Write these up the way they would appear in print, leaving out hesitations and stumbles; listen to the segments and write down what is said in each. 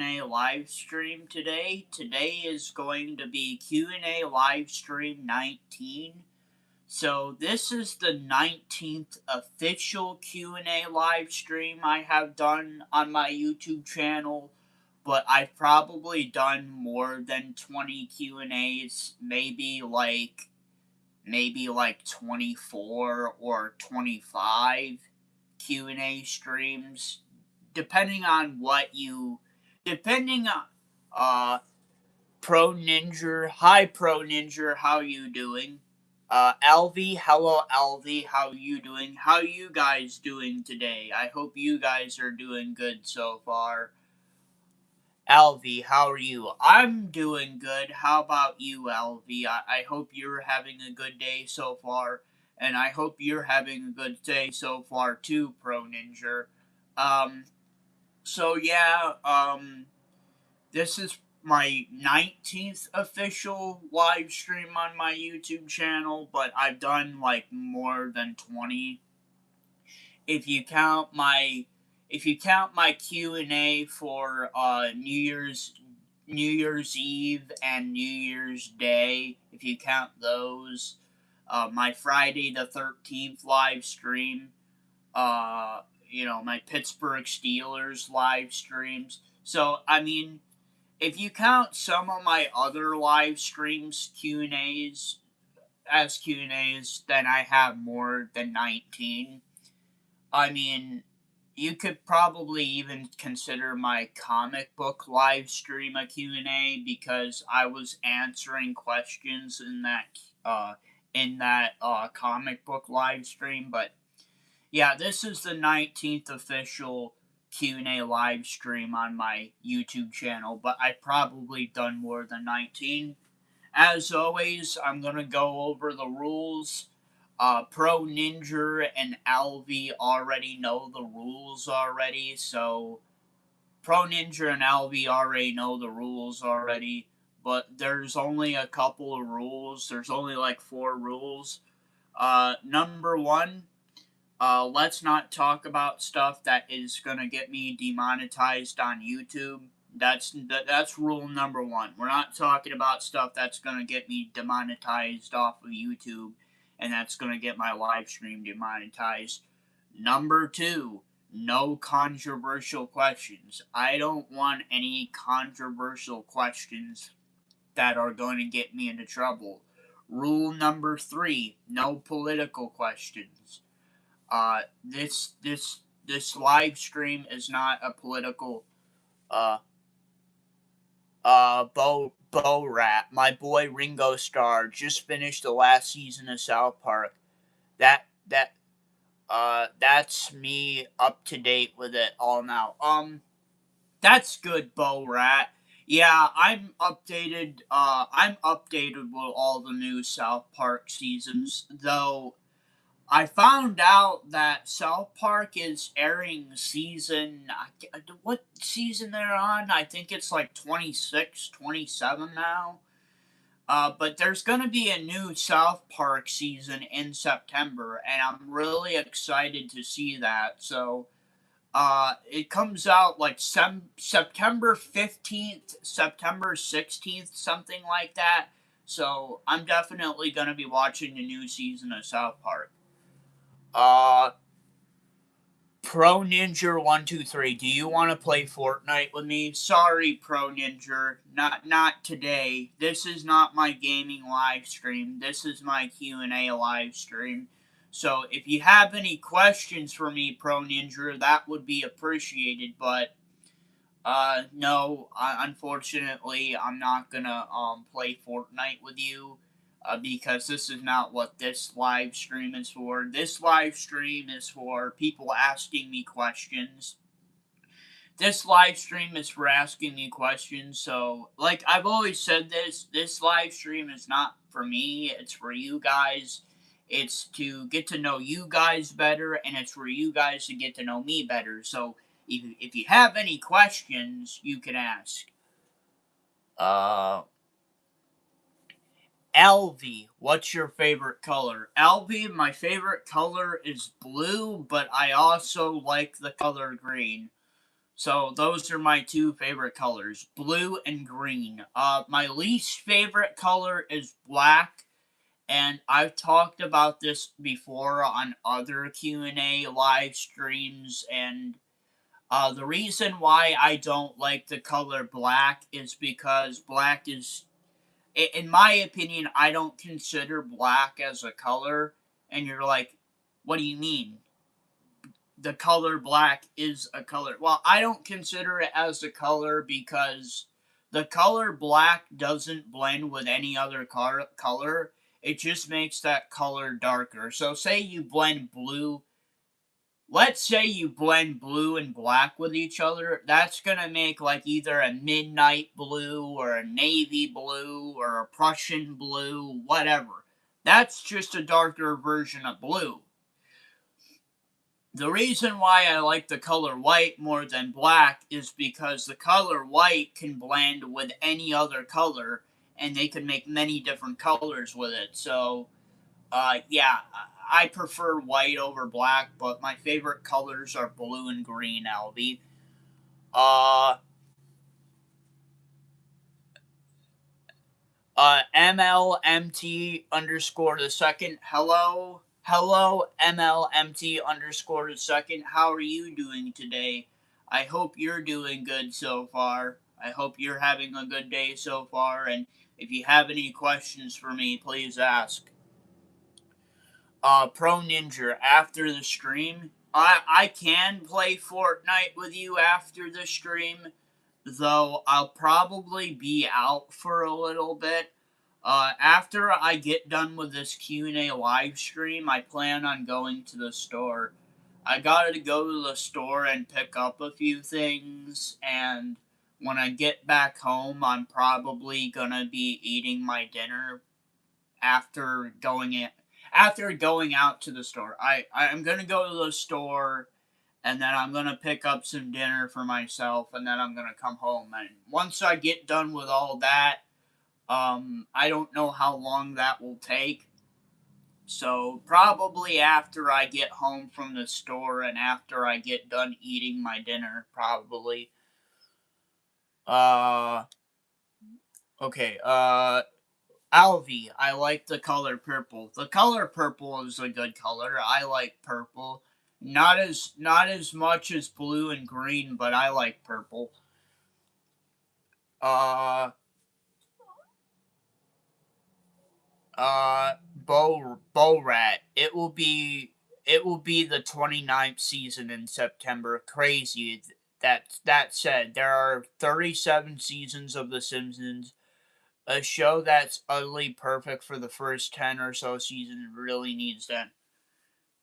Q&A live stream today. Today is going to be Q&A live stream 19. So this is the 19th official Q&A live stream I have done on my YouTube channel, but I've probably done more than 20 Q&As, maybe like 24 or 25 Q&A streams, depending on Pro Ninja. Hi Pro Ninja, how you doing? LV, hello LV, how you doing? How you guys doing today? I hope you guys are doing good so far. LV, how are you? I'm doing good. How about you, LV? I hope you're having a good day so far, and I hope you're having a good day so far too, Pro Ninja. Um, so yeah, this is my 19th official live stream on my YouTube channel, but I've done like more than 20. If you count my Q&A for New Year's Eve and New Year's Day, if you count those, my Friday the 13th live stream, my Pittsburgh Steelers live streams. So, I mean, if you count some of my other live streams Q&As as Q&As, then I have more than 19. I mean, you could probably even consider my comic book live stream a Q&A because I was answering questions in that comic book live stream. But yeah, this is the 19th official Q&A live stream on my YouTube channel, but I've probably done more than 19. As always, I'm going to go over the rules. Pro Ninja and LV already know the rules already, so Pro Ninja and LV already know the rules already, but there's only a couple of rules. There's only like 4 rules. Number 1, let's not talk about stuff that is gonna get me demonetized on YouTube. That's rule number 1. We're not talking about stuff that's gonna get me demonetized off of YouTube, and that's gonna get my live stream demonetized. Number 2, no controversial questions. I don't want any controversial questions that are going to get me into trouble. Rule number 3, no political questions. This live stream is not a political Bo Rat. My boy Ringo Starr just finished the last season of South Park. That's me up to date with it all now. That's good, Bo Rat. Yeah, I'm updated. I'm updated with all the new South Park seasons, though. I found out that South Park is airing what season they're on? I think it's like 26, 27 now. But there's going to be a new South Park season in September, and I'm really excited to see that. So, it comes out like September 15th, September 16th, something like that. So, I'm definitely going to be watching the new season of South Park. Pro Ninja 123, do you want to play Fortnite with me? Sorry, Pro Ninja, not today. This is not my gaming live stream. This is my Q&A live stream. So if you have any questions for me, Pro Ninja, that would be appreciated. But no, unfortunately, I'm not gonna play Fortnite with you. Because this is not what this live stream is for. This live stream is for people asking me questions. This live stream is for asking me questions. So, like I've always said, this live stream is not for me. It's for you guys. It's to get to know you guys better, and it's for you guys to get to know me better. So, if you have any questions, you can ask. LV, what's your favorite color? LV, my favorite color is blue, but I also like the color green. So those are my two favorite colors, blue and green. My least favorite color is black, and I've talked about this before on other Q&A live streams, and the reason why I don't like the color black is because black is, in my opinion, I don't consider black as a color. And you're like, what do you mean? The color black is a color. Well, I don't consider it as a color because the color black doesn't blend with any other color. It just makes that color darker. So, say you blend blue. Let's say you blend blue and black with each other. That's going to make like either a midnight blue or a navy blue or a Prussian blue, whatever. That's just a darker version of blue. The reason why I like the color white more than black is because the color white can blend with any other color and they can make many different colors with it. So, yeah, I prefer white over black, but my favorite colors are blue and green, Albie. Uh, MLMT underscore the second. Hello. Hello, MLMT underscore the second. How are you doing today? I hope you're doing good so far. I hope you're having a good day so far. And if you have any questions for me, please ask. Pro Ninja, after the stream, I can play Fortnite with you after the stream, though I'll probably be out for a little bit. After I get done with this Q&A live stream, I plan on going to the store. I gotta go to the store and pick up a few things, and when I get back home, I'm probably gonna be eating my dinner after going out to the store. I'm gonna go to the store, and then I'm gonna pick up some dinner for myself, and then I'm gonna come home. And once I get done with all that, I don't know how long that will take. So probably after I get home from the store and after I get done eating my dinner, probably. Uh, okay. Alvi, I like the color purple. The color purple is a good color. I like purple. Not as much as blue and green, but I like purple. Uh Bow Rat. It will be the 29th season in September. Crazy. That said, there are 37 seasons of The Simpsons. A show that's utterly perfect for the first 10 or so seasons really needs that.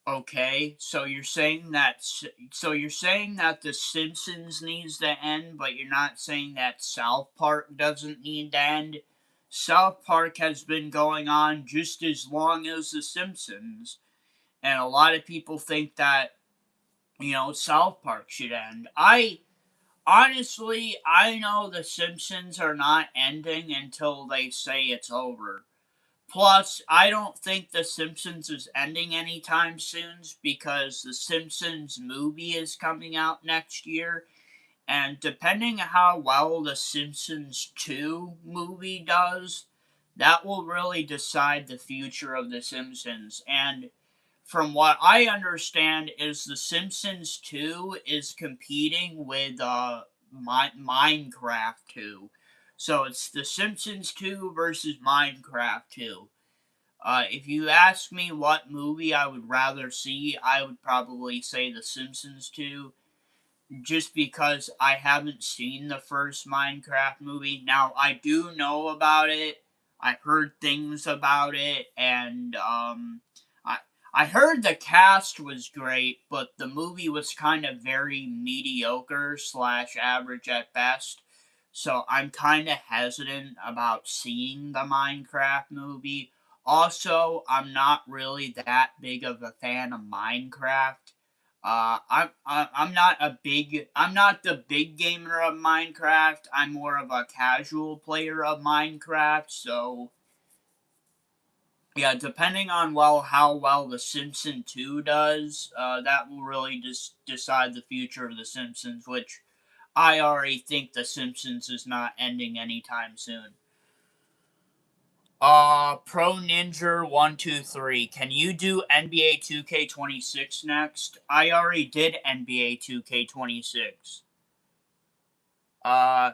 Okay, so you're saying that The Simpsons needs to end, but you're not saying that South Park doesn't need to end. South Park has been going on just as long as The Simpsons, and a lot of people think that South Park should end. I know The Simpsons are not ending until they say it's over. Plus, I don't think The Simpsons is ending anytime soon because The Simpsons movie is coming out next year. And depending how well The Simpsons 2 movie does, that will really decide the future of The Simpsons. And from what I understand, is The Simpsons 2 is competing with Minecraft 2. So it's The Simpsons 2 versus Minecraft 2. If you ask me what movie I would rather see, I would probably say The Simpsons 2, just because I haven't seen the first Minecraft movie. Now, I do know about it. I heard things about it, and I I heard the cast was great, but the movie was kind of very mediocre slash average at best. So I'm kind of hesitant about seeing the Minecraft movie. Also, I'm not really that big of a fan of Minecraft. I'm not the big gamer of Minecraft. I'm more of a casual player of Minecraft. So yeah, depending on how well The Simpsons 2 does, that will really just decide the future of The Simpsons. Which I already think The Simpsons is not ending anytime soon. Pro Ninja 123. Can you do NBA 2K26 next? I already did NBA 2K26. Uh,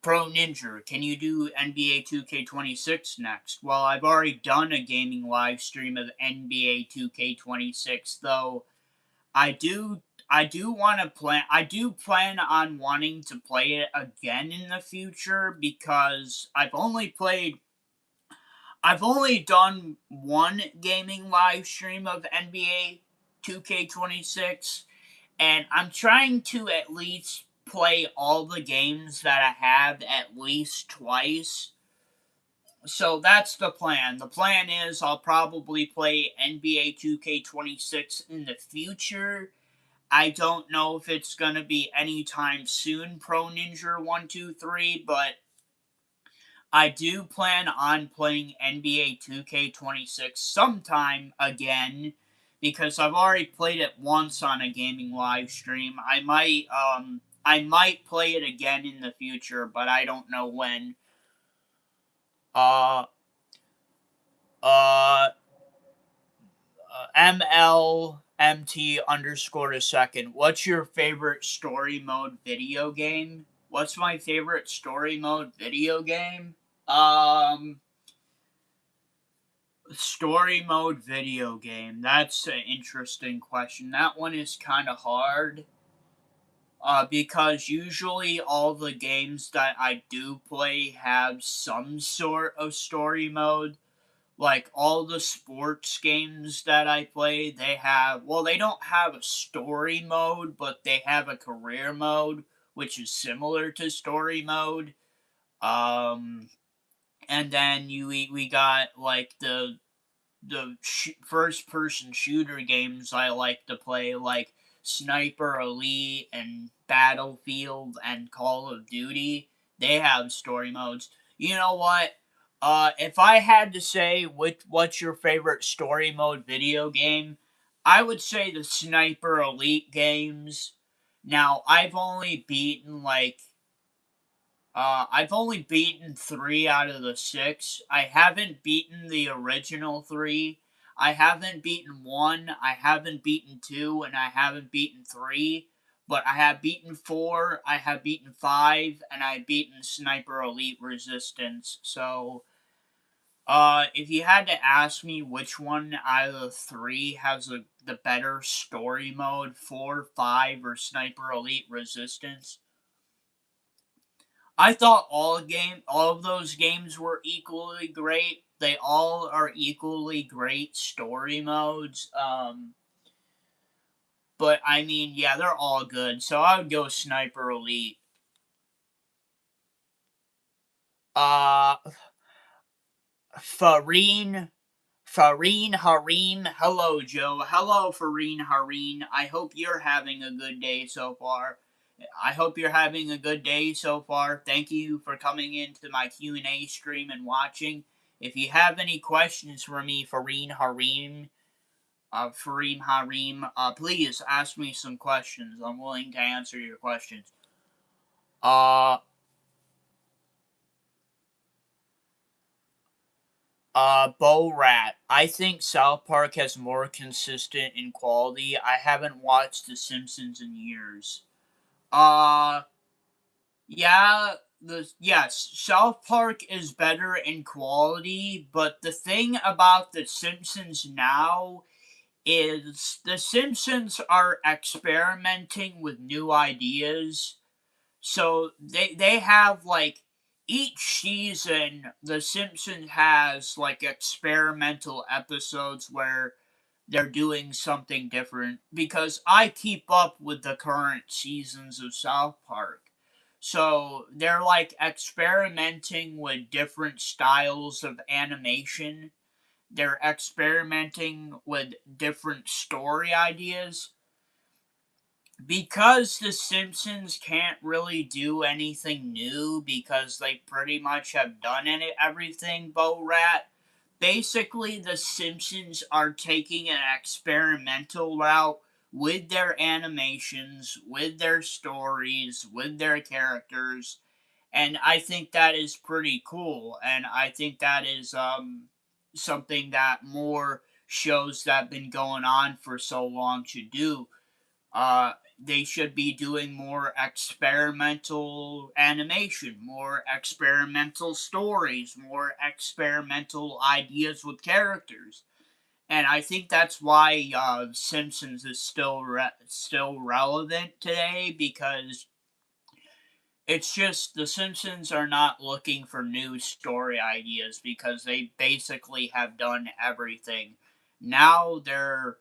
Pro Ninja, can you do NBA 2K26 next? Well, I've already done a gaming live stream of NBA 2K26, though I do want to plan. I do plan on wanting to play it again in the future because I've only done one gaming live stream of NBA 2K26, and I'm trying to at least play all the games that I have at least twice. So that's the plan. The plan is I'll probably play NBA 2K26 in the future. I don't know if it's going to be anytime soon, Pro Ninja 123, but I do plan on playing NBA 2K26 sometime again because I've already played it once on a gaming live stream. I might play it again in the future, but I don't know when. Uh uh MLMT underscore a second. What's your favorite story mode video game? What's my favorite story mode video game? Story mode video game. That's an interesting question. That one is kind of hard. Because usually all the games that I do play have some sort of story mode. Like all the sports games that I play, they don't have a story mode, but they have a career mode, which is similar to story mode. Um, and then we got like the first person shooter games I like to play, like Sniper Elite and Battlefield and Call of Duty. They have story modes. You know what? If I had to say what's your favorite story mode video game, I would say the Sniper Elite games. Now I've only beaten three out of the six. I haven't beaten the original three. I haven't beaten one. I haven't beaten two, and I haven't beaten three. But I have beaten four. I have beaten five, and I've beaten Sniper Elite Resistance. So, if you had to ask me which one out of the three has the better story mode, four, five, or Sniper Elite Resistance, I thought all of those games were equally great. They all are equally great story modes. But I mean, yeah, they're all good. So I would go Sniper Elite. Uh, Fareen, Fareen Hareem. Hello, Joe. Hello, Fareen Hareem. I hope you're having a good day so far. I hope you're having a good day so far. Thank you for coming into my Q&A stream and watching. If you have any questions for me, Fareem Hareem, please ask me some questions. I'm willing to answer your questions. Uh, Bo Rat. I think South Park has more consistent in quality. I haven't watched The Simpsons in years. Uh, Yeah, yes, South Park is better in quality, but the thing about The Simpsons now is The Simpsons are experimenting with new ideas. So they have like each season The Simpsons has like experimental episodes where they're doing something different because I keep up with the current seasons of South Park. So they're like experimenting with different styles of animation. They're experimenting with different story ideas. Because The Simpsons can't really do anything new because they pretty much have done everything, Bo Rat. Basically, The Simpsons are taking an experimental route with their animations, with their stories, with their characters, and I think that is pretty cool. And I think that is something that more shows that have been going on for so long should do. They should be doing more experimental animation, more experimental stories, more experimental ideas with characters. And I think that's why Simpsons is still relevant today, because it's just the Simpsons are not looking for new story ideas because they basically have done everything. Now they're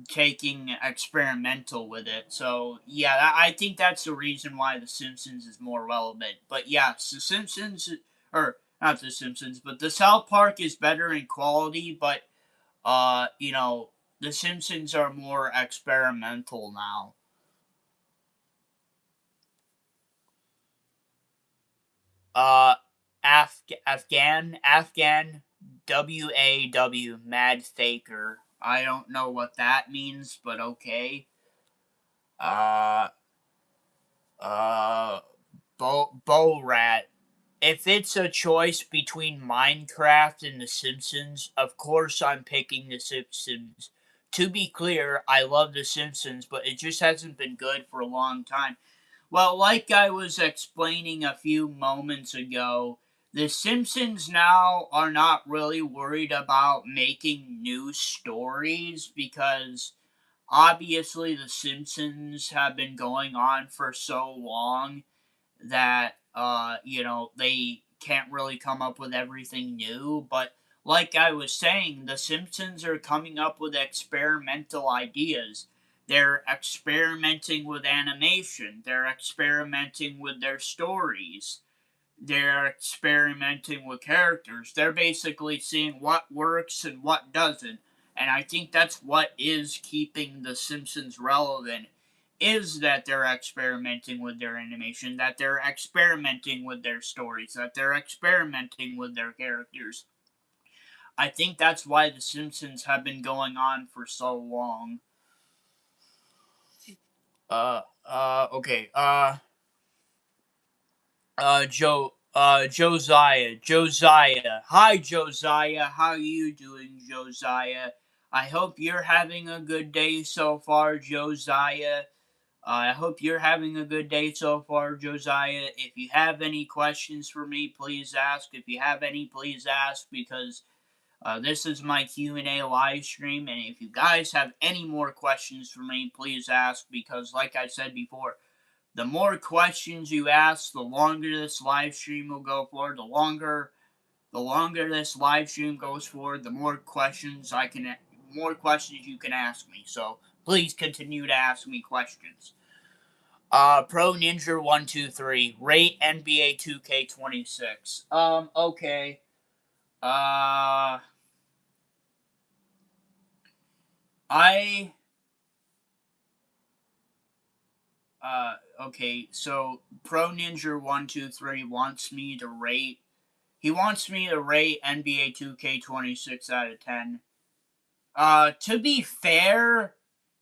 taking experimental with it. So yeah, I think that's the reason why the Simpsons is more relevant. But yes, the Simpsons, or not the Simpsons, but the South Park is better in quality, but the Simpsons are more experimental now. Uh, Afghan, WAW, Mad Faker. I don't know what that means, but okay. Uh, uh, Bo Rat. If it's a choice between Minecraft and The Simpsons, of course I'm picking The Simpsons. To be clear, I love The Simpsons, but it just hasn't been good for a long time. Well, like I was explaining a few moments ago, The Simpsons now are not really worried about making new stories because obviously The Simpsons have been going on for so long that they can't really come up with everything new. But like I was saying, the Simpsons are coming up with experimental ideas. They're experimenting with animation, they're experimenting with their stories, they're experimenting with characters. They're basically seeing what works and what doesn't. And I think that's what is keeping the Simpsons relevant, is that they're experimenting with their animation, that they're experimenting with their stories, that they're experimenting with their characters. I think that's why the Simpsons have been going on for so long. Okay. Josiah. Hi, Josiah. How you doing, Josiah? I hope you're having a good day so far, Josiah. I hope you're having a good day so far, Josiah. If you have any questions for me, please ask. If you have any, please ask, because this is my Q&A live stream, and if you guys have any more questions for me, please ask, because like I said before, the more questions you ask, the longer this live stream will go for. The longer this live stream goes for, the more questions you can ask me. So please continue to ask me questions. Pro Ninja 123, rate NBA 2K26. Okay. Uh, I okay. So Pro Ninja 123 wants me to rate. He wants me to rate NBA 2K26 out of 10. To be fair,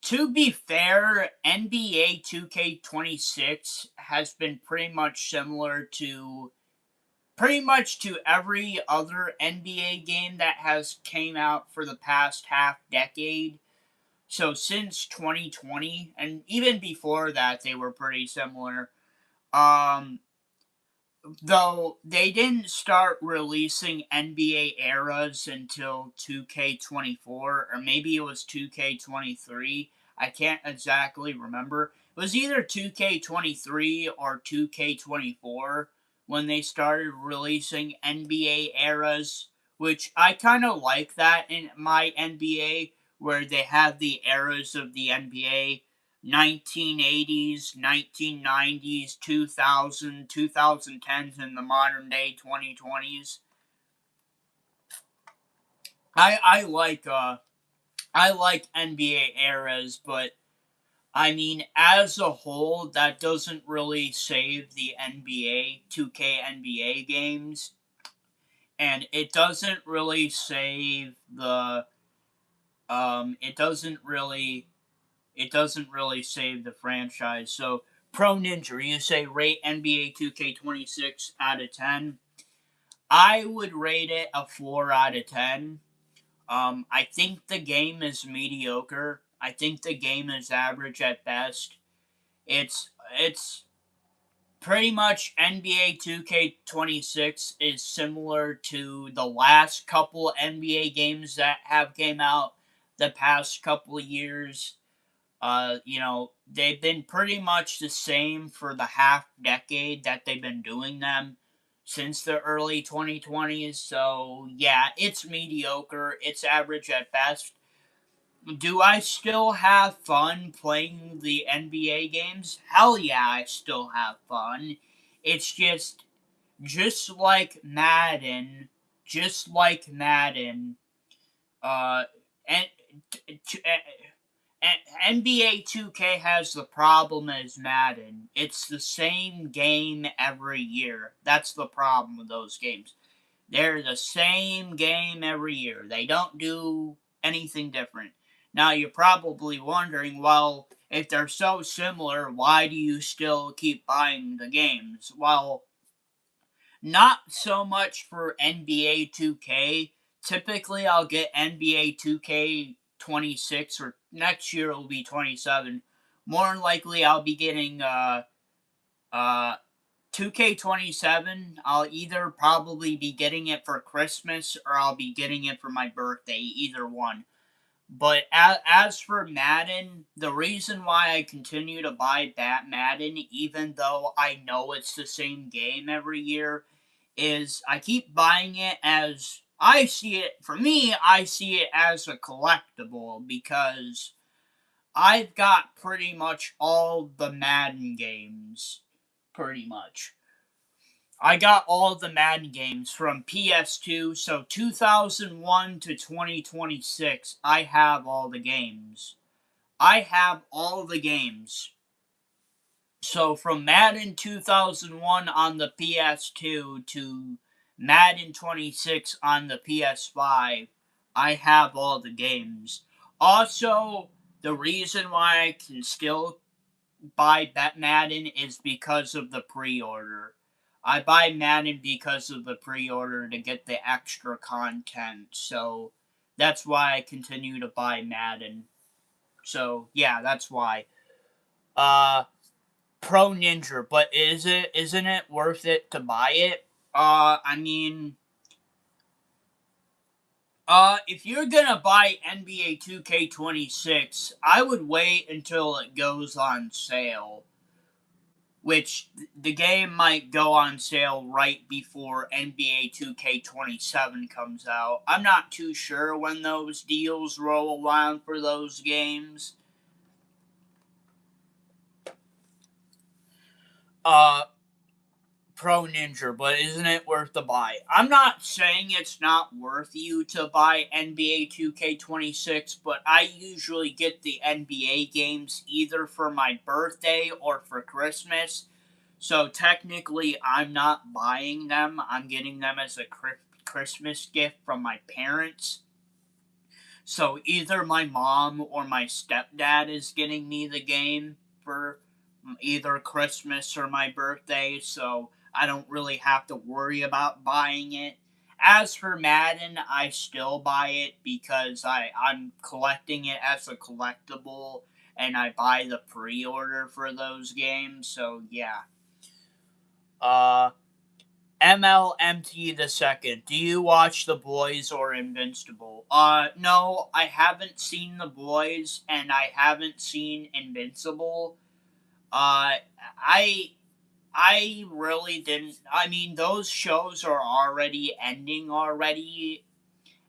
NBA 2K26 has been pretty much to every other NBA game that has came out for the past half decade. So since 2020, and even before that, they were pretty similar. Um, Though they didn't start releasing NBA eras until 2K24, or maybe it was 2K23. I can't exactly remember. It was either 2K23 or 2K24 when they started releasing NBA eras, which I kind of like that in my NBA, where they have the eras of the NBA: 1980s, 1990s, 2000, 2010s, and the modern day 2020s. I like NBA eras, but I mean, as a whole, that doesn't really save the NBA 2K NBA games, and it doesn't really save it doesn't really save the franchise. So Pro Ninja, you say rate NBA 2K26 out of 10. I would rate it a 4 out of 10. I think the game is mediocre. I think the game is average at best. It's pretty much NBA 2K26 is similar to the last couple NBA games that have came out the past couple of years. They've been pretty much the same for the half decade that they've been doing them since the early 2020s. So, yeah, it's mediocre. It's average at best. Do I still have fun playing the NBA games? Hell yeah, I still have fun. It's just like Madden, just like Madden, uh, and NBA 2K has the problem as Madden. It's the same game every year. That's the problem with those games. They're the same game every year. They don't do anything different. Now you're probably wondering, well, if they're so similar, why do you still keep buying the games? Well, not so much for NBA 2K. Typically, I'll get NBA 2K26, or next year it'll be 27. More than likely, I'll be getting uh 2K27. I'll either probably be getting it for Christmas or I'll be getting it for my birthday, either one. But as for Madden, the reason why I continue to buy Madden, even though I know it's the same game every year, is I keep buying it as I see it. For me, I see it as a collectible because I've got pretty much all the Madden games. Pretty much. I got all the Madden games from PS2, so 2001 to 2026. I have all the games. I have all the games. So from Madden 2001 on the PS2 to Madden 26 on the PS5, I have all the games. Also, the reason why I can still buy Madden is because of the pre-order. I buy Madden because of the pre-order to get the extra content. So that's why I continue to buy Madden. So yeah, that's why. Uh Pro Ninja, but isn't it worth it to buy it? I mean, if you're gonna buy NBA 2K26, I would wait until it goes on sale. Which the game might go on sale right before NBA 2K27 comes out. I'm not too sure when those deals roll around for those games. Uh, Pro Ninja, but isn't it worth the buy? I'm not saying it's not worth you to buy NBA 2K26, but I usually get the NBA games either for my birthday or for Christmas. So technically, I'm not buying them. I'm getting them as a Christmas gift from my parents. So either my mom or my stepdad is getting me the game for either Christmas or my birthday, so I don't really have to worry about buying it. As for Madden, I still buy it because I'm collecting it as a collectible and I buy the pre order for those games, so yeah. Uh, MLMT the second. Do you watch The Boys or Invincible? No, I haven't seen The Boys and I haven't seen Invincible. Uh, I I really didn't. I mean, those shows are already ending already,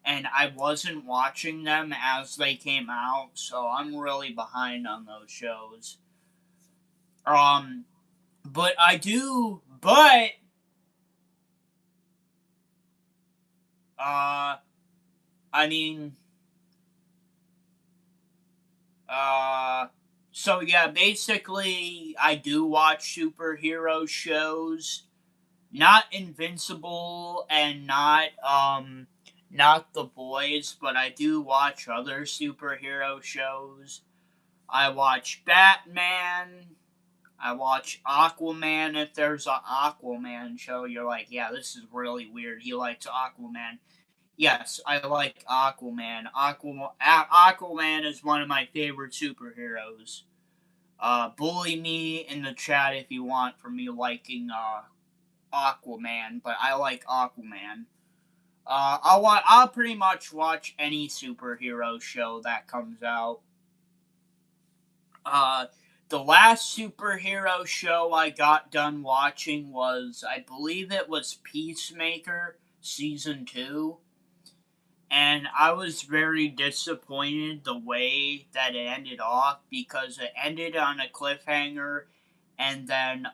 and I wasn't watching them as they came out, so I'm really behind on those shows. Um, but I do. Uh, I mean, Uh, so yeah, basically, I do watch superhero shows, not Invincible and not The Boys, but I do watch other superhero shows. I watch Batman. I watch Aquaman. If there's an Aquaman show, you're like, yeah, this is really weird. He likes Aquaman. Yes, I like Aquaman. Aquaman is one of my favorite superheroes. Bully me in the chat if you want for me liking Aquaman, but I like Aquaman. I'll pretty much watch any superhero show that comes out. Uh, the last superhero show I got done watching was, I believe it was Peacemaker season 2, and I was very disappointed the way that it ended off because it ended on a cliffhanger, and then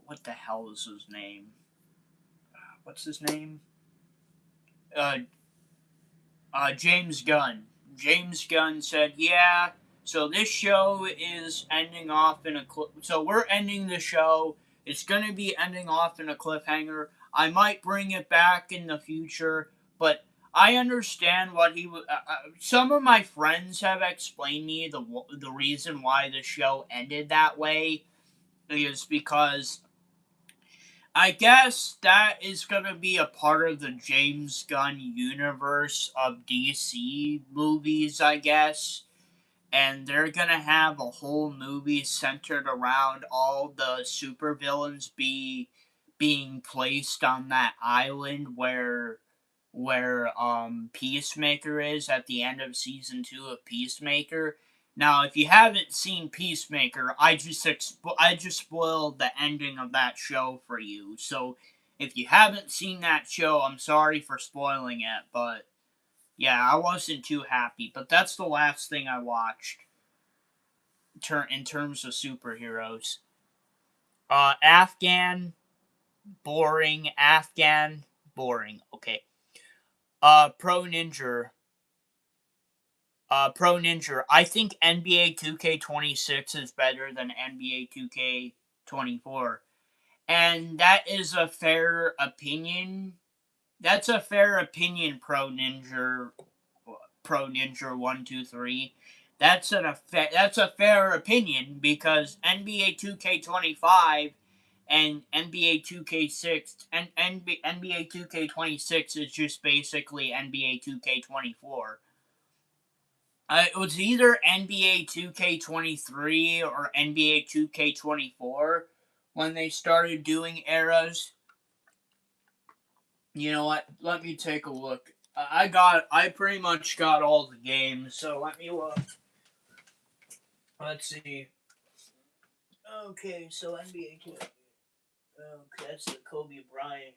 what the hell is his name? What's his name? Uh, James Gunn. James Gunn said, "Yeah, so this show is ending off in a so we're ending the show. It's going to be ending off in a cliffhanger. I might bring it back in the future, but I understand what he was. Some of my friends have explained me the reason why the show ended that way is because I guess that is going to be a part of the James Gunn universe of DC movies, I guess. And they're going to have a whole movie centered around all the supervillains being placed on that island where Peacemaker is at the end of season 2 of Peacemaker. Now, if you haven't seen Peacemaker, I just spoiled the ending of that show for you. So, if you haven't seen that show, I'm sorry for spoiling it, but yeah, I wasn't too happy. But that's the last thing I watched in terms of superheroes. Afghan, boring. Afghan, boring. Okay. Pro Ninja. Pro Ninja. I think NBA 2K26 is better than NBA 2K24. And that is a fair opinion. That's a fair opinion, Pro Ninja 123. That's a fair opinion because NBA 2K25 and NBA 2K6 and NBA 2K26 is just basically NBA 2K24. It was either NBA 2K23 or NBA 2K24 when they started doing eras. You know what? Let me take a look. I pretty much got all the games, so let me look. Let's see. Okay, so NBA 2. Okay, that's the Kobe Bryant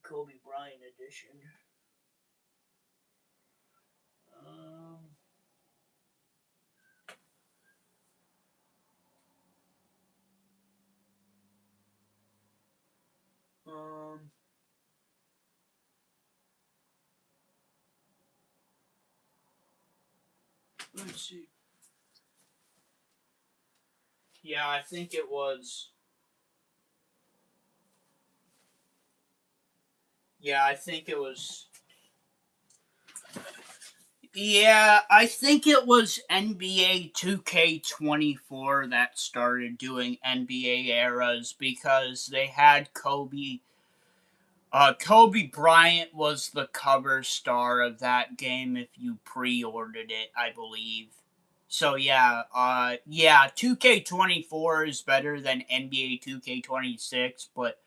edition. Um, um, let's see. Yeah, I think it was. Yeah, I think it was. Yeah, I think it was NBA 2K24 that started doing NBA eras because they had Kobe. Kobe Bryant was the cover star of that game if you pre-ordered it, I believe. So yeah, 2K24 is better than NBA 2K26, but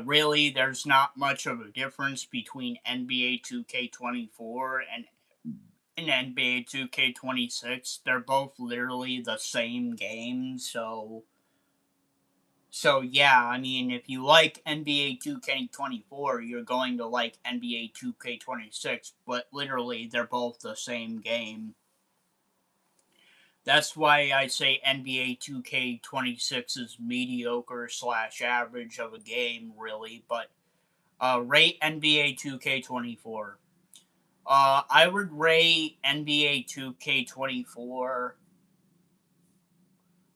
really there's not much of a difference between NBA 2K24 and NBA 2K26. They're both literally the same game, so yeah, I mean, if you like NBA 2K24, you're going to like NBA 2K26, but literally they're both the same game. That's why I say NBA 2K26 is mediocre slash average of a game, really. But rate NBA 2K24. I would rate NBA 2K24.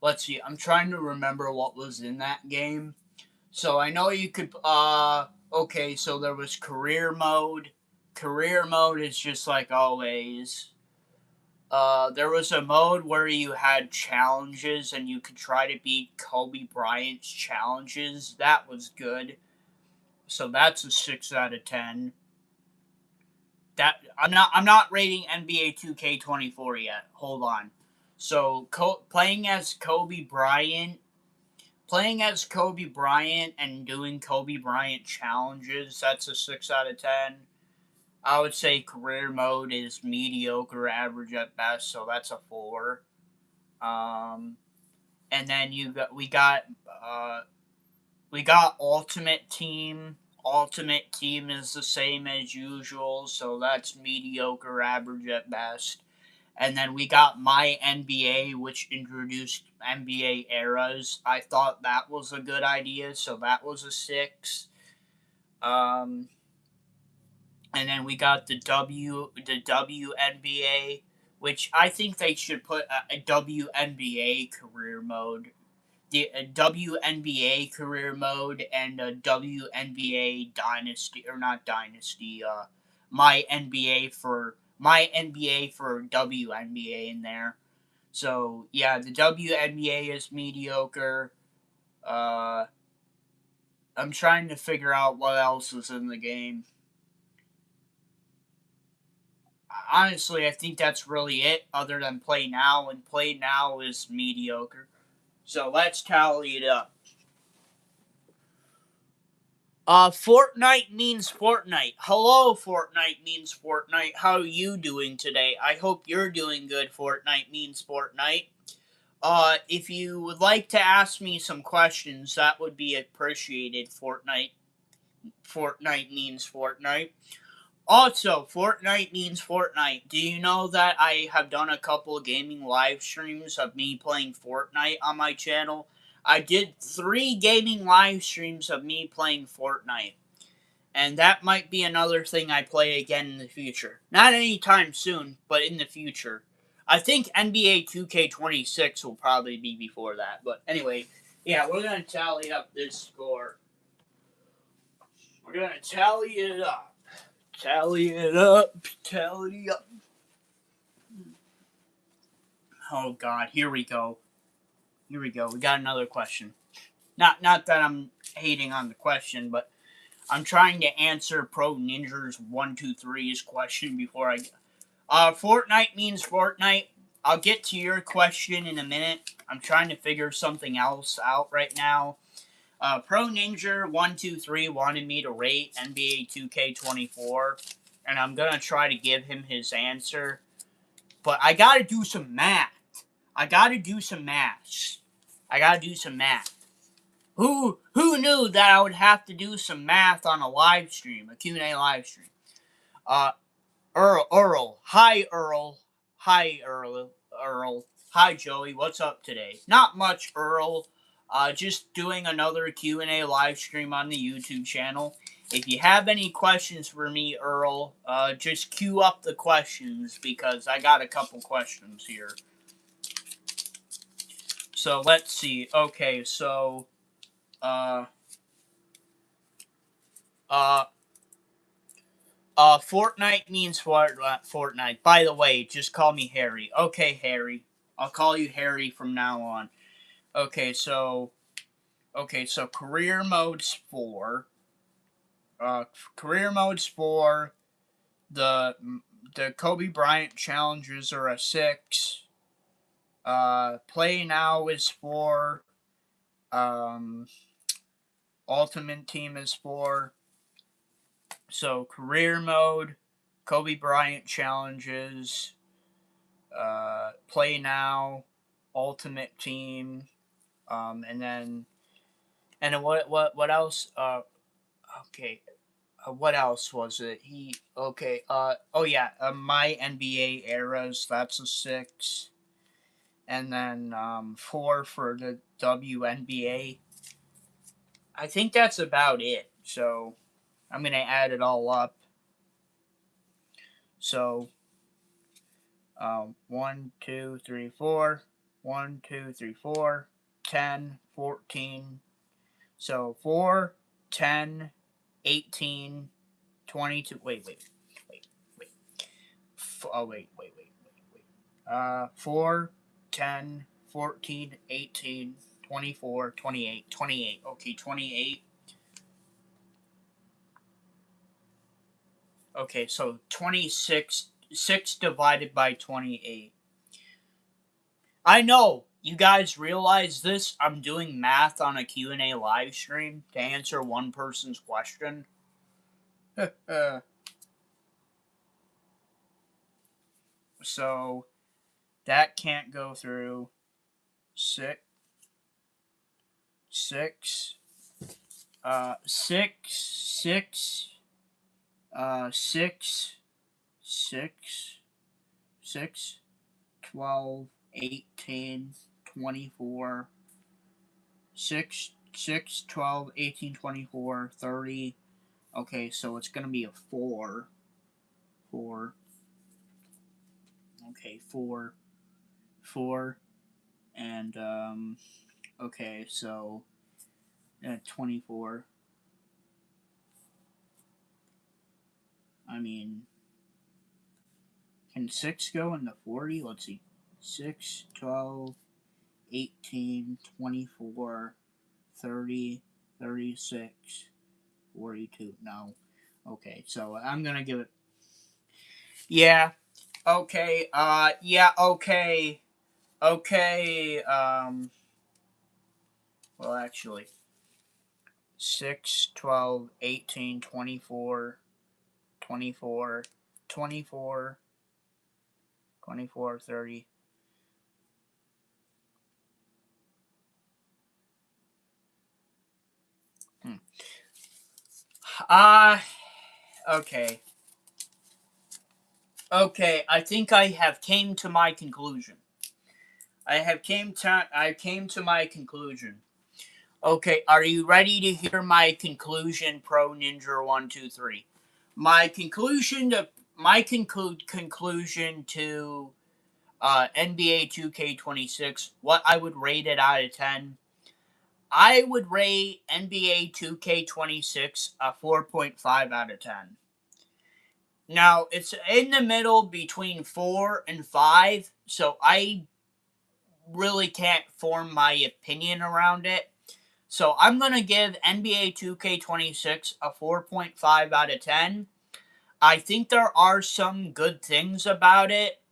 Let's see. I'm trying to remember what was in that game. So I know you could. Okay, so there was career mode. career mode is just like always. There was a mode where you had challenges and you could try to beat Kobe Bryant's challenges. That was good. So that's a 6 out of 10. That I'm not rating NBA 2K24 yet. Hold on. So playing as Kobe Bryant and doing Kobe Bryant challenges, that's a 6 out of 10. I would say career mode is mediocre, average at best, so that's a 4. Um, and then uh, we got Ultimate Team. Ultimate Team is the same as usual, so that's mediocre, average at best. And then we got My NBA, which introduced NBA eras. I thought that was a good idea, so that was a 6. Um, and then we got the WNBA, which I think they should put a WNBA career mode, the WNBA career mode, and a WNBA dynasty, or not dynasty. My NBA for WNBA in there. So yeah, the WNBA is mediocre. Uh, I'm trying to figure out what else is in the game. Honestly, I think that's really it, other than Play Now, and Play Now is mediocre. So let's tally it up. Fortnite means Fortnite. Hello, Fortnite means Fortnite. How are you doing today? I hope you're doing good, Fortnite means Fortnite. If you would like to ask me some questions, that would be appreciated, Fortnite means Fortnite. Also, Fortnite means Fortnite. Do you know that I have done a couple of gaming live streams of me playing Fortnite on my channel? I did 3 gaming live streams of me playing Fortnite. And that might be another thing I play again in the future. Not anytime soon, but in the future. I think NBA 2K26 will probably be before that. But anyway, yeah, we're going to tally up this score. We're going to tally it up. Tally it up. Tally up. Oh God, here we go. Here we go. We got another question. Not that I'm hating on the question, but I'm trying to answer Pro Ninja's 123's question before Fortnite means Fortnite. I'll get to your question in a minute. I'm trying to figure something else out right now. Pro Ninja 123 wanted me to rate NBA 2K24, and I'm gonna try to give him his answer. But I gotta do some math. I gotta do some math. I gotta do some math. Who knew that I would have to do some math on a live stream, a Q&A live stream? Uh, Earl. Hi, Earl. Hi, Earl. Hi, Joey. What's up today? Not much, Earl. Just doing another Q&A live stream on the YouTube channel. If you have any questions for me, Earl, just queue up the questions because I got a couple questions here. So let's see. Okay, so Fortnite means Fortnite. By the way, just call me Harry. Okay, Harry. I'll call you Harry from now on. Okay, so career mode's 4. Career mode's 4. The Kobe Bryant challenges are a 6. Play now is 4. Ultimate Team is 4. So career mode, Kobe Bryant challenges, Play Now, Ultimate Team, and then what else? Okay, what else was it? Oh yeah, My NBA eras. That's a 6, and then 4 for the WNBA. I think that's about it. So I'm gonna add it all up. So 1, 2, 3, 4. 1, 2, 3, 4. 10, 14. So 4, 10, 18, 22. Wait. Oh, wait. 4, 10, 14, 18, 24, 28, 28. Okay, 28. Okay, so 26, 6 divided by 28. I know, you guys realize this? I'm doing math on a Q&A live stream to answer one person's question. So, that can't go through. 6, 6, 6, 6, 6, 6, 6, 12, 18, 24, 6, 6, 12, 18, 24, 30. Okay, so it's going to be a 4. 4. Okay, 4. 4. And, okay, so 24. I mean, can 6 go into 40? Let's see. 6, 12, 18, 24, 30, 36, 42. No. Okay, so I'm gonna give it. Yeah. Okay. Yeah. Okay. Okay. Well, actually, 6, 12, 18, 24, 24, 24, 24, 30. Okay. Okay, I think I have came to my conclusion. I came to my conclusion. Okay, are you ready to hear my conclusion, Pro Ninja 123? My conclusion to conclusion to NBA 2K26. What I would rate it out of 10. I would rate NBA 2K26 a 4.5 out of 10. Now, it's in the middle between 4 and 5, so I really can't form my opinion around it. So I'm going to give NBA 2K26 a 4.5 out of 10. I think there are some good things about it,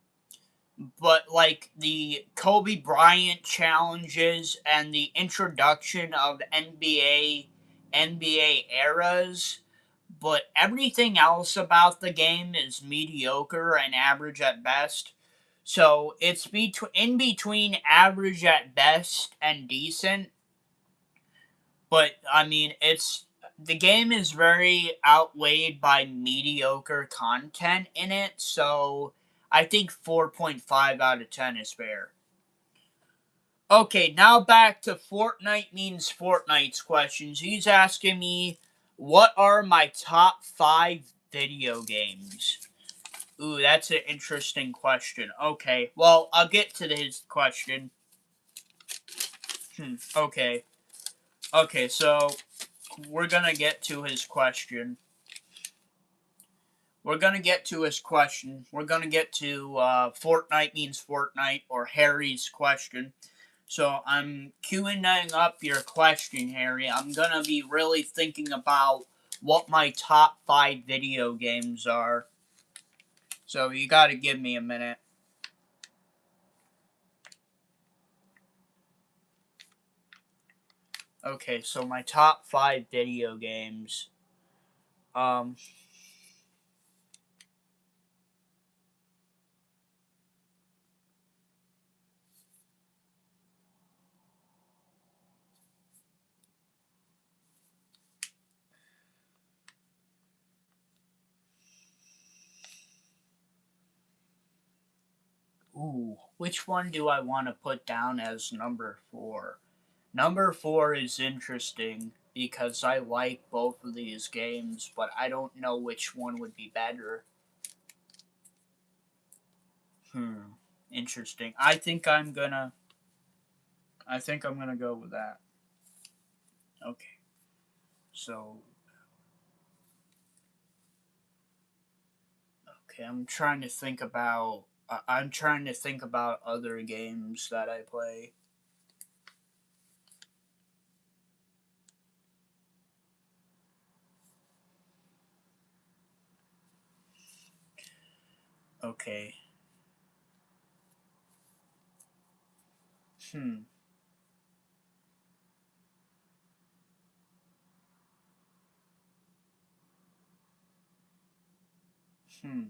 but like the Kobe Bryant challenges and the introduction of NBA eras, but everything else about the game is mediocre and average at best. So it's in between average at best and decent. But I mean, the game is very outweighed by mediocre content in it. So I think 4.5 out of 10 is fair. Okay, now back to Fortnite means Fortnite's questions. He's asking me, what are my top 5 video games? Ooh, that's an interesting question. Okay, well, I'll get to his question. Okay. Okay, so we're gonna get to his question. We're gonna get to Fortnite means Fortnite, or Harry's question. So I'm queuing up your question, Harry. I'm gonna be really thinking about what my top 5 video games are. So you gotta give me a minute. Okay, so my top 5 video games. Ooh, which one do I want to put down as number 4? Number 4 is interesting because I like both of these games, but I don't know which one would be better. Interesting. I think I'm gonna go with that. Okay. So Okay, I'm trying to think about. I'm trying to think about other games that I play. Okay. Hmm. Hmm.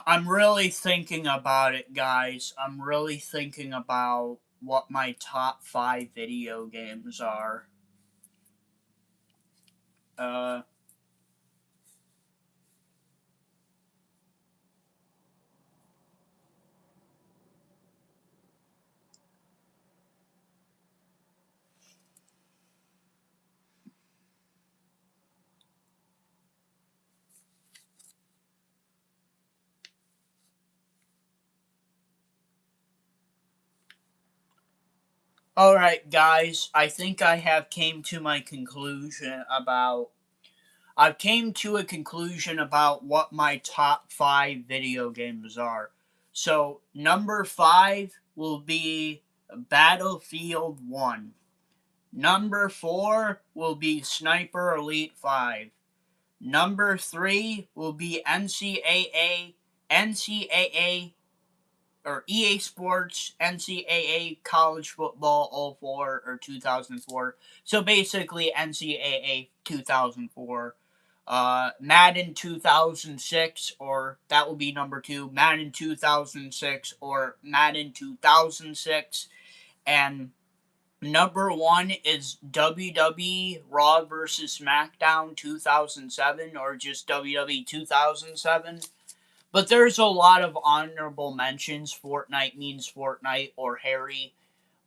I'm really thinking about it, guys. I'm really thinking about what my top 5 video games are. Uh. All right, guys. I think I have came to my conclusion about. I've came to a conclusion about what my top 5 video games are. So number 5 will be Battlefield 1. Number 4 will be Sniper Elite 5. Number 3 will be NCAA or EA Sports NCAA College Football '04 or 2004. So basically NCAA 2004. Madden 2006, or that will be number 2, Madden 2006 or Madden 2006. And number 1 is WWE Raw vs. SmackDown 2007, or just WWE 2007. But there's a lot of honorable mentions. Fortnite means Fortnite or Harry.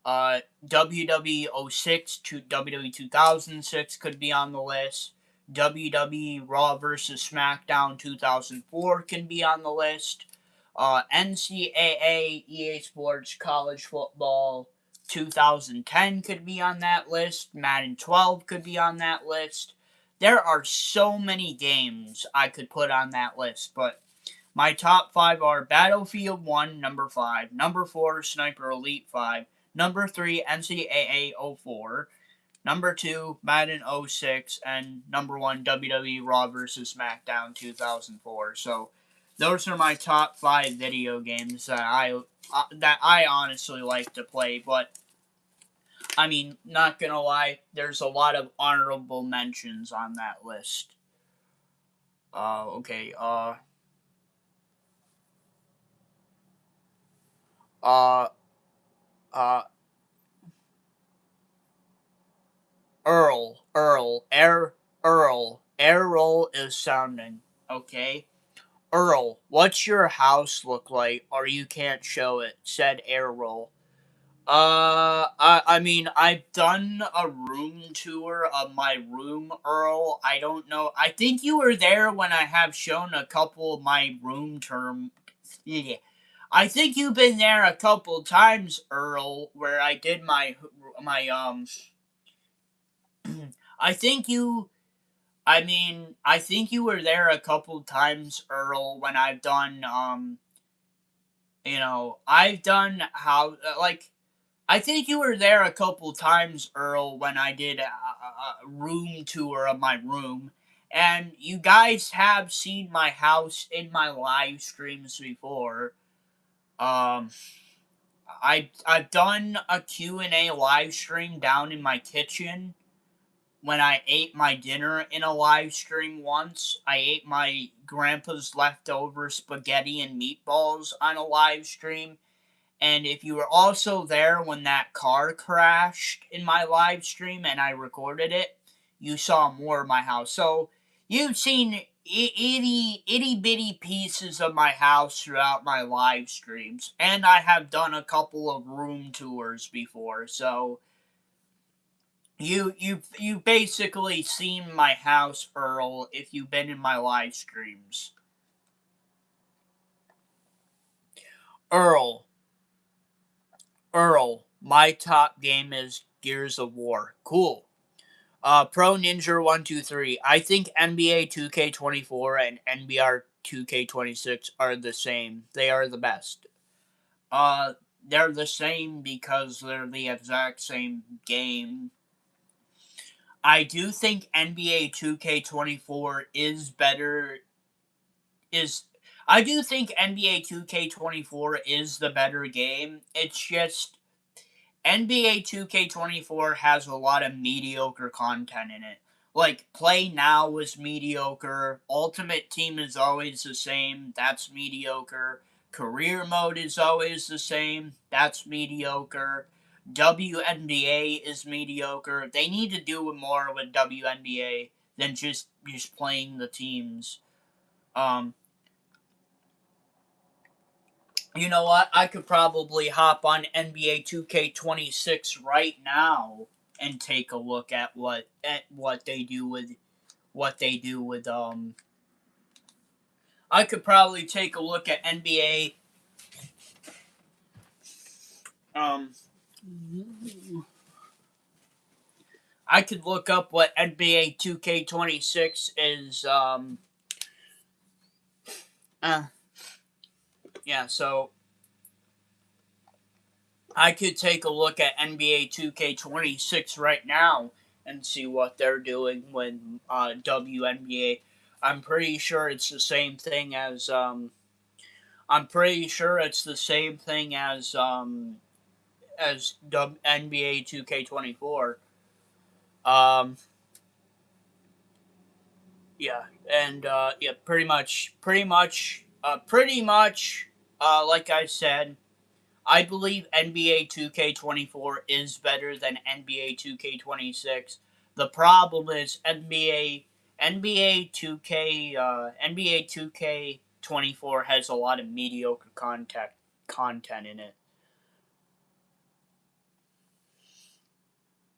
WWE '06 to WWE 2006 could be on the list. WWE Raw vs. SmackDown 2004 can be on the list. NCAA EA Sports College Football 2010 could be on that list. Madden 12 could be on that list. There are so many games I could put on that list, but my top 5 are Battlefield 1, number 5, number 4, Sniper Elite 5, number 3, NCAA '04, number 2, Madden '06, and number 1, WWE Raw vs. SmackDown 2004. So those are my top 5 video games that I honestly like to play, but I mean, not gonna lie, there's a lot of honorable mentions on that list. Okay, uh, uh, Earl is sounding, okay? Earl, what's your house look like, or you can't show it, said Errol. I mean, I've done a room tour of my room, Earl. I don't know. I think you were there when I have shown a couple of my room term. Yeah. I think you've been there a couple times, Earl, where I did my. I think you I think you were there a couple times, Earl, when I've done, I've done I think you were there a couple times, Earl, when I did a room tour of my room. And you guys have seen my house in my live streams before. Um, I've done a Q&A live stream down in my kitchen when I ate my dinner in a live stream once. I ate my grandpa's leftover spaghetti and meatballs on a live stream. And if you were also there when that car crashed in my live stream and I recorded it, you saw more of my house. So you've seen itty bitty pieces of my house throughout my live streams. And I have done a couple of room tours before. So you basically seen my house, Earl, if you've been in my live streams. Earl, Earl, My top game is Gears of War. Cool. Pro Ninja 123. I think NBA 2K24 and NBA 2K26 are the same. They are the best. They're the same because they're the exact same game. I do think NBA 2K24 is better. Is I do think NBA 2K24 is the better game. It's just NBA 2K24 has a lot of mediocre content in it. Like, Play Now is mediocre. Ultimate Team is always the same. That's mediocre. Career Mode is always the same. That's mediocre. WNBA is mediocre. They need to do more with WNBA than just playing the teams. Um, you know what? I could probably hop on NBA 2K26 right now and take a look at what they do with what they do with I could probably take a look at NBA um I could look up what NBA 2K26 is uh yeah, so I could take a look at NBA 2K26 right now and see what they're doing with WNBA. I'm pretty sure it's the same thing as I'm pretty sure it's the same thing as NBA 2K24. Um yeah, and yeah, pretty much like I said, I believe NBA 2K24 is better than NBA 2K26. The problem is NBA 2K24 has a lot of mediocre content in it.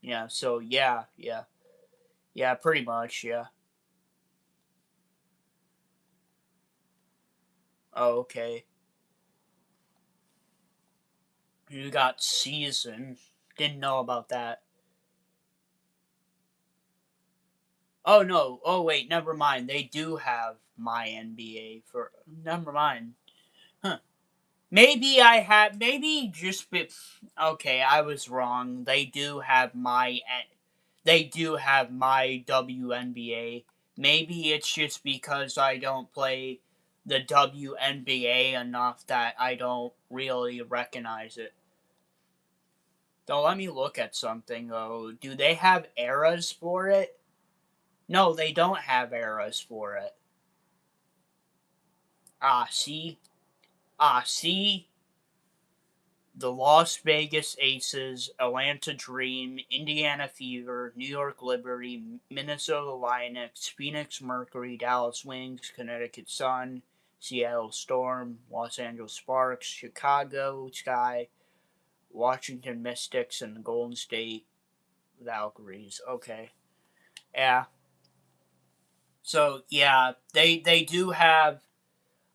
Yeah, so yeah, pretty much, yeah. Oh, okay. You got season. Didn't know about that. Oh no. Oh wait, never mind. They do have my NBA for never mind. Huh. Maybe I had maybe just be, okay, I was wrong. They do have my WNBA. Maybe it's just because I don't play the WNBA enough that I don't really recognize it. Though let me look at something though. Do they have eras for it? No, they don't have eras for it. Ah, see? Ah, see? The Las Vegas Aces, Atlanta Dream, Indiana Fever, New York Liberty, Minnesota Lynx, Phoenix Mercury, Dallas Wings, Connecticut Sun, Seattle Storm, Los Angeles Sparks, Chicago Sky, Washington Mystics, and the Golden State Valkyries. Okay. Yeah. So yeah, they do have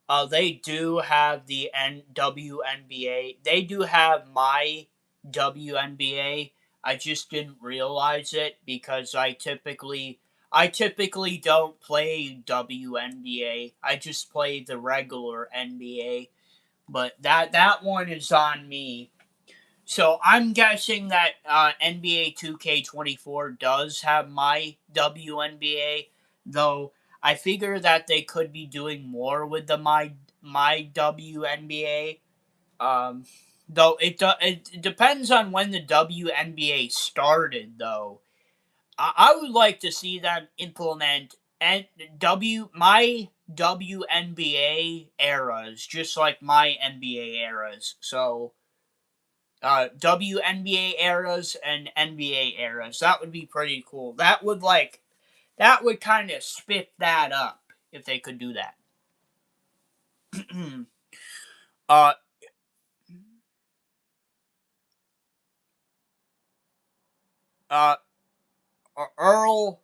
the WNBA. They do have my WNBA. I just didn't realize it because I typically don't play WNBA. I just play the regular NBA. But that one is on me. So I'm guessing that NBA 2K24 does have my WNBA, though I figure that they could be doing more with the my WNBA. Um, though it depends on when the WNBA started. Though I would like to see them implement and my WNBA eras, just like my NBA eras. So WNBA eras and NBA eras. That would be pretty cool. That would kind of spit that up if they could do that. uh, uh, Earl.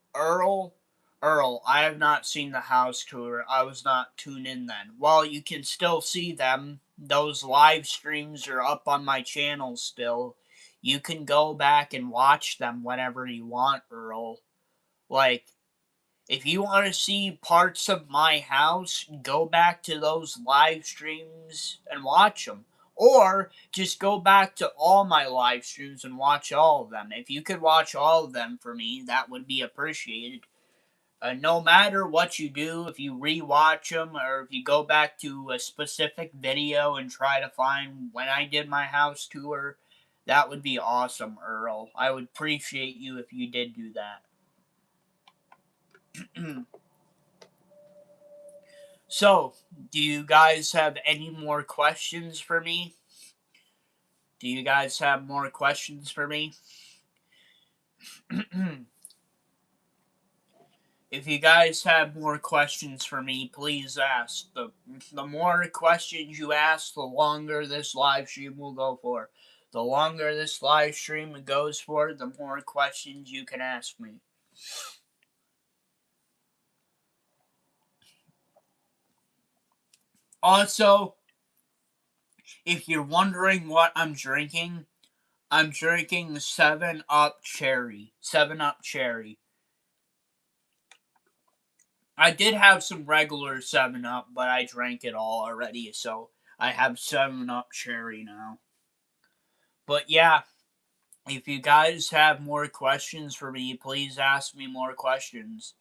I have not seen the house tour. I was not tuned in then. Well, you can still see them. Those live streams are up on my channel still. you can go back and watch them whenever you want, Earl. Like, if you want to see parts of my house, go back to those live streams and watch them. Or just go back to all my live streams and watch all of them. If you could watch all of them for me, that would be appreciated. No matter what you do, if you rewatch them or if you go back to a specific video and try to find when I did my house tour, that would be awesome, Earl. I would appreciate you if you did do that. So, do you guys have any more questions for me? Do you guys have more questions for me? If you guys have more questions for me, please ask. The more questions you ask, the longer this live stream will go for. The longer this live stream goes for, the more questions you can ask me. Also, if you're wondering what I'm drinking 7-Up Cherry. 7-Up Cherry. I did have some regular 7-Up, but I drank it all already, so I have 7-Up Cherry now. But yeah, if you guys have more questions for me, please ask me more questions.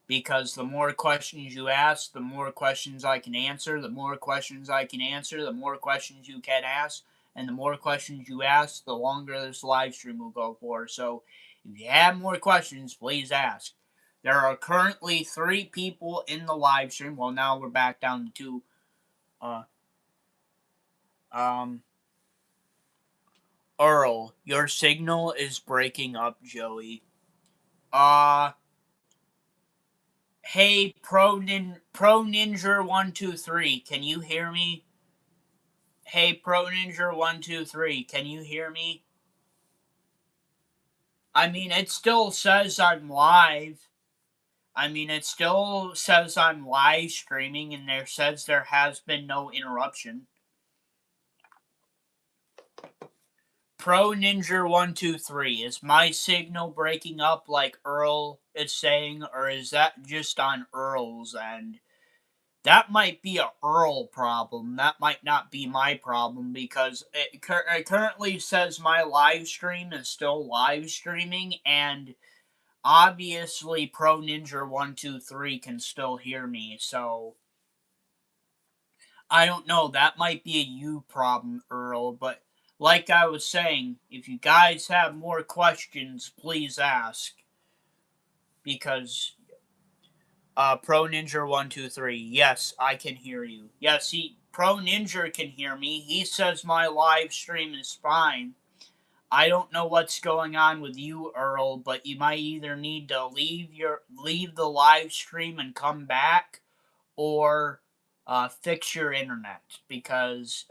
Because the more questions you ask, the more questions I can answer. The more questions I can answer, the more questions you can ask. And the more questions you ask, the longer this live stream will go for. So if you have more questions, please ask. There are currently 3 people in the live stream. Well, now we're back down to 2. Earl, your signal is breaking up, Joey. Hey, Pro Ninja 123, can you hear me? Hey, Pro Ninja 123, can you hear me? I mean, it still says I'm live. It still says I'm live streaming, and there says there has been no interruption. Pro Ninja 123, is my signal breaking up like Earl is saying, or is that just on Earl's end? That might be a Earl problem. That might not be my problem because it currently says my live stream is still live streaming, and obviously Pro Ninja 123 can still hear me. So I don't know. That might be a you problem, Earl. But like I was saying, if you guys have more questions, please ask. Because Pro Ninja 123, yes, I can hear you. Yes, Pro Ninja can hear me. He says my live stream is fine. I don't know what's going on with you, Earl, but you might either need to leave the live stream and come back, or fix your internet, because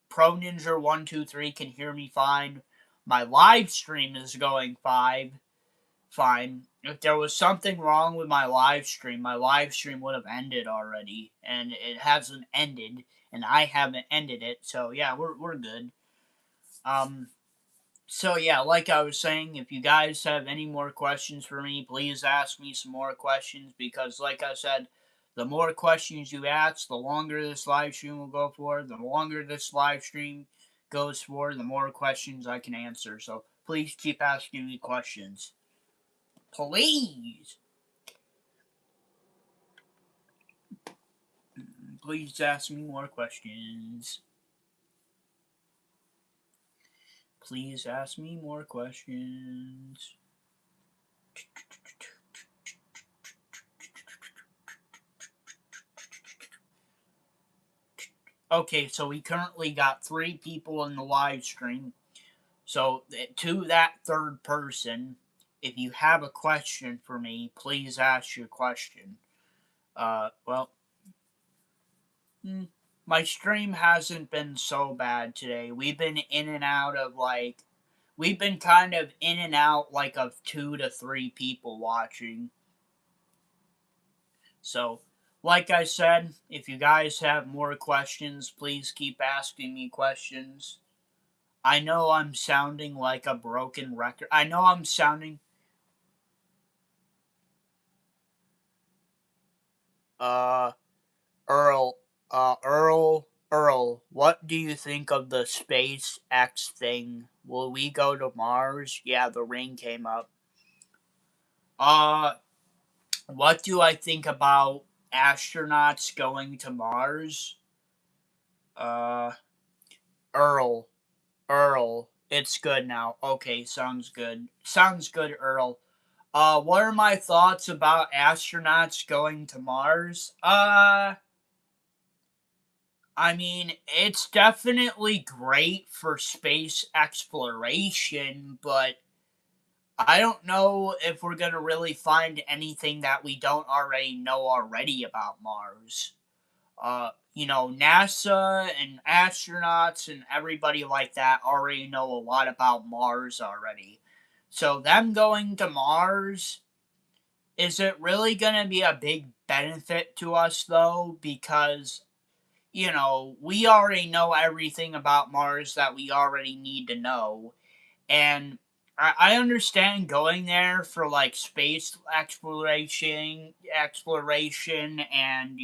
Pro Ninja 123 can hear me fine. My live stream is going fine. If there was something wrong with my live stream would have ended already, and it hasn't ended, and I haven't ended it. So yeah, we're good. So yeah, like I was saying, if you guys have any more questions for me, please ask me some more questions, because like I said, the more questions you ask, the longer this live stream will go for. The longer this live stream goes for, the more questions I can answer. So please keep asking me questions. Please. Please ask me more questions. Please ask me more questions. Okay, so we currently got 3 people in the live stream. So, to that third person, if you have a question for me, please ask your question. Well, my stream hasn't been so bad today. We've been in and out of we've been kind of in and out of 2 to 3 people watching. So, like I said, if you guys have more questions, please keep asking me questions. I know I'm sounding like a broken record. I know I'm sounding. Uh, Earl, Earl, what do you think of the SpaceX thing? Will we go to Mars? Yeah, the ring came up. Uh, what do I think about astronauts going to Mars? Uh, Earl, it's good now. Okay, sounds good. Sounds good, Earl. What are my thoughts about astronauts going to Mars? I mean, it's definitely great for space exploration, but I don't know if we're gonna really find anything that we don't already know already about Mars. NASA and astronauts and everybody like that already know a lot about Mars already. So them going to Mars, is it really gonna be a big benefit to us though? Because we already know everything about Mars that we already need to know. And I understand going there for like space exploration and,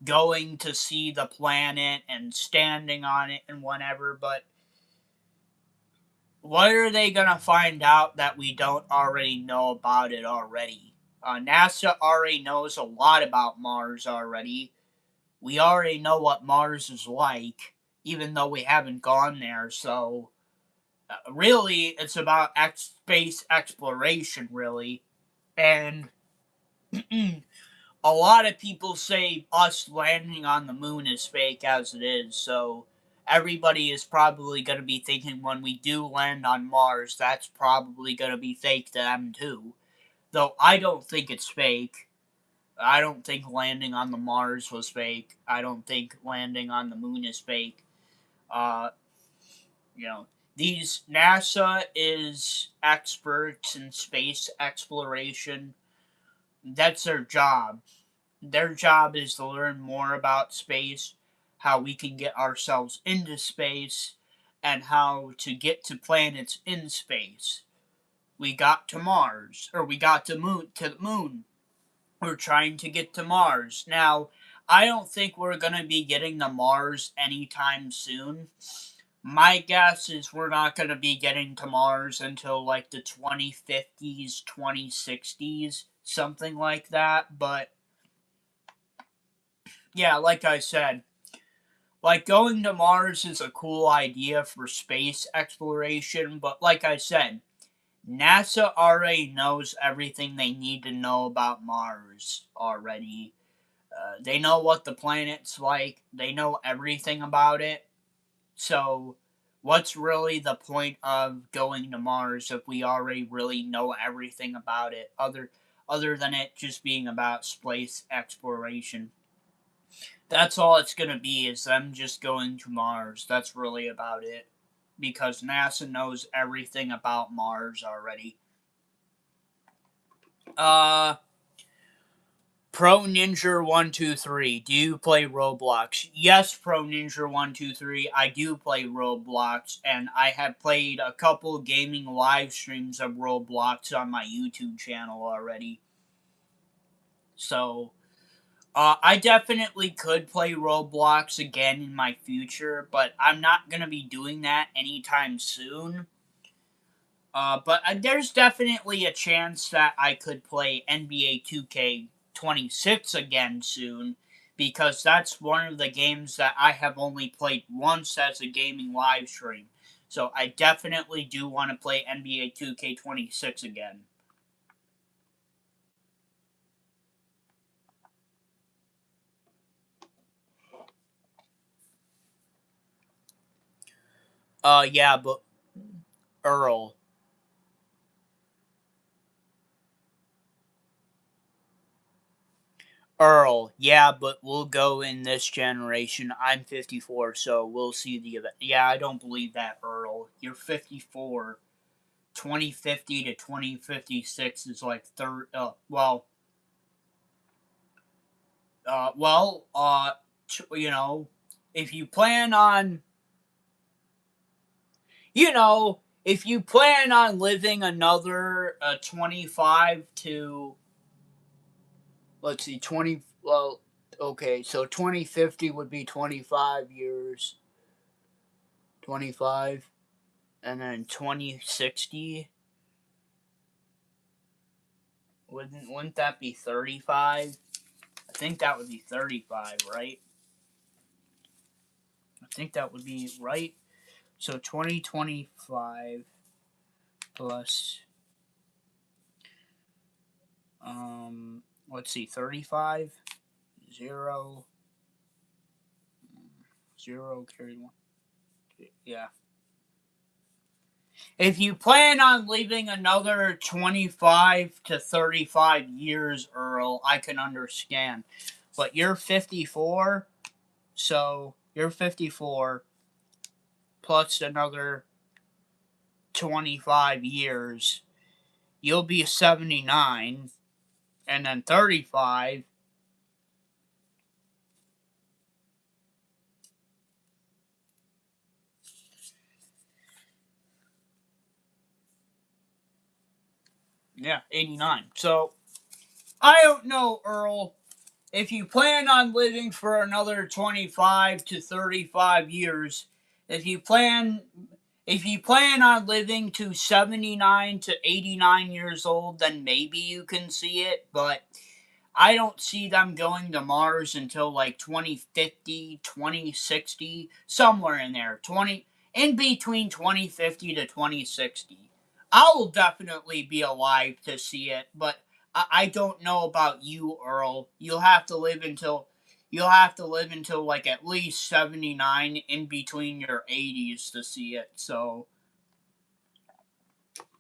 going to see the planet and standing on it and whatever, but what are they going to find out that we don't already know about it already? NASA already knows a lot about Mars already. We already know what Mars is like, even though we haven't gone there. So, really, it's about space exploration, really. And a lot of people say us landing on the moon is fake as it is. So, everybody is probably going to be thinking when we do land on Mars, that's probably going to be fake to them too. Though I don't think it's fake. I don't think landing on the Mars was fake. I don't think landing on the moon is fake. Uh, you know, these NASA is experts in space exploration. That's their job. Their job is to learn more about space, how we can get ourselves into space, and how to get to planets in space. We got to Mars, or we got to the moon. We're trying to get to Mars. Now, I don't think we're going to be getting to Mars anytime soon. My guess is we're not going to be getting to Mars until like the 2050s, 2060s, something like that. But yeah, like I said, like going to Mars is a cool idea for space exploration. But like I said, NASA already knows everything they need to know about Mars already. They know what the planet's like. They know everything about it. So, what's really the point of going to Mars if we already really know everything about it, other than it just being about space exploration? That's all it's gonna be is them just going to Mars. That's really about it. Because NASA knows everything about Mars already. Uh Pro Ninja 123, do you play Roblox? Yes, Pro Ninja 123, I do play Roblox, and I have played a couple gaming live streams of Roblox on my YouTube channel already. So, I definitely could play Roblox again in my future, but I'm not gonna be doing that anytime soon. But there's definitely a chance that I could play NBA 2K26 again soon, because that's one of the games that I have only played once as a gaming live stream. So I definitely do want to play NBA 2K26 again. Yeah, but Earl. Yeah, but we'll go in this generation. I'm 54, so we'll see the event. Yeah, I don't believe that, Earl. You're 54. 2050 to 2056 is like third. Well, you know, if you plan on you know, if you plan on living another 25 to, let's see, 20, well, okay, so 2050 would be 25 years, 25, and then 2060, wouldn't that be 35? I think that would be 35, right? I think that would be right. So 2025 plus, let's see, 35, 0, 0, carry 1. Yeah. If you plan on leaving another 25 to 35 years, Earl, I can understand. But you're 54, so you're 54 plus another 25 years. You'll be 79, and then 35. Yeah, 89. So, I don't know, Earl. If you plan on living for another 25 to 35 years, if you plan if you plan on living to 79 to 89 years old, then maybe you can see it, but I don't see them going to Mars until like 2050, 2060, somewhere in there. 20 in between 2050 to 2060. I will definitely be alive to see it, but I don't know about you, Earl. You'll have to live until like at least 79 in between your 80s to see it. So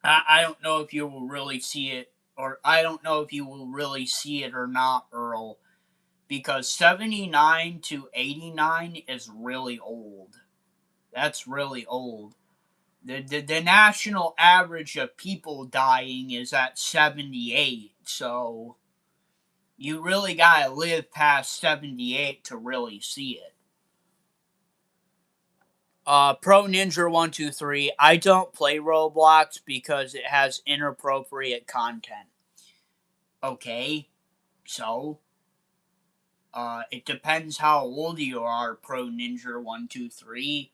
I don't know if you will really see it, or I don't know if you will really see it or not, Earl, because 79 to 89 is really old. That's really old. The national average of people dying is at 78, so you really gotta live past 78 to really see it. Pro Ninja 123. I don't play Roblox because it has inappropriate content. Okay, so it depends how old you are, Pro Ninja 123.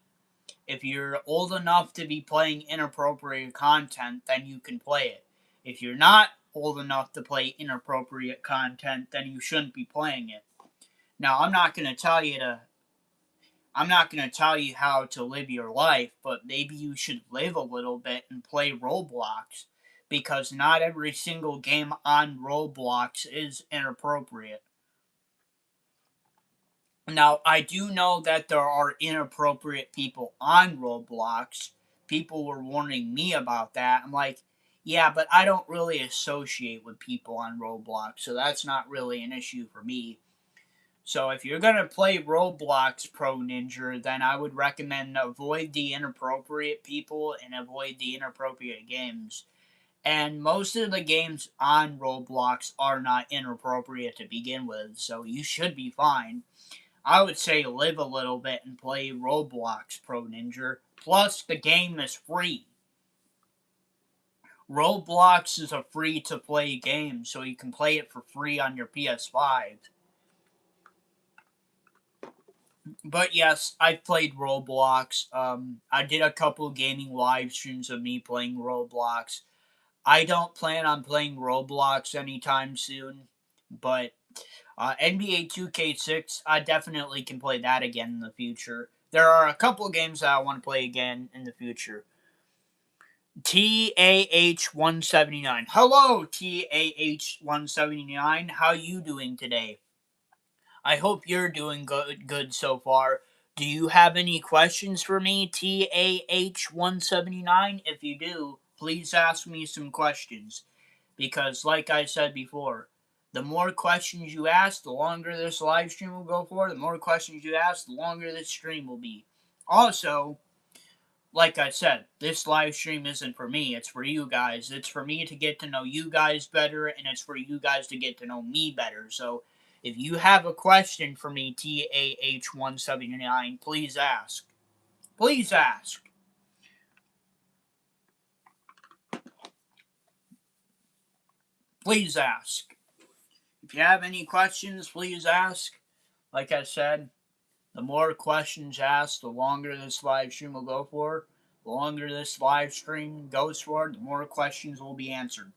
If you're old enough to be playing inappropriate content, then you can play it. If you're not old enough to play inappropriate content, then you shouldn't be playing it. Now, I'm not going to tell you how to live your life, but maybe you should live a little bit and play Roblox, because not every single game on Roblox is inappropriate. Now, I do know that there are inappropriate people on Roblox. People were warning me about that. I'm like, yeah, but I don't really associate with people on Roblox, so that's not really an issue for me. So if you're gonna play Roblox, Pro Ninja, then I would recommend avoid the inappropriate people and avoid the inappropriate games. And most of the games on Roblox are not inappropriate to begin with, so you should be fine. I would say live a little bit and play Roblox, Pro Ninja. Plus, the game is free. Roblox is a free to play game, so you can play it for free on your PS5. But yes, I've played Roblox. I did a couple gaming live streams of me playing Roblox. I don't plan on playing Roblox anytime soon, but NBA 2K6, I definitely can play that again in the future. There are a couple games that I want to play again in the future. TAH179. Hello, TAH179. How you doing today? I hope you're doing good so far. Do you have any questions for me, TAH179? If you do, please ask me some questions. Because, like I said before, the more questions you ask, the longer this live stream will go for. The more questions you ask, the longer this stream will be. Also, like I said, this live stream isn't for me, it's for you guys. It's for me to get to know you guys better, and it's for you guys to get to know me better. So, if you have a question for me, TAH179, please ask. Please ask. please ask. If you have any questions, please ask. Like I said, the more questions asked, the longer this live stream will go for. The longer this live stream goes for, the more questions will be answered.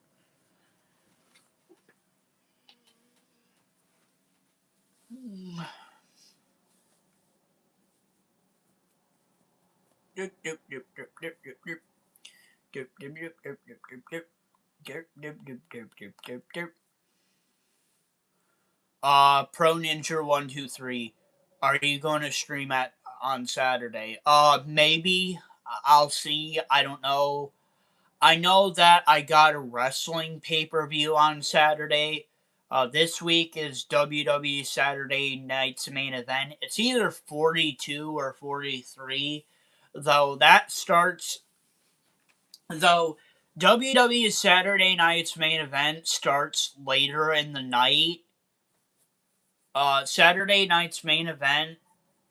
Pro Ninja 123. Are you going to stream at on Saturday? Maybe. I'll see. I don't know. I know that I got a wrestling pay per view on Saturday. This week is WWE Saturday Night's main event. It's either 42 or 43, though that starts. Though WWE Saturday Night's main event starts later in the night. Saturday night's main event.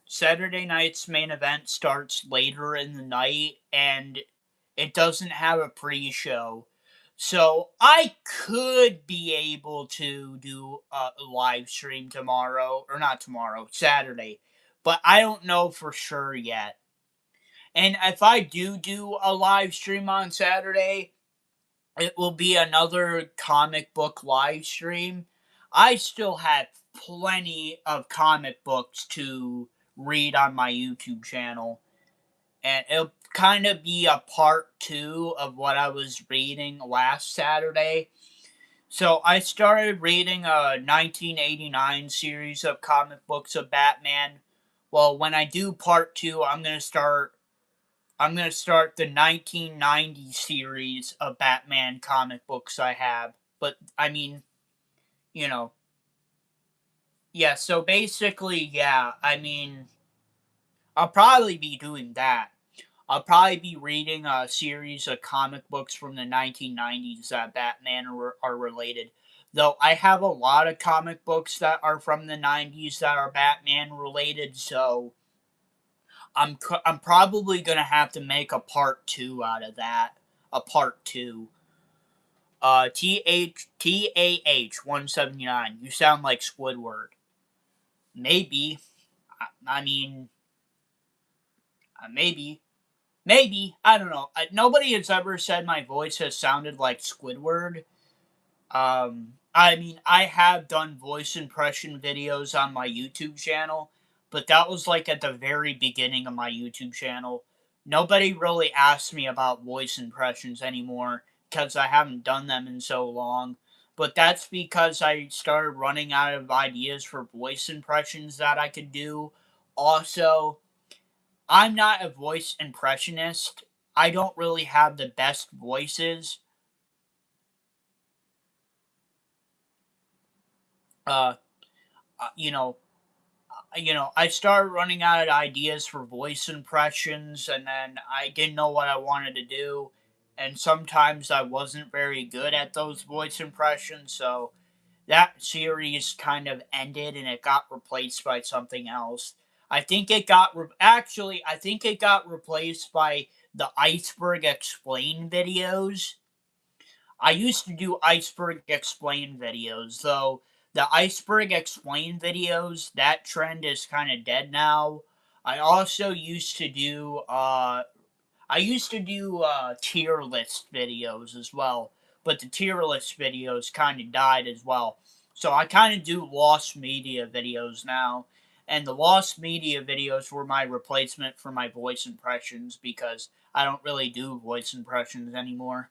Saturday night's main event starts later in the night, and it doesn't have a pre-show. So I could be able to do a live stream tomorrow, or not tomorrow, Saturday, but I don't know for sure yet. And if I do a live stream on Saturday, it will be another comic book live stream. I still have plenty of comic books to read on my YouTube channel, and it'll kind of be a part two of what I was reading last Saturday. So I started reading a 1989 series of comic books of Batman. Well, when I do part two, I'm gonna start the 1990 series of Batman comic books I have. But I mean, you know, yeah. So basically, yeah. I mean, I'll probably be doing that. I'll probably be reading a series of comic books from the 1990s that Batman are related. Though I have a lot of comic books that are from the 90s that are Batman related, so I'm probably gonna have to make a part two out of that. A part two. TAH 179. You sound like Squidward. Maybe. I mean, maybe. Maybe. I don't know. Nobody has ever said my voice has sounded like Squidward. I mean, I have done voice impression videos on my YouTube channel, but that was like at the very beginning of my YouTube channel. Nobody really asks me about voice impressions anymore because I haven't done them in so long. But that's because I started running out of ideas for voice impressions that I could do. Also, I'm not a voice impressionist. I don't really have the best voices. Uh, you know, I started running out of ideas for voice impressions, and then I didn't know what I wanted to do. And sometimes I wasn't very good at those voice impressions, so that series kind of ended and it got replaced by something else. I think it got replaced by the Iceberg Explain videos. I used to do Iceberg Explain videos, though the Iceberg Explain videos, that trend is kind of dead now. I also used to do tier list videos as well, but the tier list videos kind of died as well. So I kind of do lost media videos now, and the lost media videos were my replacement for my voice impressions because I don't really do voice impressions anymore.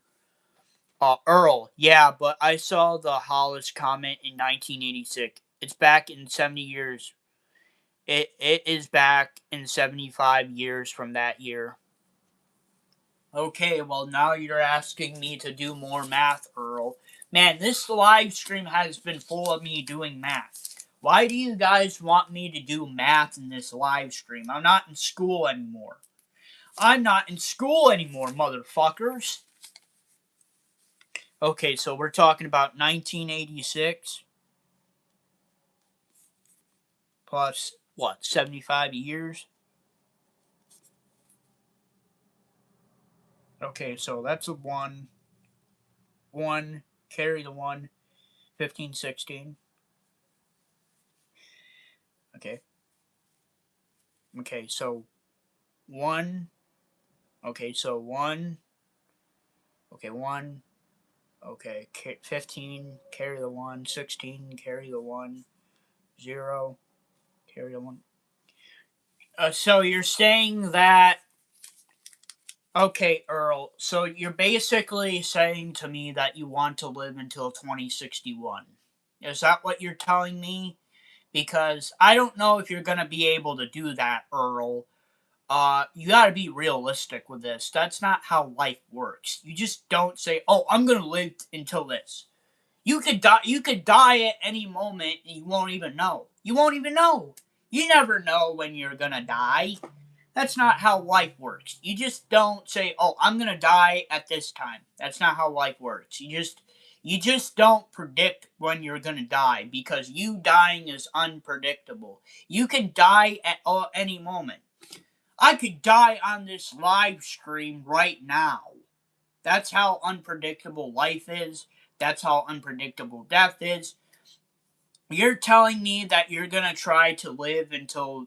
Earl, yeah, but I saw the Hollis comment in 1986. It's back in 70 years. It is back in 75 years from that year. Okay, well, now you're asking me to do more math, Earl. Man, this live stream has been full of me doing math. Why do you guys want me to do math in this live stream? I'm not in school anymore. I'm not in school anymore, motherfuckers. Okay, so we're talking about 1986 plus what, 75 years? Okay, so that's a 1. 1, carry the 1. 15, 16. Okay. Okay, so 1. Okay, so 1. Okay, 1. Okay, 15, carry the 1. 16, carry the 1. 0, carry the 1. So you're saying that. Okay, Earl. So you're basically saying to me that you want to live until 2061. Is that what you're telling me? Because I don't know if you're going to be able to do that, Earl. You got to be realistic with this. That's not how life works. You just don't say, "Oh, I'm going to live until this." You could die. You could die at any moment, and you won't even know. You won't even know. You never know when you're going to die. That's not how life works. You just don't say, "Oh, I'm going to die at this time." That's not how life works. You just don't predict when you're going to die because you dying is unpredictable. You can die at any moment. I could die on this live stream right now. That's how unpredictable life is. That's how unpredictable death is. You're telling me that you're going to try to live until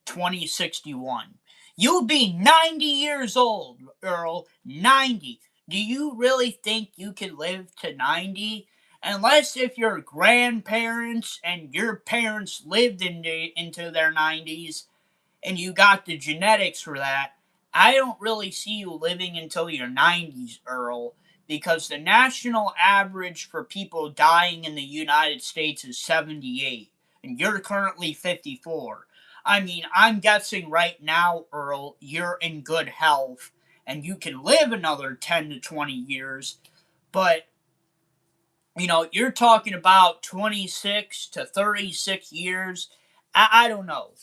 2061. You'll be 90 years old, Earl. 90. Do you really think you can live to 90? Unless if your grandparents and your parents lived into their 90s, and you got the genetics for that, I don't really see you living until your 90s, Earl, because the national average for people dying in the United States is 78, and you're currently 54. I mean, I'm guessing right now, Earl, you're in good health, and you can live another 10 to 20 years, but you're talking about 26 to 36 years. I don't know.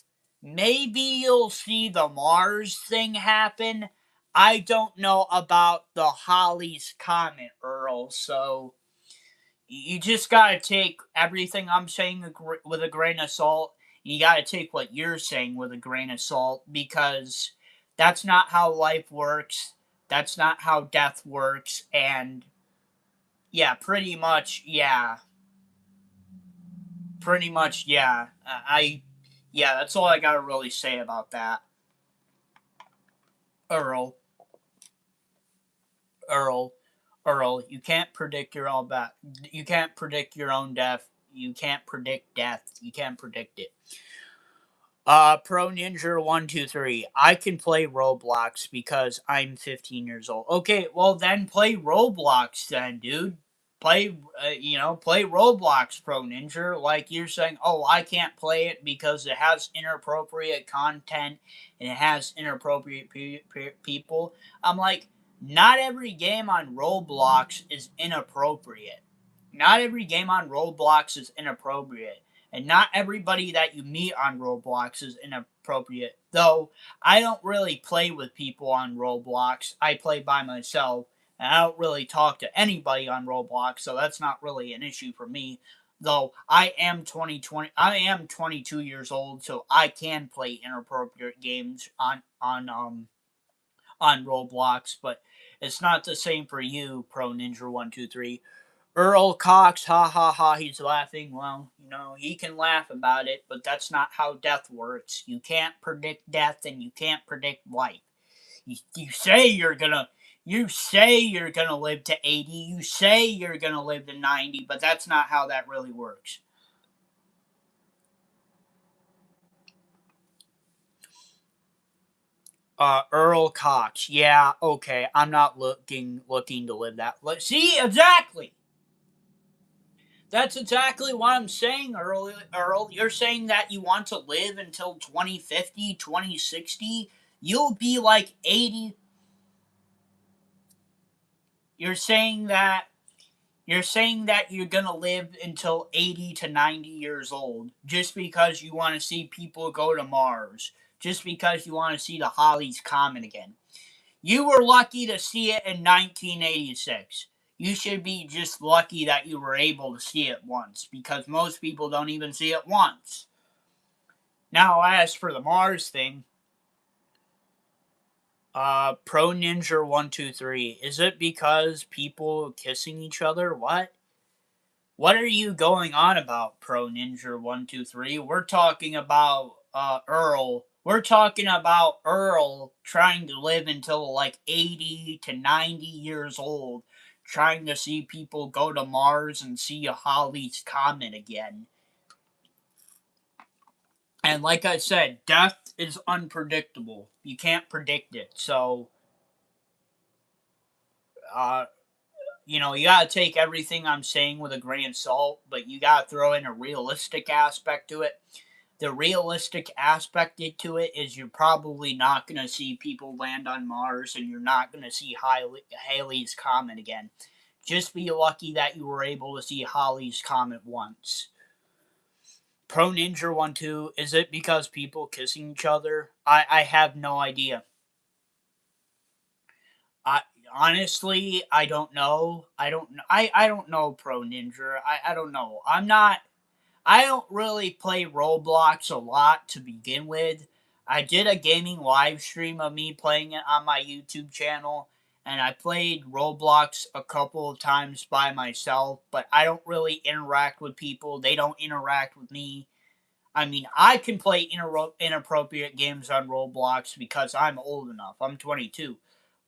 Maybe you'll see the Mars thing happen. I don't know about the Halley's Comet, Earl. So you just got to take everything I'm saying with a grain of salt. You got to take what you're saying with a grain of salt because that's not how life works. That's not how death works. And yeah, pretty much, yeah. Pretty much, yeah. Yeah, that's all I gotta really say about that. Earl, Earl, Earl, you can't predict your own death. You can't predict your own death. You can't predict death. You can't predict it. Pro Ninja 123. I can play Roblox because I'm 15 years old. Okay, well then play Roblox then, dude. Play Roblox, Pro Ninja. Like you're saying, oh, I can't play it because it has inappropriate content and it has inappropriate people. I'm like, not every game on Roblox is inappropriate. Not every game on Roblox is inappropriate. And not everybody that you meet on Roblox is inappropriate. Though I don't really play with people on Roblox. I play by myself. And I don't really talk to anybody on Roblox, so that's not really an issue for me. Though I am 22 years old, so I can play inappropriate games on Roblox, but it's not the same for you, Pro Ninja 123. Earl Cox, ha ha ha, he's laughing. Well, he can laugh about it, but that's not how death works. You can't predict death and you can't predict life. You say you're gonna live to 80, you say you're gonna live to 90, but that's not how that really works. Earl Cox, yeah, okay, I'm not looking to live that. See, exactly. That's exactly what I'm saying, Earl. You're saying that you want to live until 2050, 2060. You'll be like 80. You're saying that you're going to live until 80 to 90 years old just because you want to see people go to Mars, just because you want to see the Halley's Comet again. You were lucky to see it in 1986. You should be just lucky that you were able to see it once because most people don't even see it once. Now, as for the Mars thing, Pro Ninja 123, is it because people kissing each other? What? What are you going on about, Pro Ninja 123? We're talking about Earl. We're talking about Earl trying to live until like 80 to 90 years old, trying to see people go to Mars and see a Halley's Comet again. And like I said, death is unpredictable. You can't predict it. So, uh, you gotta take everything I'm saying with a grain of salt, but you gotta throw in a realistic aspect to it. The realistic aspect to it is you're probably not gonna see people land on Mars, and you're not gonna see Halley's Comet again. Just be lucky that you were able to see Halley's Comet once. Pro Ninja 1 2, is it because people kissing each other? I have no idea. I honestly I don't know. I don't know, Pro Ninja. I don't know. I don't really play Roblox a lot to begin with. I did a gaming live stream of me playing it on my YouTube channel, and I played Roblox a couple of times by myself, but I don't really interact with people. They don't interact with me. I mean, I can play inappropriate games on Roblox because I'm old enough. I'm 22.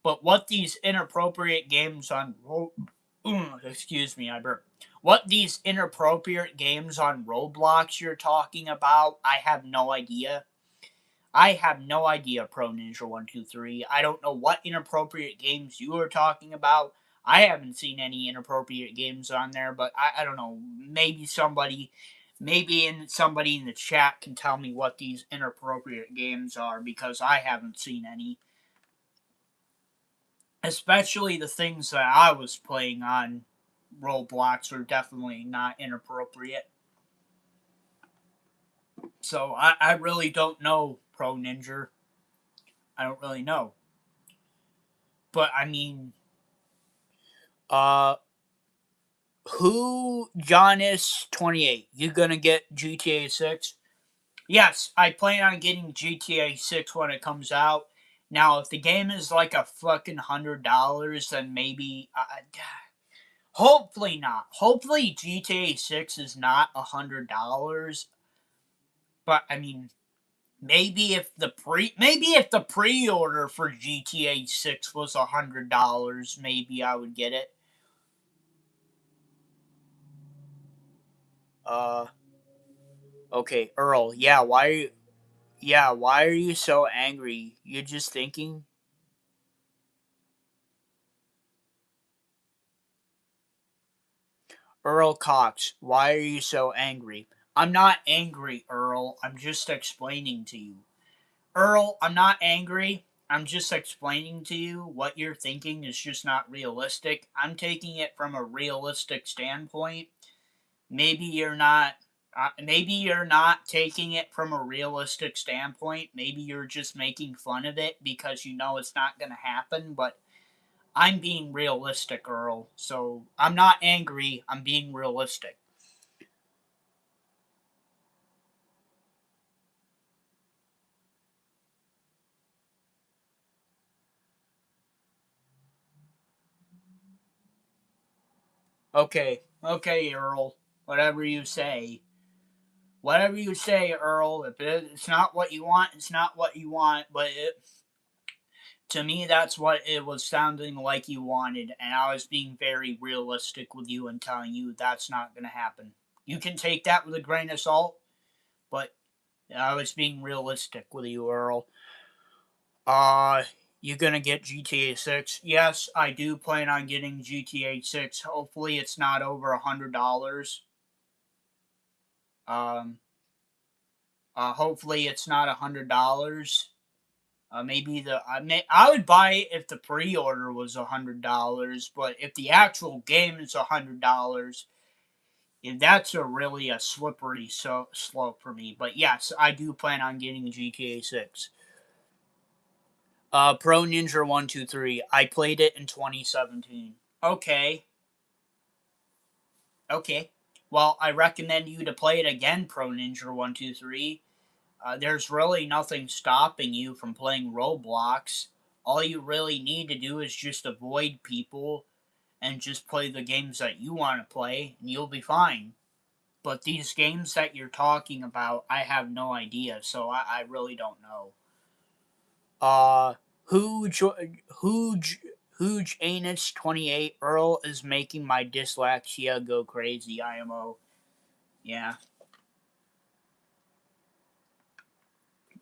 But what these inappropriate games on excuse me, I burped. What these inappropriate games on Roblox you're talking about, I have no idea. I have no idea, Pro Ninja 123. I don't know what inappropriate games you are talking about. I haven't seen any inappropriate games on there, but I don't know. Somebody in the chat can tell me what these inappropriate games are, because I haven't seen any. Especially the things that I was playing on Roblox are definitely not inappropriate. So I really don't know, Pro Ninja. I don't really know. But I mean, uh, who, Jonas28, you gonna get GTA 6? Yes, I plan on getting GTA 6 when it comes out. Now, if the game is like a fucking $100, then maybe. Hopefully not. Hopefully GTA 6 is not $100. But I mean, maybe if the pre-order for GTA 6 was $100, maybe I would get it. Uh okay, Earl. Why are you so angry? You're just thinking. Earl Cox, why are you so angry? I'm not angry, Earl. I'm just explaining to you. Earl, I'm not angry. I'm just explaining to you what you're thinking is just not realistic. I'm taking it from a realistic standpoint. Maybe you're not. Maybe you're not taking it from a realistic standpoint. Maybe you're just making fun of it because you know it's not going to happen. But I'm being realistic, Earl. So I'm not angry. I'm being realistic. Okay, okay, Earl. Whatever you say. Whatever you say, Earl. If it's not what you want, it's not what you want. But to me, that's what it was sounding like you wanted, and I was being very realistic with you and telling you that's not going to happen. You can take that with a grain of salt, but I was being realistic with you, Earl. Uh, you gonna get GTA 6? Yes, I do plan on getting GTA 6. Hopefully, it's not over $100. Um, hopefully, it's not $100. Maybe I would buy it if the pre-order was $100, but if the actual game is $100, that's a slippery slope for me. But yes, I do plan on getting GTA 6. Pro Ninja 123. I played it in 2017. Okay, okay. Well, I recommend you to play it again, Pro Ninja 123. There's really nothing stopping you from playing Roblox. All you really need to do is just avoid people and just play the games that you want to play, and you'll be fine. But these games that you're talking about, I have no idea, so I really don't know. Uh, Huge, Huge, Huge Anus 28 Earl is making my dyslexia go crazy. IMO. Yeah.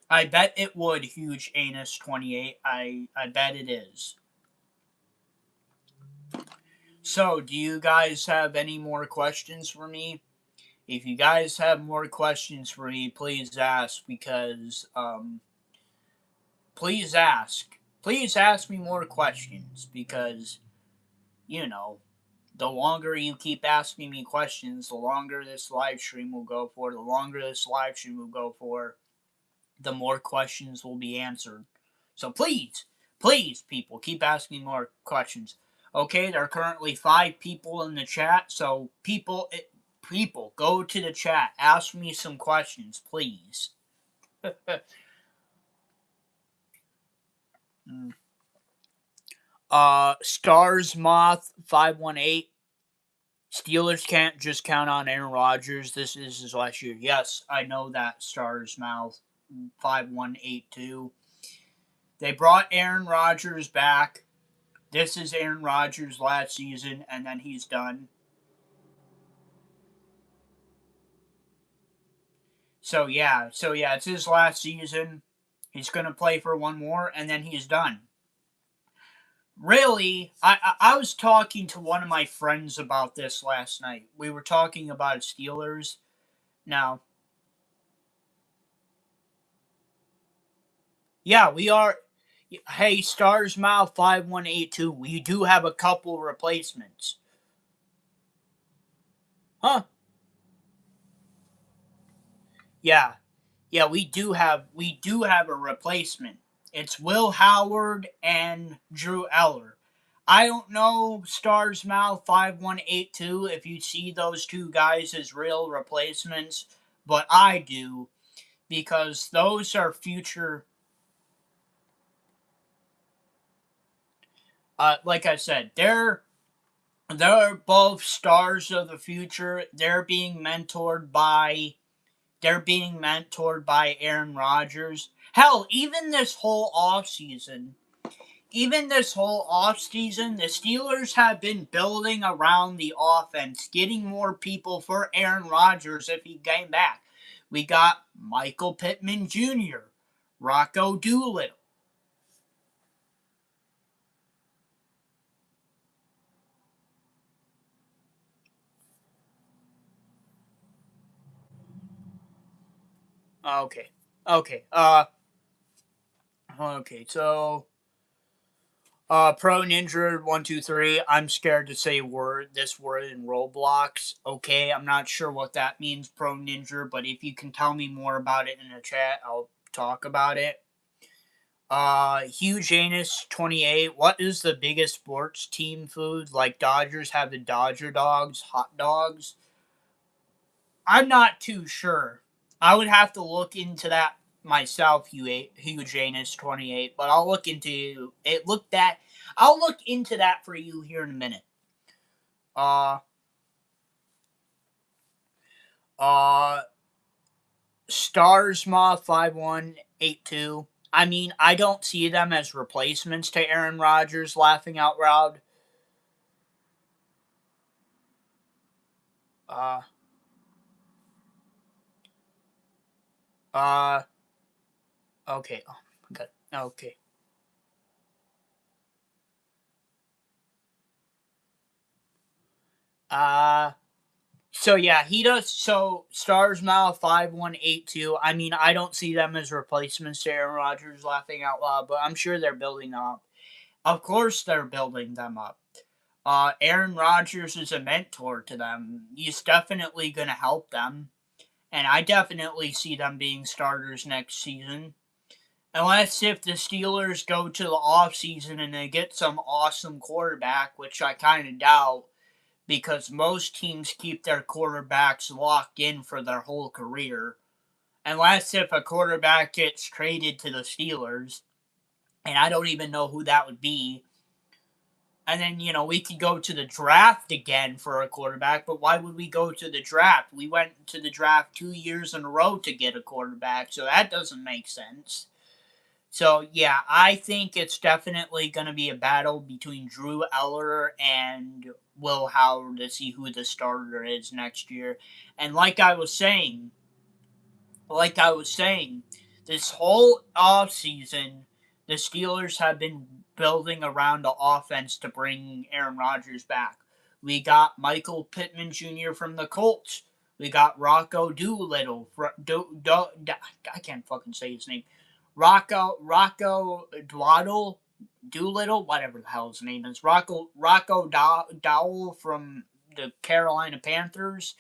I bet it would, Huge Anus 28. I bet it is. So, do you guys have any more questions for me? If you guys have more questions for me, please ask because please ask. Please ask me more questions because you know, the longer you keep asking me questions, the longer this live stream will go for. The longer this live stream will go for, the more questions will be answered. So please, please, people, keep asking more questions. Okay, there are currently 5 people in the chat, so people, go to the chat, ask me some questions, please. Stars Moth 518. Steelers can't just count on Aaron Rodgers. This is his last year. Yes, I know that. Stars Mouth 5182. They brought Aaron Rodgers back. This is Aaron Rodgers' last season, and then he's done. So yeah, it's his last season. He's gonna play for one more, and then he's done. Really, I was talking to one of my friends about this last night. We were talking about Steelers. Now, yeah, we are. Hey, Stars Mouth 5182. We do have a couple replacements. Huh? Yeah. Yeah, we do have a replacement. It's Will Howard and Drew Eller. I don't know Stars Mouth 5182 if you see those two guys as real replacements, but I do because those are future like I said, they're both stars of the future. They're being mentored by Aaron Rodgers. Hell, even this whole offseason, the Steelers have been building around the offense, getting more people for Aaron Rodgers if he came back. We got Michael Pittman Jr., Rocco Doolittle. Okay. Okay. Okay, so Pro Ninja 123. I'm scared to say this word in Roblox. Okay, I'm not sure what that means, Pro Ninja, but if you can tell me more about it in the chat, I'll talk about it. Huge Anus 28. What is the biggest sports team food? Like Dodgers have the Dodger dogs, hot dogs. I'm not too sure. I would have to look into that myself, Huge Anus 28. But I'll look into it. I'll look into that for you here in a minute. Uh, uh, Stars Moth 5182. I mean, I don't see them as replacements to Aaron Rodgers. Laughing out loud. Uh, uh, okay. Oh my god. Okay. Uh, So yeah, he does. So Stars Mouth 5182. I mean, I don't see them as replacements to Aaron Rodgers. Laughing out loud, but I'm sure they're building up. Of course, they're building them up. Aaron Rodgers is a mentor to them. He's definitely going to help them, and I definitely see them being starters next season. Unless if the Steelers go to the offseason and they get some awesome quarterback, which I kind of doubt because most teams keep their quarterbacks locked in for their whole career. Unless if a quarterback gets traded to the Steelers, and I don't even know who that would be. And then, we could go to the draft again for a quarterback, but why would we go to the draft? We went to the draft 2 years in a row to get a quarterback, so that doesn't make sense. So, yeah, I think it's definitely going to be a battle between Drew Eller and Will Howard to see who the starter is next year. And like I was saying, this whole offseason, the Steelers have been building around the offense to bring Aaron Rodgers back. We got Michael Pittman Jr. from the Colts. We got Rocco Doolittle. I can't fucking say his name. Rocco Doolittle, whatever the hell his name is. Rocco Dowell from the Carolina Panthers.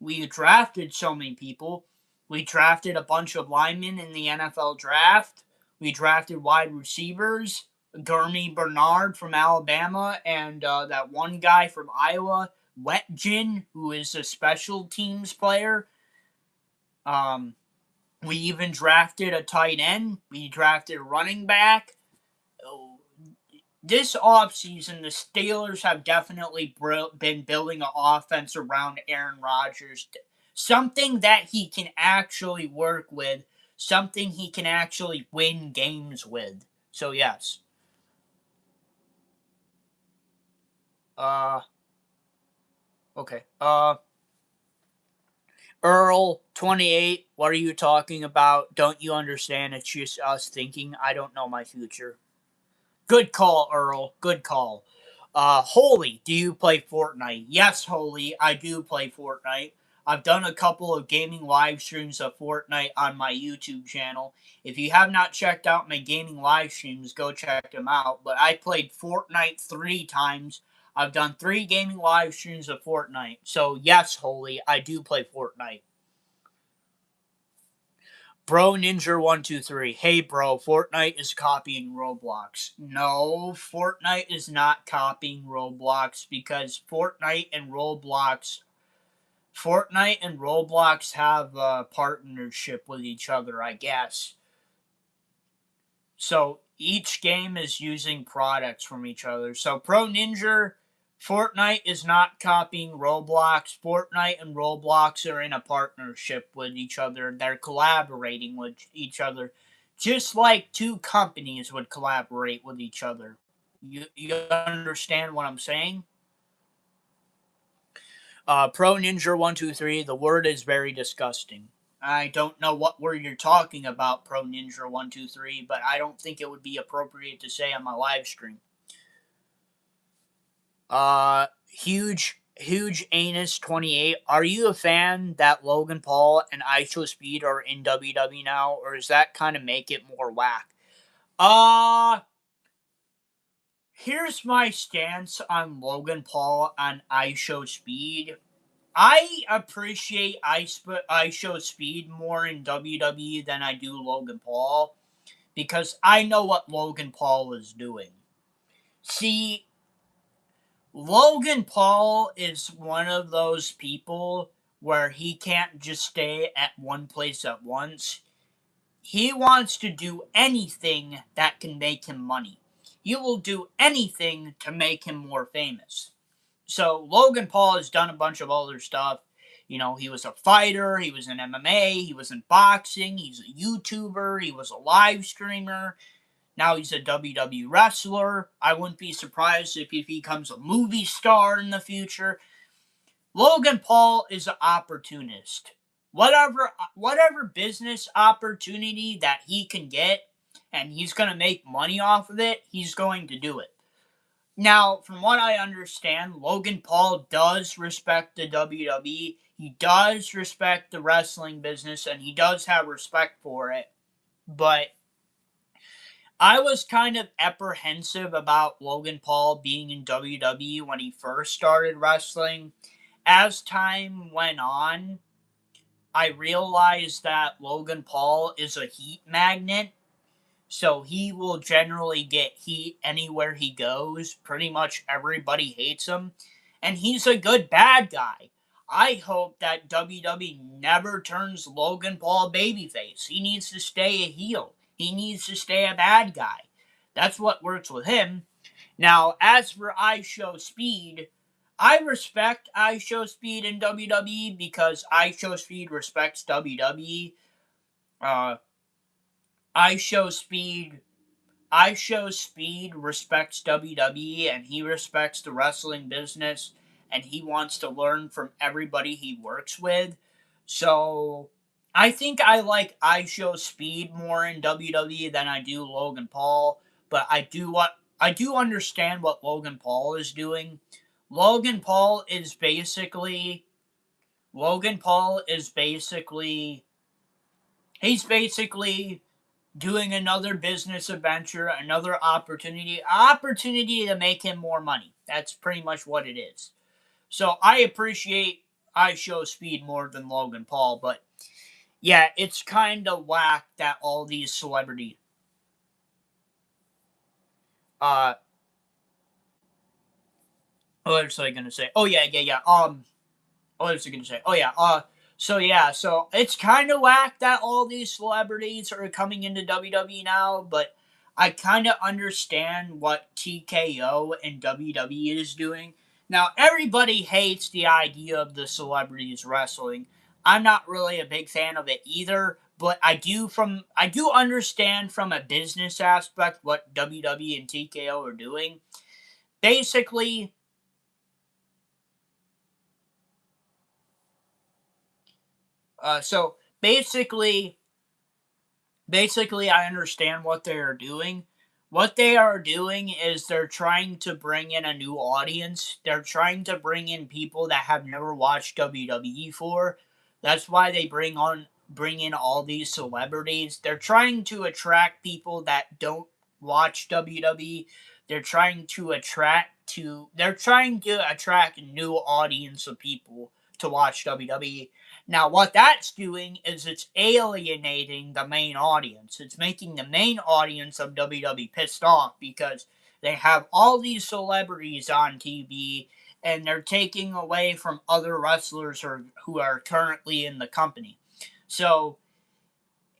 We drafted so many people. We drafted a bunch of linemen in the NFL draft. We drafted wide receivers, Gurney Bernard from Alabama, and that one guy from Iowa, Wetjin, who is a special teams player. Um, we even drafted a tight end. We drafted a running back. This offseason, the Steelers have definitely been building an offense around Aaron Rodgers. Something that he can actually work with. Something he can actually win games with. So, yes. Okay. Earl, 28, what are you talking about? Don't you understand? It's just us thinking. I don't know my future. Good call, Earl. Good call. Holy, do you play Fortnite? Yes, Holy, I do play Fortnite. I've done a couple of gaming live streams of Fortnite on my YouTube channel. If you have not checked out my gaming live streams, go check them out. But I played Fortnite 3 times. I've done 3 gaming live streams of Fortnite. So, yes, Holy, I do play Fortnite. Bro Ninja123. Hey bro, Fortnite is copying Roblox. No, Fortnite is not copying Roblox because Fortnite and Roblox have a partnership with each other, I guess. So each game is using products from each other. So Pro Ninja, Fortnite is not copying Roblox. Fortnite and Roblox are in a partnership with each other. They're collaborating with each other, just like 2 companies would collaborate with each other. You understand what I'm saying? Pro Ninja 123. The word is very disgusting. I don't know what word you're talking about, Pro Ninja 123, but I don't think it would be appropriate to say on my live stream. Huge anus 28. Are you a fan that Logan Paul and IShowSpeed are in WWE now, or does that kind of make it more whack? Here's my stance on Logan Paul and IShowSpeed. I appreciate IShowSpeed more in WWE than I do Logan Paul because I know what Logan Paul is doing. See, Logan Paul is one of those people where he can't just stay at one place at once. He wants to do anything that can make him money. He will do anything to make him more famous. So Logan Paul has done a bunch of other stuff. He was a fighter, he was in MMA, he was in boxing, he's a YouTuber, he was a live streamer. Now he's a WWE wrestler. I wouldn't be surprised if he becomes a movie star in the future. Logan Paul is an opportunist. Whatever business opportunity that he can get, and he's going to make money off of it, he's going to do it. Now, from what I understand, Logan Paul does respect the WWE. He does respect the wrestling business, and he does have respect for it. But I was kind of apprehensive about Logan Paul being in WWE when he first started wrestling. As time went on, I realized that Logan Paul is a heat magnet. So he will generally get heat anywhere he goes. Pretty much everybody hates him. And he's a good bad guy. I hope that WWE never turns Logan Paul babyface. He needs to stay a heel. He needs to stay a bad guy. That's what works with him. Now, as for I Show Speed, I respect I Show Speed in WWE because I Show Speed respects WWE. Uh, I Show Speed I Show Speed respects WWE and he respects the wrestling business and he wants to learn from everybody he works with. So I think I like I Show Speed more in WWE than I do Logan Paul, but I do understand what Logan Paul is doing. Logan Paul is basically Logan Paul is basically he's basically doing another business adventure, another opportunity to make him more money. That's pretty much what it is. So I appreciate I Show Speed more than Logan Paul, but yeah, it's kind of whack that all these celebrities. Uh, what was I gonna say? Oh yeah. What was I gonna say? Oh yeah. So it's kind of whack that all these celebrities are coming into WWE now, but I kind of understand what TKO and WWE is doing. Now everybody hates the idea of the celebrities wrestling. I'm not really a big fan of it either, but I do understand from a business aspect what WWE and TKO are doing. Basically, so basically I understand what they are doing. What they are doing is they're trying to bring in a new audience. They're trying to bring in people that have never watched WWE before. That's why they bring in all these celebrities. They're trying to attract people that don't watch WWE. They're trying to attract a new audience of people to watch WWE. Now, what that's doing is it's alienating the main audience. It's making the main audience of WWE pissed off because they have all these celebrities on TV and they're taking away from other wrestlers who are currently in the company. So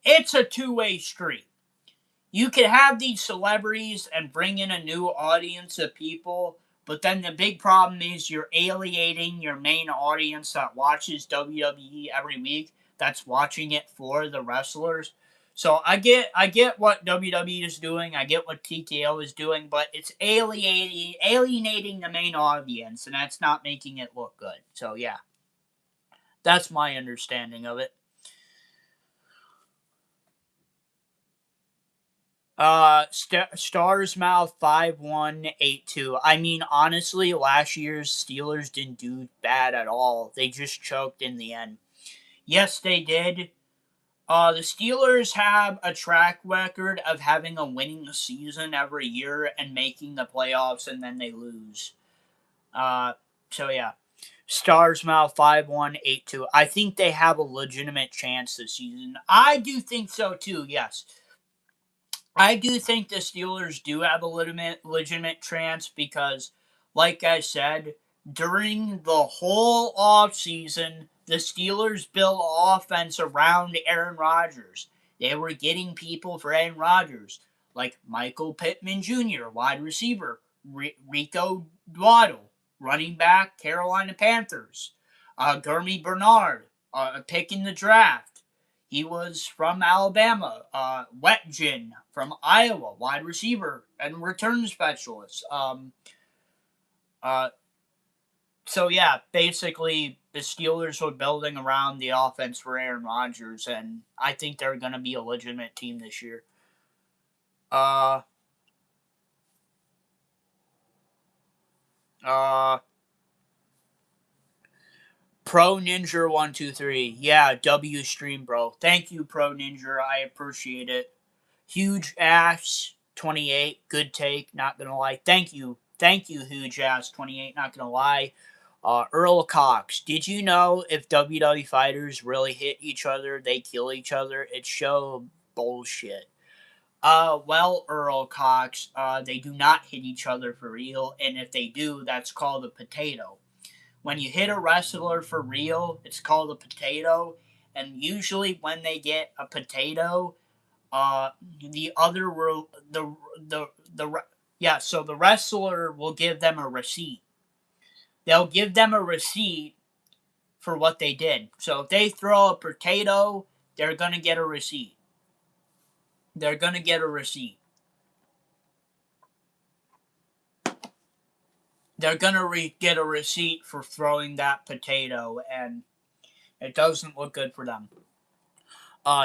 it's a two-way street. You could have these celebrities and bring in a new audience of people, but then the big problem is you're alienating your main audience that watches WWE every week, that's watching it for the wrestlers. So I get what WWE is doing, I get what TKO is doing, but it's alienating the main audience, and that's not making it look good. So yeah, that's my understanding of it. Stars Mouth 5182. I mean, honestly, last year's Steelers didn't do bad at all. They just choked in the end. Yes, they did. The Steelers have a track record of having a winning season every year and making the playoffs, and then they lose. Uh, so yeah. Stars Mouth 5182. I think they have a legitimate chance this season. I do think so too, yes. I do think the Steelers do have a legitimate chance because, like I said, during the whole offseason, the Steelers built offense around Aaron Rodgers. They were getting people for Aaron Rodgers, like Michael Pittman Jr., wide receiver, Rico Dwaddle, running back, Carolina Panthers, Gurmy Bernard, a pick in the draft. He was from Alabama. Wetjin from Iowa, wide receiver and return specialist. Uh, so yeah, basically the Steelers were building around the offense for Aaron Rodgers, and I think they're going to be a legitimate team this year. Uh, uh, Pro Ninja 123. Yeah, W stream, bro. Thank you, Pro Ninja. I appreciate it. Huge ass 28. Good take. Not gonna lie. Thank you. Thank you, Huge ass 28. Not gonna lie. Earl Cox. Did you know if WWE fighters really hit each other, they kill each other? It's show bullshit. Well, Earl Cox, they do not hit each other for real, and if they do, that's called a potato. When you hit a wrestler for real, it's called a potato, and usually when they get a potato, the other the Yeah, so the wrestler will give them a receipt. They'll give them a receipt for what they did. So if they throw a potato, they're going to get a receipt. They're going to get a receipt. They're going to get a receipt for throwing that potato, and it doesn't look good for them.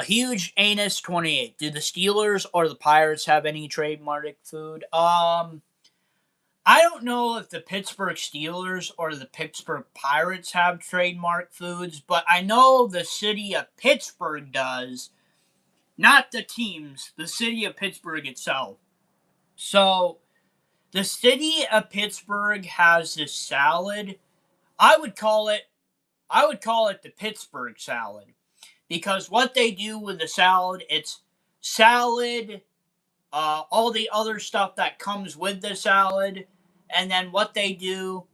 Huge Anus 28. Do the Steelers or the Pirates have any trademark food? I don't know if the Pittsburgh Steelers or the Pittsburgh Pirates have trademark foods, but I know the city of Pittsburgh does. Not the teams, the city of Pittsburgh itself. So, the city of Pittsburgh has this salad. I would call it the Pittsburgh salad, because what they do with the salad, it's salad, all the other stuff that comes with the salad, and then what they do.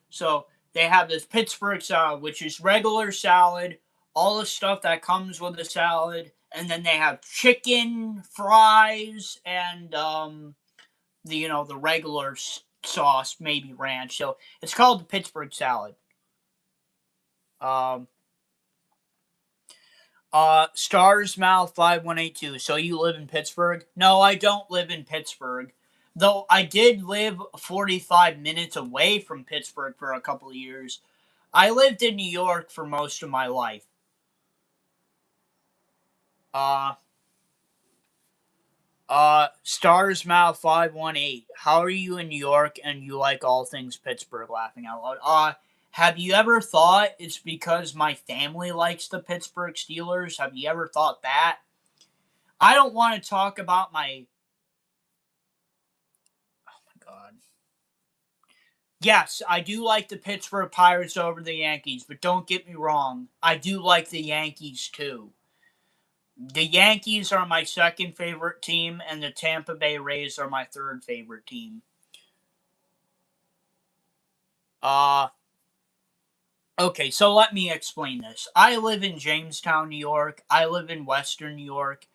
So they have this Pittsburgh salad, which is regular salad, all the stuff that comes with the salad, and then they have chicken, fries, and the regular sauce, maybe ranch. So it's called the Pittsburgh salad. Um, Stars Mouth 5182. So you live in Pittsburgh? No, I don't live in Pittsburgh. Though I did live 45 minutes away from Pittsburgh for a couple of years. I lived in New York for most of my life. Uh, Stars Mouth 518. How are you in New York and you like all things Pittsburgh? Laughing out loud. Have you ever thought it's because my family likes the Pittsburgh Steelers? Have you ever thought that? I don't want to talk about my. Oh my god. Yes, I do like the Pittsburgh Pirates over the Yankees, but don't get me wrong. I do like the Yankees too. The Yankees are my second favorite team, and the Tampa Bay Rays are my third favorite team. Uh, okay, so let me explain this. I live in Jamestown, New York. I live in Western New York.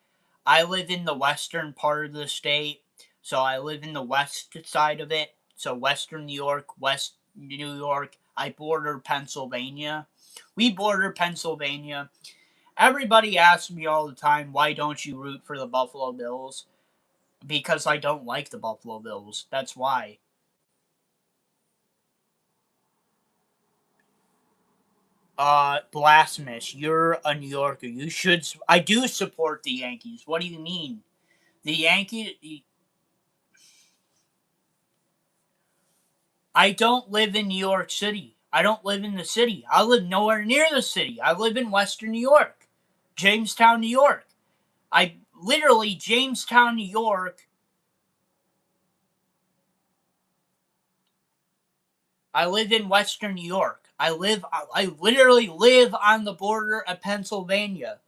I live in the western part of the state, so I live in the west side of it. So Western New York, West New York. I border Pennsylvania. We border Pennsylvania. Everybody asks me all the time, why don't you root for the Buffalo Bills? Because I don't like the Buffalo Bills. That's why. Blasphemous. You're a New Yorker. You should. I do support the Yankees. What do you mean? The Yankees. I don't live in New York City. I don't live in the city. I live nowhere near the city. I live in Western New York, Jamestown, New York. I literally, Jamestown, New York. I live in Western New York. I literally live on the border of Pennsylvania.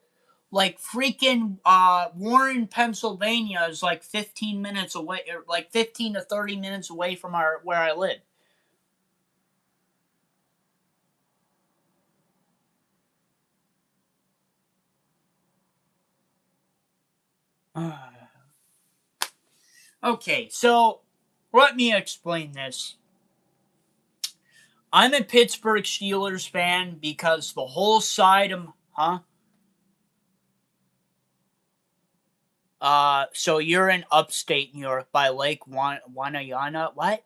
Like freaking Warren, Pennsylvania is like 15 minutes away, or like 15 to 30 minutes away from where I live. Okay, so let me explain this. I'm a Pittsburgh Steelers fan because the whole side of, huh? So you're in upstate New York by Lake Wanayana. What?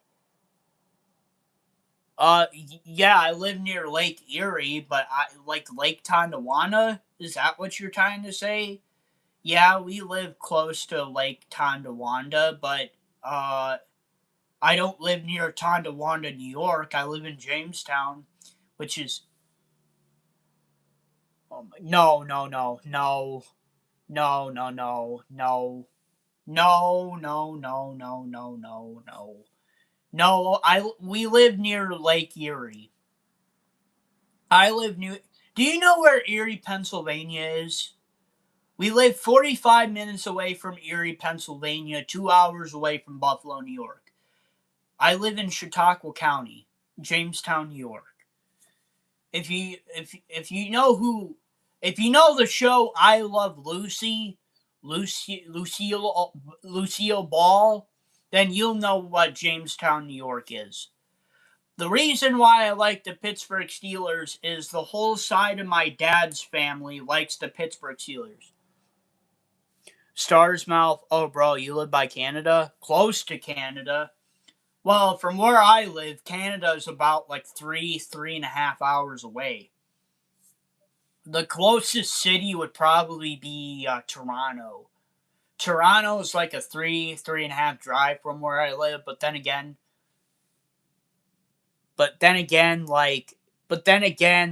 Yeah, I live near Lake Erie, but I like Lake Tonawanda. Is that what you're trying to say? Yeah, we live close to Lake Tonawanda, but I don't live near Tonawanda, New York. I live in Jamestown, which is no, no, no, no, no, no, no, no, no, no, no, no, no, no, no. No, we live near Lake Erie. I live near. Do you know where Erie, Pennsylvania is? We live 45 minutes away from Erie, Pennsylvania, 2 hours away from Buffalo, New York. I live in Chautauqua County, Jamestown, New York. If you know the show I Love Lucy, Lucille Ball, then you'll know what Jamestown, New York is. The reason why I like the Pittsburgh Steelers is the whole side of my dad's family likes the Pittsburgh Steelers. Stars Mouth, oh bro, you live by Canada? Close to Canada. Well, from where I live, Canada is about like 3.5 hours away. The closest city would probably be Toronto. Toronto is like a 3.5 drive from where I live, but then again,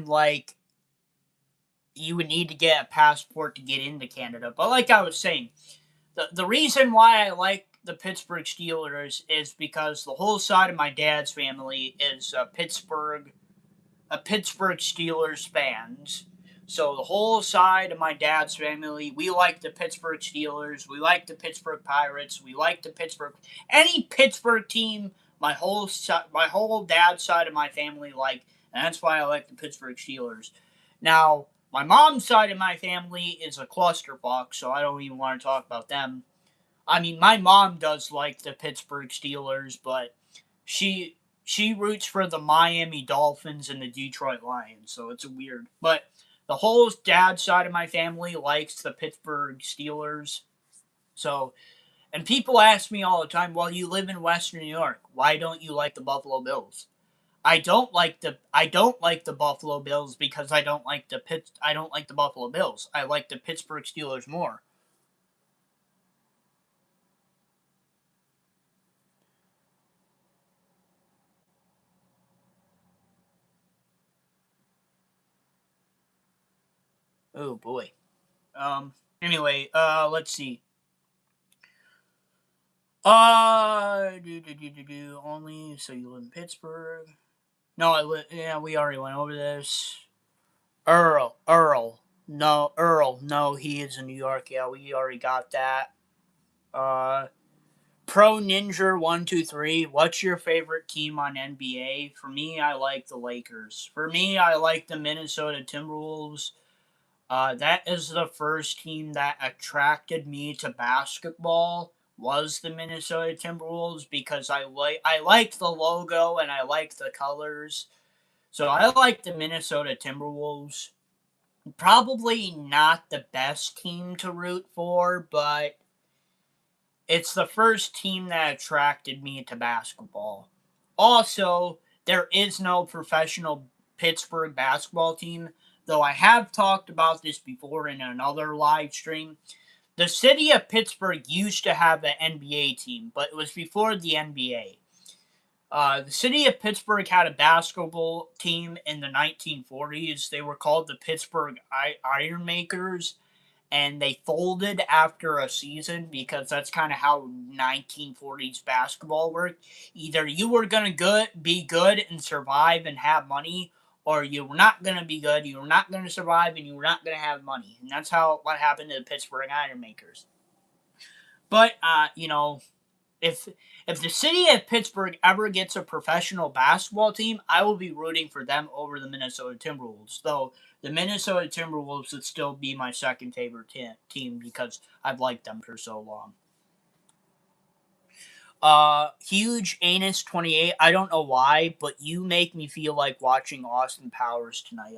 like you would need to get a passport to get into Canada. But like I was saying, the reason why I like the Pittsburgh Steelers is because the whole side of my dad's family is Pittsburgh Steelers fans. So the whole side of my dad's family, we like the Pittsburgh Steelers, we like the Pittsburgh Pirates, we like the any Pittsburgh team. My whole dad's side of my family and that's why I like the Pittsburgh Steelers. Now, my mom's side of my family is a clusterfuck, so I don't even want to talk about them. I mean, my mom does like the Pittsburgh Steelers, but she roots for the Miami Dolphins and the Detroit Lions, so it's weird. But the whole dad side of my family likes the Pittsburgh Steelers. So, and people ask me all the time, "Well, you live in Western New York. Why don't you like the Buffalo Bills?" I don't like the Buffalo Bills because I don't like the Buffalo Bills. I like the Pittsburgh Steelers more. Oh boy. Anyway, let's see. Only so you live in Pittsburgh. No, yeah, we already went over this. Earl. No, he is in New York. Yeah, we already got that. Uh, Pro Ninja 123. What's your favorite team on NBA? For me, I like the Lakers. For me, I like the Minnesota Timberwolves. That is the first team that attracted me to basketball. Was the Minnesota Timberwolves because I liked the logo and I liked the colors. So I like the Minnesota Timberwolves. Probably not the best team to root for, but it's the first team that attracted me to basketball. Also, there is no professional Pittsburgh basketball team, though I have talked about this before in another live stream. The city of Pittsburgh used to have an NBA team, but it was before the NBA. The city of Pittsburgh had a basketball team in the 1940s. They were called the Pittsburgh Ironmakers, and they folded after a season because that's kind of how 1940s basketball worked. Either you were going to be good and survive and have money, or you were not going to be good, you were not going to survive, and you were not going to have money. And that's what happened to the Pittsburgh Ironmakers. But, if the city of Pittsburgh ever gets a professional basketball team, I will be rooting for them over the Minnesota Timberwolves. Though the Minnesota Timberwolves would still be my second favorite team because I've liked them for so long. Huge Anus 28. I don't know why, but you make me feel like watching Austin Powers tonight.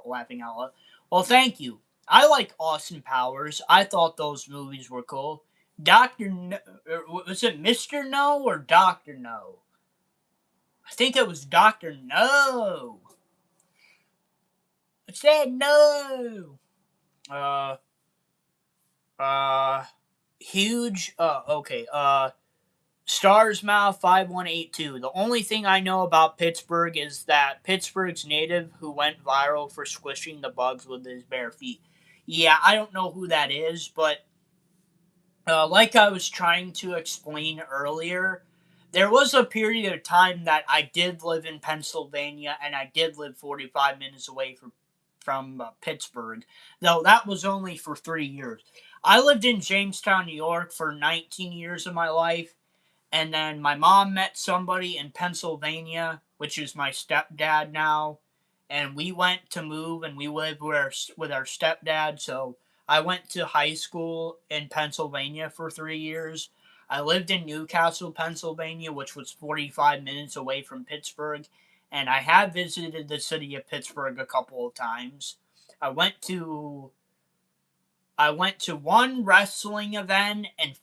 Laughing out loud. Well, thank you. I like Austin Powers. I thought those movies were cool. Was it Mr. No or Dr. No? I think it was Dr. No. I said no. Uh, Huge. Okay. Stars Mouth 5182. The only thing I know about Pittsburgh is that Pittsburgh's native who went viral for squishing the bugs with his bare feet. Yeah, I don't know who that is, but like I was trying to explain earlier, there was a period of time that I did live in Pennsylvania and I did live 45 minutes away from Pittsburgh, though that was only for 3 years. I lived in Jamestown, New York for 19 years of my life, and then my mom met somebody in Pennsylvania, which is my stepdad now, and we went to move and we lived with our stepdad, so I went to high school in Pennsylvania for 3 years. I lived in Newcastle, Pennsylvania, which was 45 minutes away from Pittsburgh, and I have visited the city of Pittsburgh a couple of times. I went to I went to one wrestling event and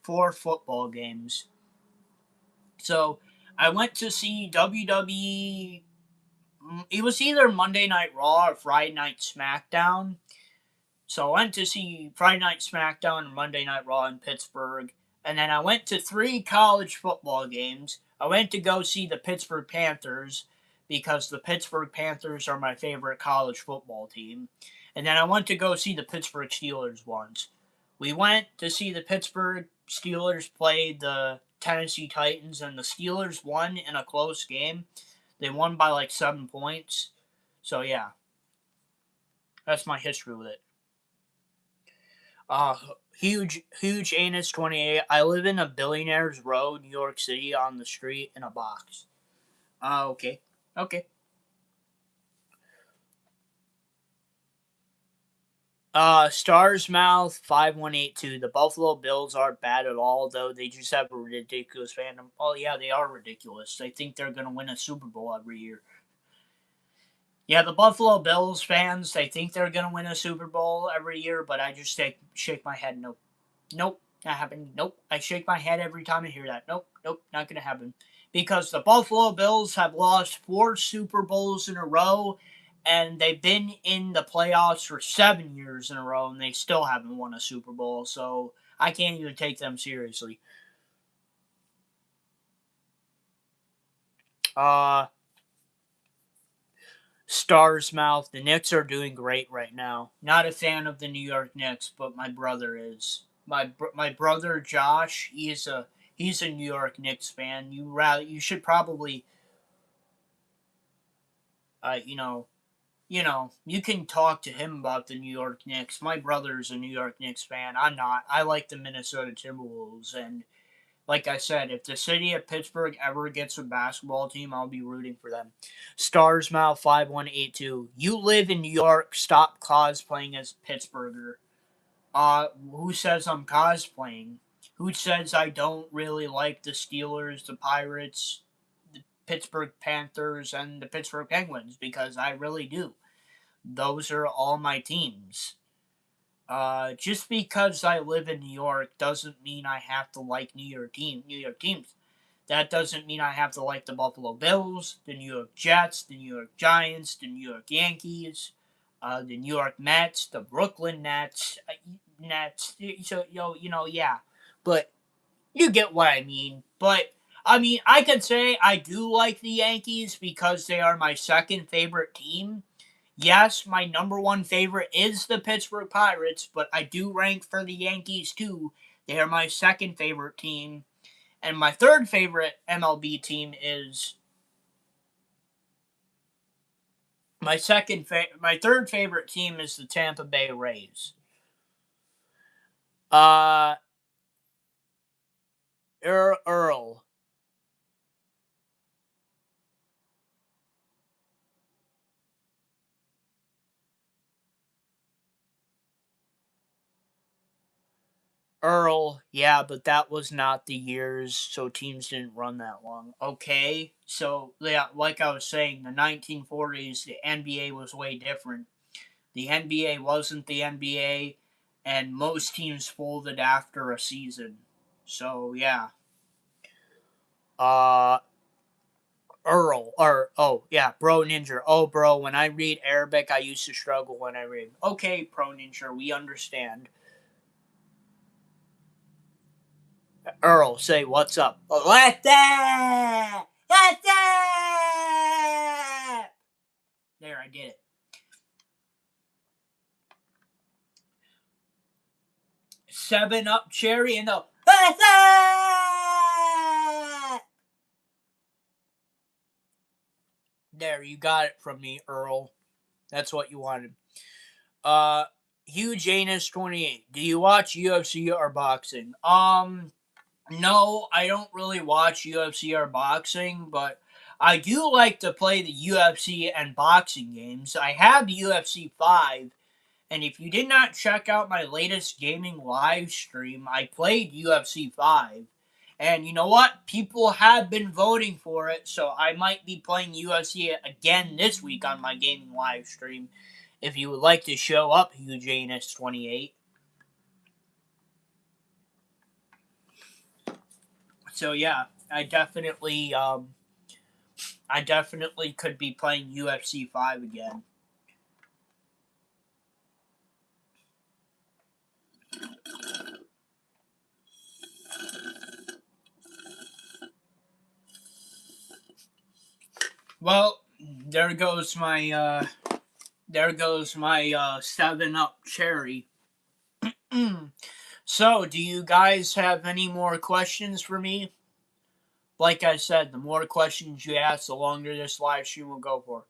4 football games. So I went to see WWE. It was either Monday Night Raw or Friday Night SmackDown. So I went to see Friday Night SmackDown and Monday Night Raw in Pittsburgh. And then I went to 3 college football games. I went to go see the Pittsburgh Panthers because the Pittsburgh Panthers are my favorite college football team. And then I went to go see the Pittsburgh Steelers once. We went to see the Pittsburgh Steelers play the Tennessee Titans, and the Steelers won in a close game. They won by like 7 points. So yeah, that's my history with it. Uh, huge anus 28. I live in a billionaire's row, New York City, on the street in a box. Okay. Okay. Stars Mouth 5182. The Buffalo Bills aren't bad at all, though. They just have a ridiculous fandom. Oh yeah, they are ridiculous. They think they're gonna win a Super Bowl every year. Yeah, the Buffalo Bills fans, they think they're gonna win a Super Bowl every year, but I just shake my head. Nope, nope, not happening. Nope, I shake my head every time I hear that. Nope, nope, not gonna happen. Because the Buffalo Bills have lost 4 Super Bowls in a row, and they've been in the playoffs for 7 years in a row, and they still haven't won a Super Bowl. So I can't even take them seriously. Uh, Stars Mouth. The Knicks are doing great right now. Not a fan of the New York Knicks, but my brother is. My brother Josh. He's a New York Knicks fan. You should probably you know you can talk to him about the New York Knicks. My brother's a New York Knicks fan. I'm not. I like the Minnesota Timberwolves, and like I said, if the city of Pittsburgh ever gets a basketball team, I'll be rooting for them. Starsmouth 5182. You live in New York. Stop cosplaying as Pittsburgher. Who says I'm cosplaying? Who says I don't really like the Steelers, the Pirates, the Pittsburgh Panthers, and the Pittsburgh Penguins? Because I really do. Those are all my teams. Just because I live in New York doesn't mean I have to like New York teams. That doesn't mean I have to like the Buffalo Bills, the New York Jets, the New York Giants, the New York Yankees, the New York Mets, the Brooklyn Nets. So yeah. But you get what I mean. But I mean, I could say I do like the Yankees because they are my second favorite team. Yes, my number one favorite is the Pittsburgh Pirates, but I do rank for the Yankees too. They are my second favorite team. And my third favorite MLB team is my third favorite team is the Tampa Bay Rays. Uh Earl. Earl, yeah, but that was not the years, so teams didn't run that long. Okay, so yeah, like I was saying, the 1940s, the NBA was way different. The NBA wasn't the NBA, and most teams folded after a season. So yeah. Uh Earl or oh yeah, Bro Ninja. Oh bro, when I read Arabic I used to struggle when I read. Okay, Pro Ninja, we understand. Earl, say what's up. What's up? What's up? There, I did it. 7 Up cherry and the what's up? There, you got it from me, Earl. That's what you wanted. Uh, Huge Anus 28. Do you watch UFC or boxing? No, I don't really watch UFC or boxing, but I do like to play the UFC and boxing games. I have the UFC 5, And if you did not check out my latest gaming live stream, I played UFC 5. And you know what? People have been voting for it, so I might be playing UFC again this week on my gaming live stream. If you would like to show up, HughJanus28. So yeah, I definitely could be playing UFC 5 again. Well, there goes my 7-Up cherry. So, do you guys have any more questions for me? Like I said, the more questions you ask, the longer this live stream will go for.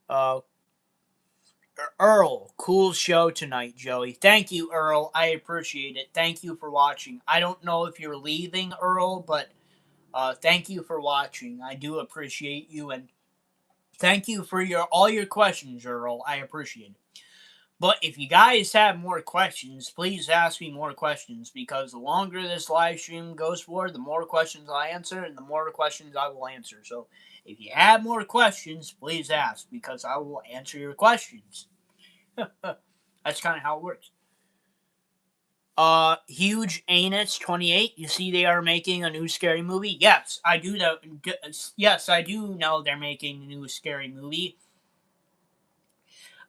Uh, Earl, cool show tonight, Joey. Thank you, Earl. I appreciate it. Thank you for watching. I don't know if you're leaving, Earl, but thank you for watching. I do appreciate you, and thank you for all your questions, Earl. I appreciate it. But if you guys have more questions, please ask me more questions, because the longer this live stream goes for, the more questions I answer and the more questions I will answer. So if you have more questions, please ask, because I will answer your questions. That's kind of how it works. Huge Anus 28. You see, they are making a new scary movie. Yes, I do know. Yes, I do know they're making a new scary movie.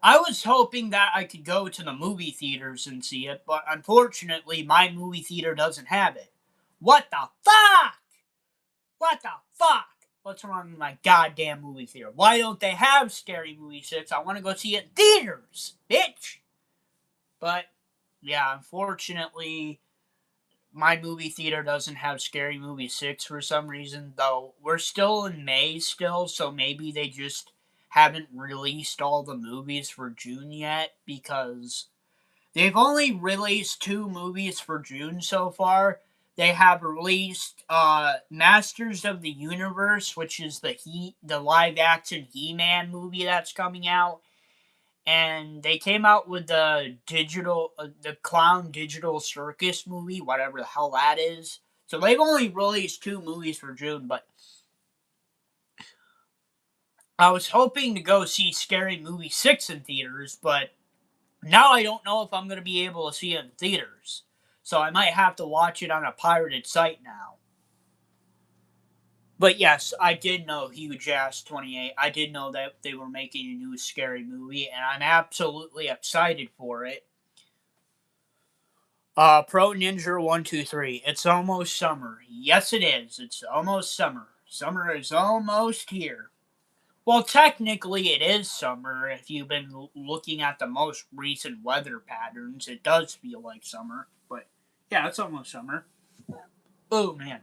I was hoping that I could go to the movie theaters and see it, but unfortunately, my movie theater doesn't have it. What the fuck? What the fuck? What's wrong with my goddamn movie theater? Why don't they have Scary Movie 6? I want to go see it in theaters, bitch! But, yeah, unfortunately, my movie theater doesn't have Scary Movie 6 for some reason, though we're still in May still, so maybe they just haven't released all the movies for June yet, because they've only released 2 movies for June so far. They have released Masters of the Universe, which is the live action He-Man movie that's coming out, and they came out with the Clown Digital Circus movie, whatever the hell that is. So they've only released 2 movies for June, but I was hoping to go see Scary Movie 6 in theaters, but now I don't know if I'm going to be able to see it in theaters. So I might have to watch it on a pirated site now. But yes, I did know Huge Ass 28. I did know that they were making a new scary movie, and I'm absolutely excited for it. Pro Ninja 123. It's almost summer. Yes, it is. It's almost summer. Summer is almost here. Well, technically, it is summer. If you've been looking at the most recent weather patterns, it does feel like summer. But yeah, it's almost summer. Oh man.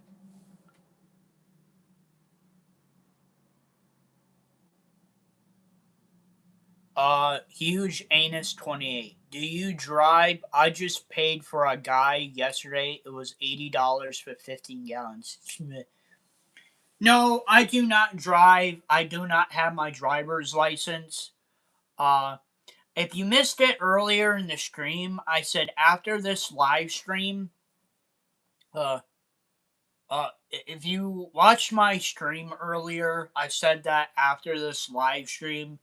Huge Anus 28. Do you drive? I just paid for a guy yesterday. It was $80 for 15 gallons. No, I do not drive. I do not have my driver's license. Uh, if you missed it earlier in the stream, I said after this live stream, uh, if you watched my stream earlier, I said that after this live stream,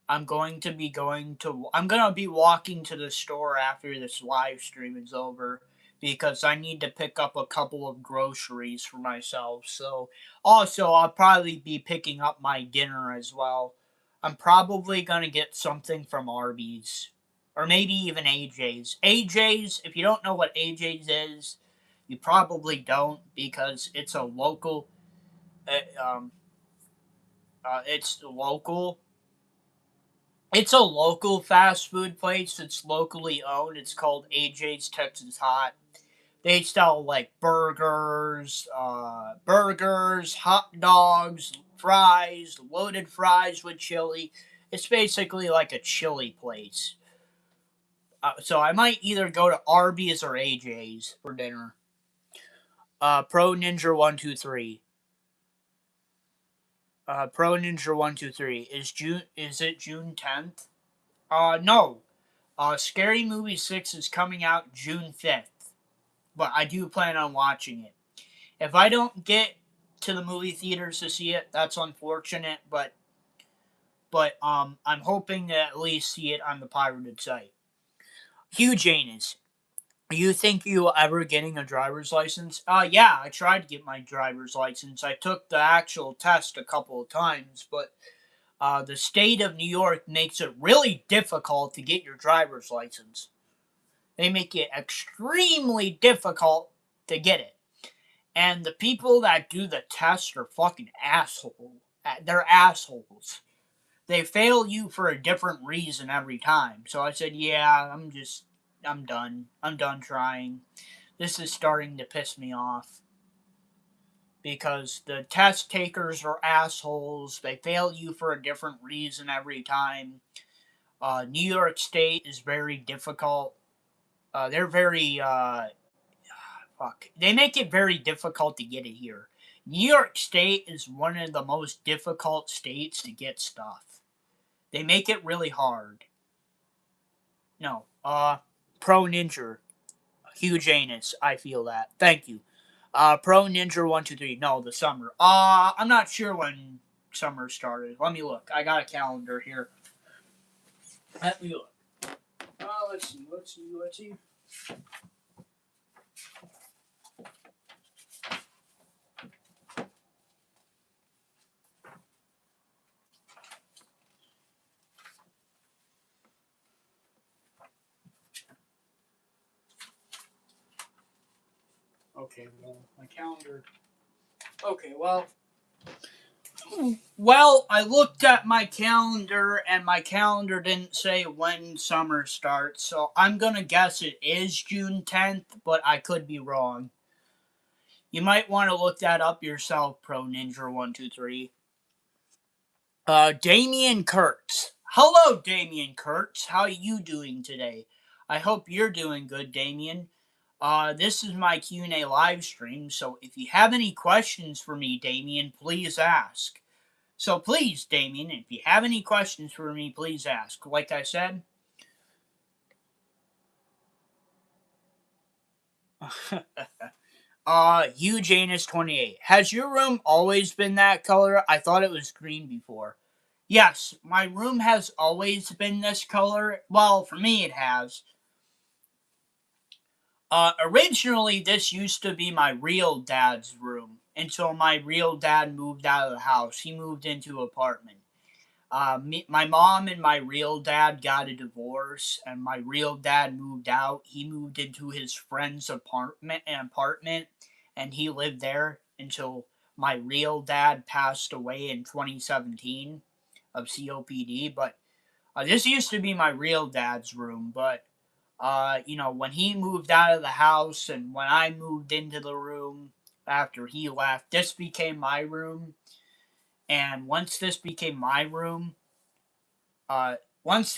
I'm going to be walking to the store after this live stream is over, because I need to pick up a couple of groceries for myself. So also I'll probably be picking up my dinner as well. I'm probably going to get something from Arby's or maybe even AJ's. AJ's, if you don't know what AJ's is, you probably don't, because it's a local uh, um it's local It's a local fast food place. It's locally owned. It's called AJ's Texas Hot. They sell like burgers, hot dogs, fries, loaded fries with chili. It's basically like a chili place. So I might either go to Arby's or AJ's for dinner. Pro Ninja 123. Pro Ninja 123. Is it June 10th? No. Scary Movie 6 is coming out June 5th, but I do plan on watching it. If I don't get to the movie theaters to see it, that's unfortunate, but I'm hoping to at least see it on the pirated site. Huge anus. You think you will ever getting a driver's license? Yeah, I tried to get my driver's license. I took the actual test a couple of times, but the state of New York makes it really difficult to get your driver's license. They make it extremely difficult to get it. And the people that do the test are fucking assholes. They're assholes. They fail you for a different reason every time. So I said, yeah, I'm done. I'm done trying. This is starting to piss me off. Because the test takers are assholes. They fail you for a different reason every time. New York State is very difficult. They're very, fuck. They make it very difficult to get it here. New York State is one of the most difficult states to get stuff. They make it really hard. No. Pro Ninja. Huge anus. I feel that. Thank you. Pro Ninja 123. No, the summer. I'm not sure when summer started. Let me look. I got a calendar here. Let me look. Let's see. Okay, well, my calendar. Okay, well, I looked at my calendar and my calendar didn't say when summer starts, so I'm gonna guess it is June 10th, but I could be wrong. You might want to look that up yourself, Pro Ninja 123. Damian Kurtz. Hello, Damian Kurtz. How are you doing today? I hope you're doing good, Damian. This is my Q&A live stream, so if you have any questions for me, Damian, please ask. So please, Damien, if you have any questions for me, please ask. Like I said, Janus28. Has your room always been that color? I thought it was green before. Yes, my room has always been this color. Well, for me it has. Originally this used to be my real dad's room until my real dad moved out of the house. He moved into an apartment. My mom and my real dad got a divorce, and my real dad moved out. He moved into his friend's apartment, and he lived there until my real dad passed away in 2017 of COPD. But this used to be my real dad's room, but when he moved out of the house and when I moved into the room after he left, this became my room. And once this became my room, uh,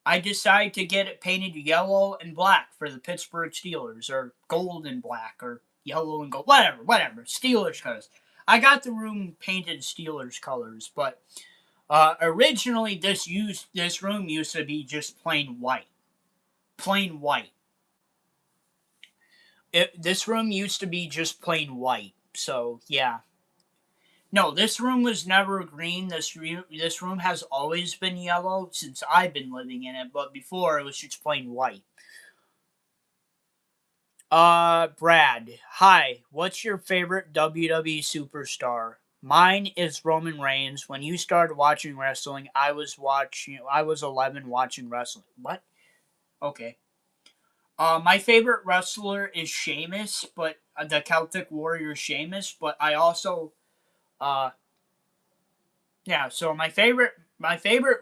I decided to get it painted yellow and black for the Pittsburgh Steelers, or gold and black, or yellow and gold, whatever, Steelers colors. I got the room painted Steelers colors, but originally this room used to be just plain white. Plain white. This room used to be just plain white. So yeah. No, this room was never green. This room has always been yellow since I've been living in it. But before it was just plain white. Brad. Hi. What's your favorite WWE superstar? Mine is Roman Reigns. When you started watching wrestling, I was 11 watching wrestling. What? Okay. My favorite wrestler is Sheamus, but the Celtic Warrior Sheamus. But I also, yeah. So my favorite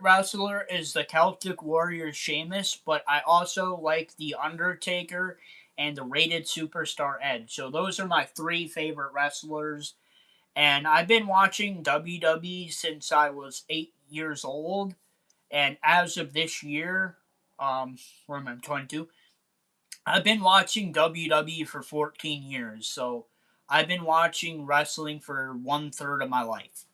wrestler is the Celtic Warrior Sheamus, but I also like the Undertaker and the Rated Superstar Edge. So those are my three favorite wrestlers, and I've been watching WWE since I was 8 years old, and as of this year, where am I? 22. I've been watching WWE for 14 years, so I've been watching wrestling for 1/3 of my life.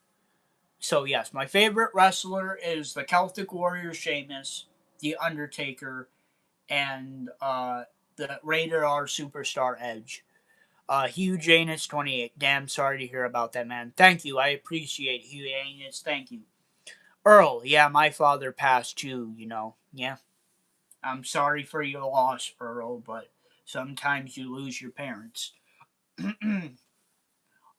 So yes, my favorite wrestler is the Celtic Warrior Sheamus, the Undertaker, and the Rated R Superstar Edge. Hugh Janus 28. Damn sorry to hear about that, man. Thank you. I appreciate Hugh Janus. Thank you. Earl, yeah, my father passed too, you know. Yeah. I'm sorry for your loss, Earl, but sometimes you lose your parents.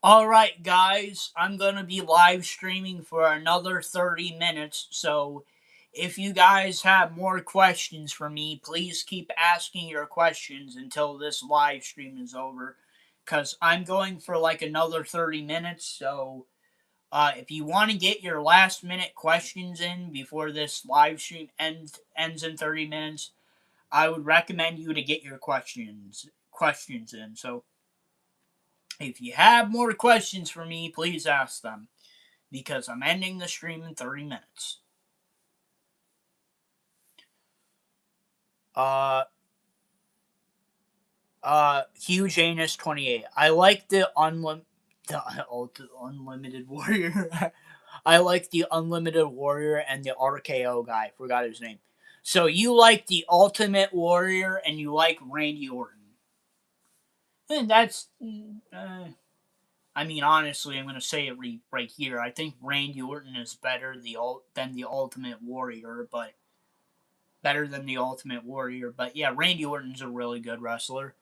Alright, guys, I'm gonna be live streaming for another 30 minutes, so if you guys have more questions for me, please keep asking your questions until this live stream is over. Because I'm going for like another 30 minutes, so if you want to get your last minute questions in before this live stream ends in 30 minutes, I would recommend you to get your questions in. So if you have more questions for me, please ask them because I'm ending the stream in 30 minutes. Uh Huge Anus 28. I like the unlimited warrior. I like the unlimited warrior and the RKO guy. Forgot his name. So you like the Ultimate Warrior and you like Randy Orton. And that's I mean, honestly, I'm gonna say it right here. I think Randy Orton is better than the Ultimate Warrior, but better than the Ultimate Warrior. But yeah, Randy Orton's a really good wrestler.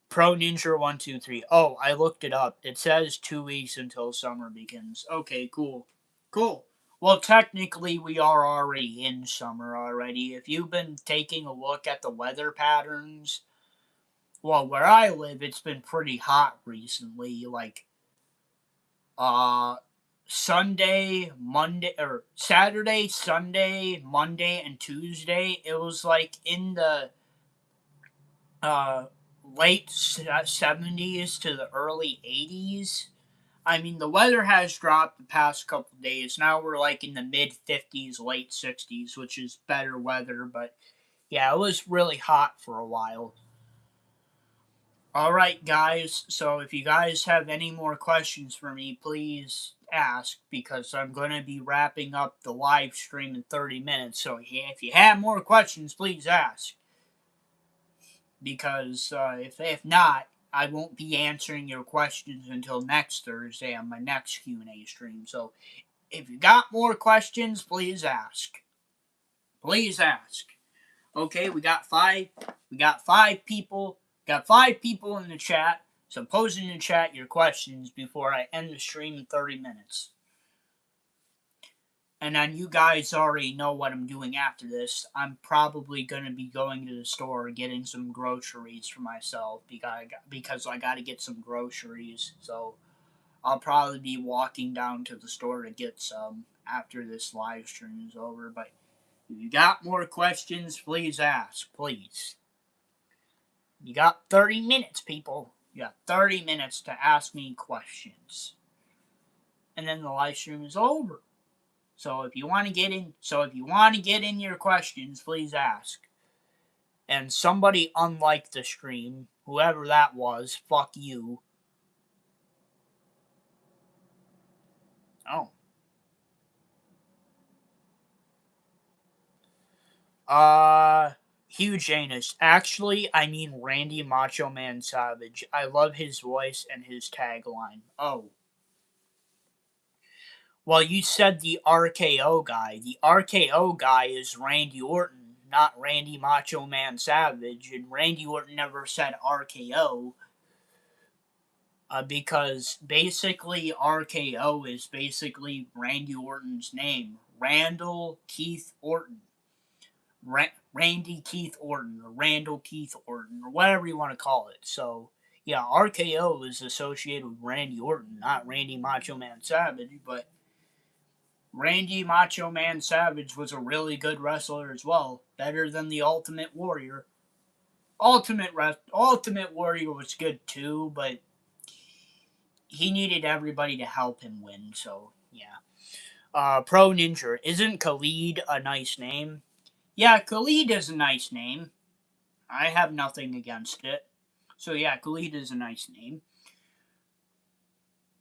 Pro Ninja 123. Oh, I looked it up. It says 2 weeks until summer begins. Okay, cool, cool. Well, technically, we are already in summer already. If you've been taking a look at the weather patterns, well, where I live, it's been pretty hot recently. Like, uh, Sunday, Monday, or Saturday, Sunday, Monday, and Tuesday, it was like in the uh, late 70s to the early 80s. I mean, the weather has dropped the past couple days. Now we're like in the mid 50s, late 60s, which is better weather, but yeah, it was really hot for a while. Alright, guys, so if you guys have any more questions for me, please ask because I'm going to be wrapping up the live stream in 30 minutes. So if you have more questions, please ask. Because if not, I won't be answering your questions until next Thursday on my next Q&A stream. So if you got more questions, please ask. Please ask. Okay, we got five people. Got 5 people in the chat. So post in the chat your questions before I end the stream in 30 minutes. And then you guys already know what I'm doing after this. I'm probably going to be going to the store getting some groceries for myself because I got to get some groceries. So I'll probably be walking down to the store to get some after this live stream is over. But if you got more questions, please ask. Please. You got 30 minutes, people. You got 30 minutes to ask me questions. And then the live stream is over. So if you want to get in your questions, please ask. And somebody unliked the stream, whoever that was, fuck you. Oh. Huge anus. Actually, I mean Randy Macho Man Savage. I love his voice and his tagline. Oh. Well, you said the RKO guy. The RKO guy is Randy Orton, not Randy Macho Man Savage. And Randy Orton never said RKO. Because basically RKO is basically Randy Orton's name. Randall Keith Orton. Randy Keith Orton, or Randall Keith Orton, or whatever you want to call it. So, yeah, RKO is associated with Randy Orton, not Randy Macho Man Savage, but Randy Macho Man Savage was a really good wrestler as well. Better than the Ultimate Warrior. Ultimate Warrior was good too, but he needed everybody to help him win, so yeah. Pro Ninja. Isn't Khalid a nice name? Yeah, Khalid is a nice name. I have nothing against it. So yeah, Khalid is a nice name.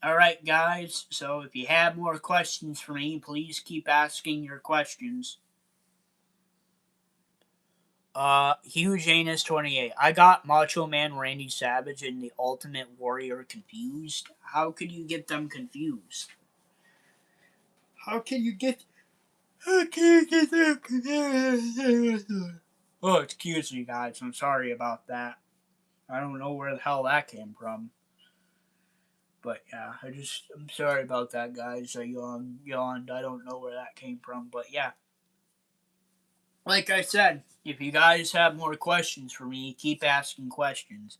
Alright, guys, so if you have more questions for me, please keep asking your questions. Huge Anus 28. I got Macho Man Randy Savage and the Ultimate Warrior confused. How could you get them confused? How can you get them confused? Oh, excuse me, guys. I'm sorry about that. I don't know where the hell that came from. But yeah, I'm sorry about that, guys. I yawned. I don't know where that came from. But yeah. Like I said, if you guys have more questions for me, keep asking questions.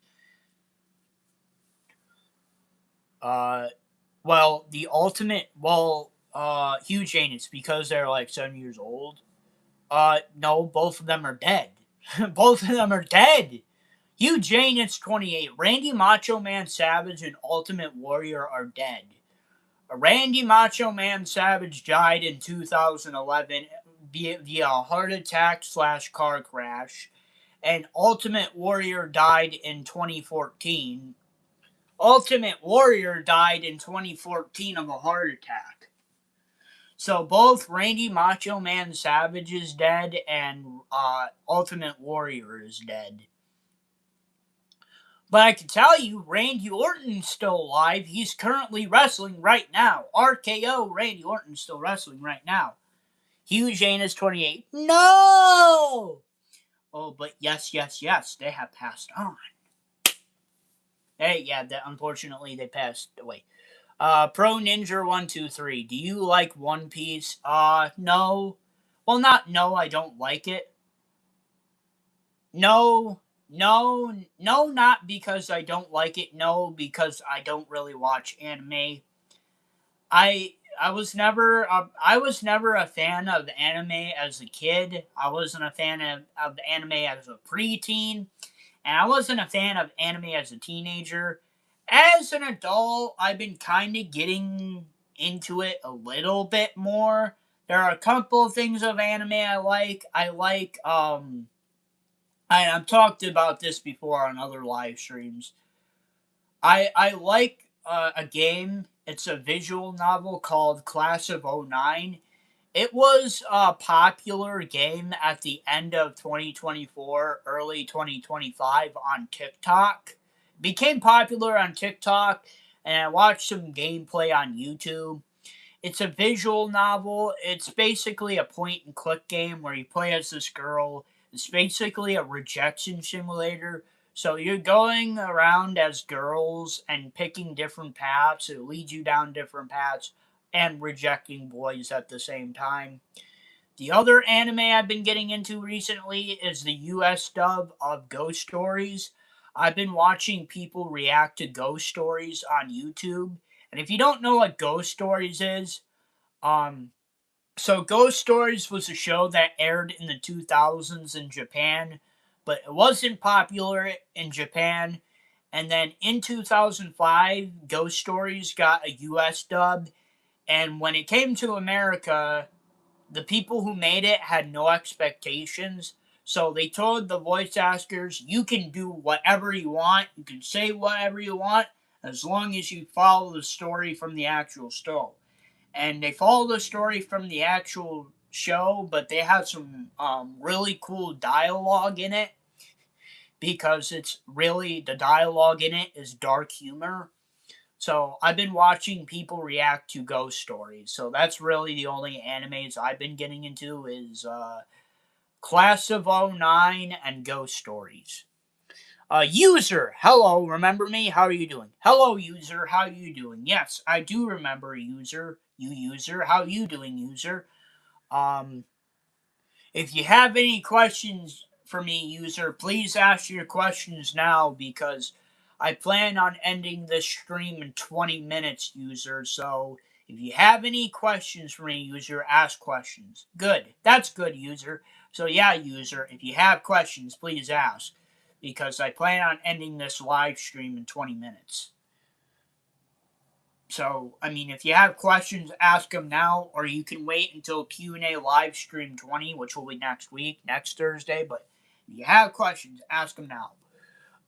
Uh, well, the ultimate, Huge Anus, because they're like 7 years old. No, both of them are dead. Both of them are dead. Huge Anus 28, Randy Macho Man Savage, and Ultimate Warrior are dead. Randy Macho Man Savage died in 2011 via a heart attack / car crash, and Ultimate Warrior died in 2014. Ultimate Warrior died in 2014 of a heart attack. So both Randy Macho Man Savage is dead and Ultimate Warrior is dead. But I can tell you, Randy Orton's still alive. He's currently wrestling right now. RKO, Randy Orton's still wrestling right now. Huge Anus 28. No! Oh, but yes, they have passed on. Hey, yeah, unfortunately they passed away. Pro Ninja 123. Do you like One Piece? No. Well, not no, I don't like it. No, not because I don't like it. No, because I don't really watch anime. I was never a fan of anime as a kid. I wasn't a fan of anime as a preteen, and I wasn't a fan of anime as a teenager. As an adult, I've been kind of getting into it a little bit more. There are a couple of things of anime I like. I've talked about this before on other live streams. I like a game. It's a visual novel called Class of '09. It was a popular game at the end of 2024, early 2025 on TikTok. Became popular on TikTok, and I watched some gameplay on YouTube. It's a visual novel. It's basically a point and click game where you play as this girl. It's basically a rejection simulator. So you're going around as girls and picking different paths. It leads you down different paths and rejecting boys at the same time. The other anime I've been getting into recently is the US dub of Ghost Stories. I've been watching people react to Ghost Stories on YouTube. And if you don't know what Ghost Stories is, um, so Ghost Stories was a show that aired in the 2000s in Japan, but it wasn't popular in Japan. And then in 2005, Ghost Stories got a US dub. And when it came to America, the people who made it had no expectations. So they told the voice actors, you can do whatever you want, you can say whatever you want, as long as you follow the story from the actual show. And they follow the story from the actual show, but they have some really cool dialogue in it, because the dialogue in it is dark humor. So I've been watching people react to Ghost Stories. So that's really the only animes I've been getting into is Class of '09 and Ghost Stories. User, hello, remember me? How are you doing? Hello, user, how are you doing? Yes, I do remember user. You user, how are you doing, user? Um, if you have any questions for me, user, please ask your questions now, because I plan on ending this stream in 20 minutes, user. So if you have any questions for me, user, ask questions. Good. That's good, user. So yeah, user, if you have questions, please ask, because I plan on ending this live stream in 20 minutes. So, I mean, if you have questions, ask them now, or you can wait until Q&A live stream 20, which will be next week, next Thursday. But if you have questions, ask them now.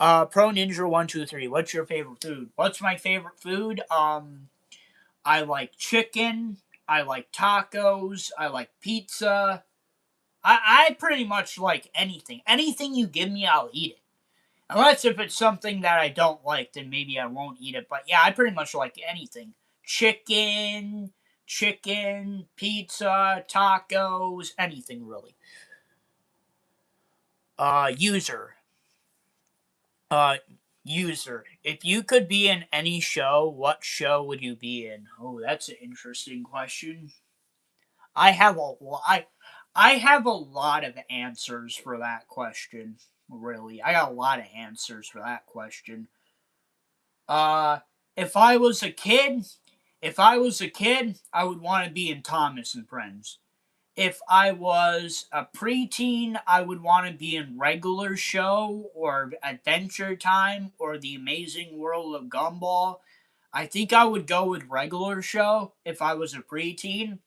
Pro Ninja 123. What's your favorite food? What's my favorite food? I like chicken. I like tacos. I like pizza. I pretty much like anything. Anything you give me, I'll eat it. Unless if it's something that I don't like, then maybe I won't eat it. But yeah, I pretty much like anything. Chicken, pizza, tacos, anything really. User. Uh, User. If you could be in any show, what show would you be in? Oh, that's an interesting question. I have a I have a lot of answers for that question. Really, I got a lot of answers for that question. Uh, if I was a kid, I would want to be in Thomas and Friends. If I was a preteen, I would want to be in Regular Show or Adventure Time or The Amazing World of Gumball. I think I would go with Regular Show if I was a preteen.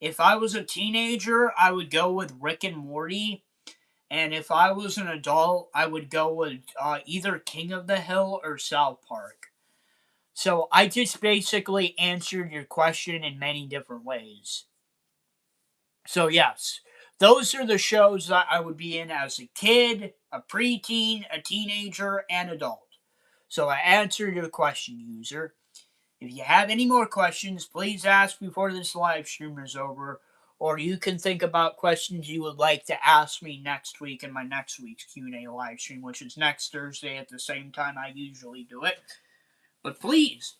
If I was a teenager, I would go with Rick and Morty. And if I was an adult, I would go with either King of the Hill or South Park. So I just basically answered your question in many different ways. So, yes, those are the shows that I would be in as a kid, a preteen, a teenager, and adult. So, I answered your question, user. If you have any more questions, please ask before this live stream is over, or you can think about questions you would like to ask me next week in my next week's Q&A live stream, which is next Thursday at the same time I usually do it. But please,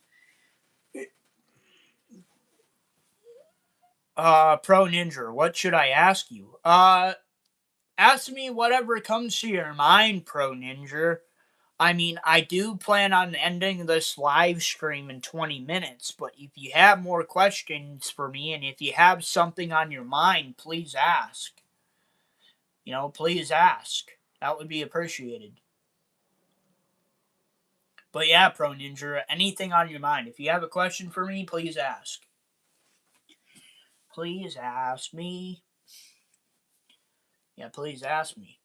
Pro Ninja, what should I ask you? Ask me whatever comes to your mind, Pro Ninja. I mean, I do plan on ending this live stream in 20 minutes, but if you have more questions for me and if you have something on your mind, please ask. Please ask. That would be appreciated. But yeah, Pro Ninja, anything on your mind. If you have a question for me, please ask. Please ask me. Yeah, please ask me.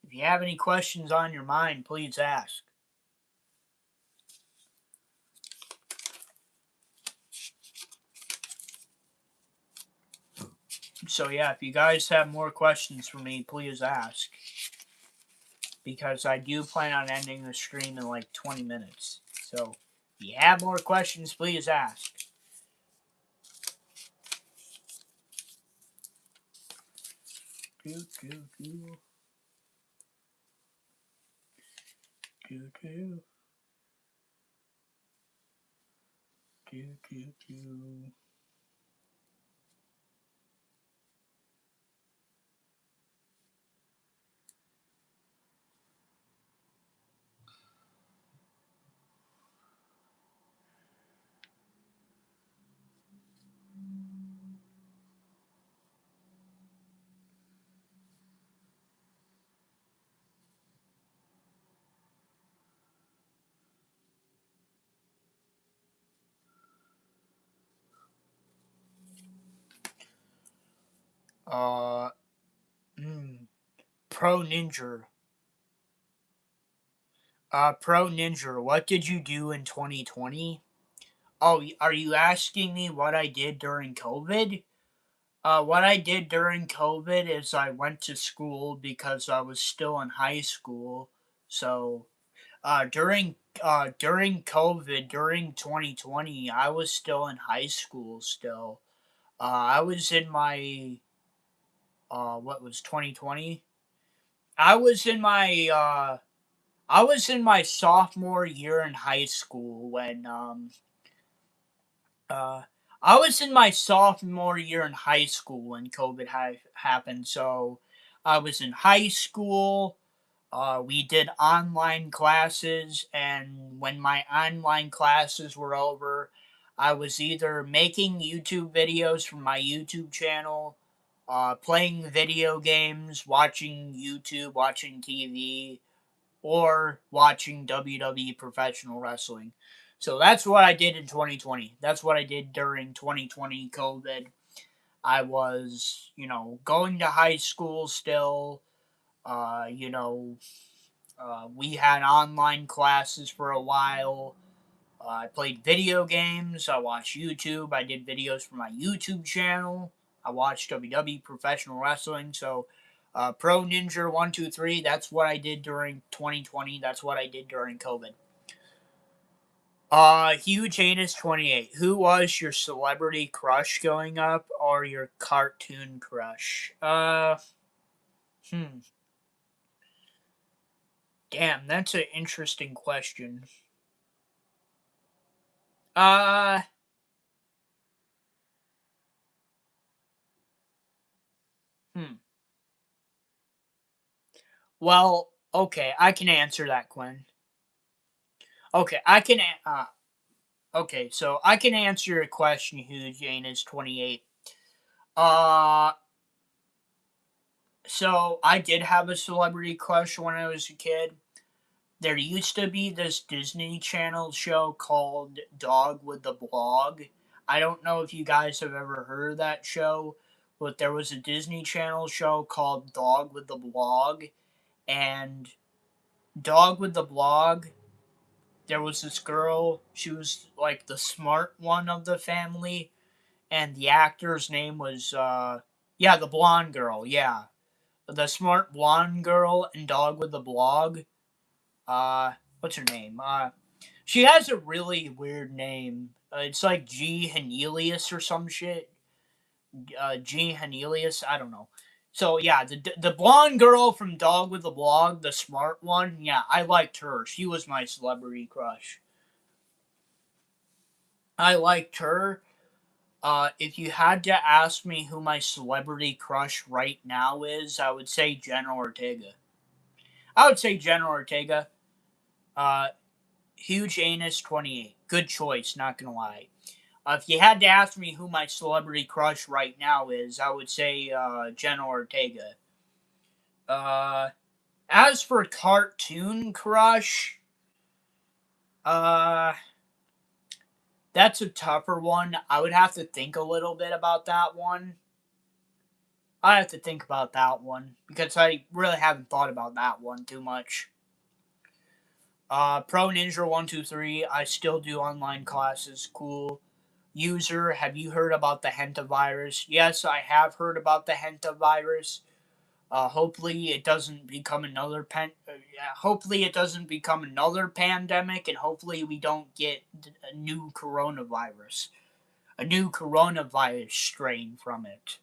If you have any questions on your mind, please ask. So yeah, if you guys have more questions for me, please ask. Because I do plan on ending the stream in like 20 minutes. So if you have more questions, please ask. Do, do, do. Do, do. Do, do, do. Uh, Pro Ninja. Pro Ninja, what did you do in 2020? Oh, are you asking me what I did during COVID? What I did during COVID is I went to school because I was still in high school. So, during COVID, during 2020, I was still in high school still. I was in my what was 2020? I was in my I was in my sophomore year in high school when uh I was in my sophomore year in high school when COVID happened. So I was in high school. We did online classes, and when my online classes were over, I was either making YouTube videos from my YouTube channel, playing video games, watching YouTube, watching TV, or watching WWE professional wrestling. So that's what I did in 2020. That's what I did during 2020 COVID. I was, going to high school still, uh, you know, We had online classes for a while. I played video games. I watched YouTube. I did videos for my YouTube channel. I watched WWE professional wrestling. So, Pro Ninja 123. That's what I did during 2020. That's what I did during COVID. Huge Anus 28. Who was your celebrity crush going up, or your cartoon crush? Hmm. Damn, that's an interesting question. Uh, hmm. Well, okay, I can answer that, Quinn. Okay, okay, so I can answer your question, who Jane is 28. Uh, so I did have a celebrity crush when I was a kid. There used to be this Disney Channel show called Dog with the Blog. I don't know if you guys have ever heard of that show, but there was a Disney Channel show called Dog with the Blog, and Dog with the Blog, there was this girl, she was like the smart one of the family, and the actor's name was yeah, the blonde girl, yeah. The smart blonde girl in Dog with the Blog. What's her name? She has a really weird name. It's like G Hanelius or some shit. G Hanelius, I don't know. So yeah, the blonde girl from Dog with the Blog, the smart one, yeah, I liked her. She was my celebrity crush. I liked her. If you had to ask me who my celebrity crush right now is, I would say Jenna Ortega. I would say Jenna Ortega. Uh, Huge Anus 28. Good choice, not gonna lie. If you had to ask me who my celebrity crush right now is, I would say Jenna Ortega. Uh, as for cartoon crush, uh, that's a tougher one. I would have to think a little bit about that one. I have to think about that one because I really haven't thought about that one too much. Pro Ninja 123. I still do online classes. Cool. User, have you heard about the Henta virus? Yes, I have heard about the Henta virus. Hopefully, it doesn't become another hopefully it doesn't become another pandemic, and hopefully we don't get a new coronavirus strain from it.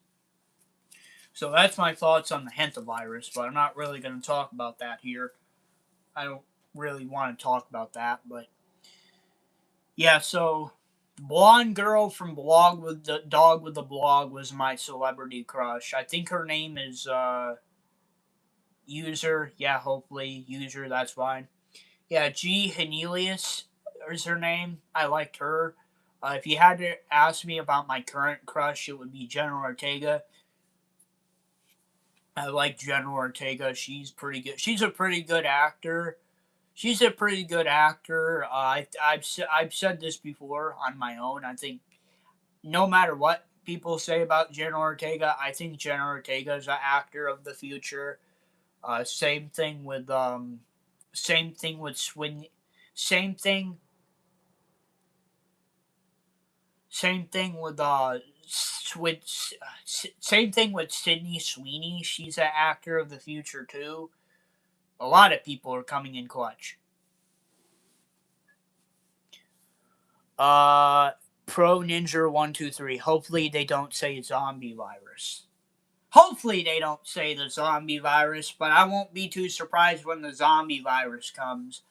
So that's my thoughts on the hantavirus, but I'm not really going to talk about that here. I don't really want to talk about that, but yeah. So the blonde girl from Blog with the Dog with the Blog was my celebrity crush. I think her name is User. Yeah, hopefully User. That's fine. Yeah, G Hanelius is her name. I liked her. If you had to ask me about my current crush, it would be Jenna Ortega. I like Jenna Ortega. She's pretty good. She's a pretty good actor. She's a pretty good actor. I've said this before on my own. I think no matter what people say about Jenna Ortega, I think Jenna Ortega is an actor of the future. Same thing with same thing with Swin, same thing, same thing with same thing with Sydney Sweeney. She's an actor of the future too. A lot of people are coming in clutch. Uh, Pro Ninja 123. Hopefully they don't say zombie virus. Hopefully they don't say the zombie virus, but I won't be too surprised when the zombie virus comes.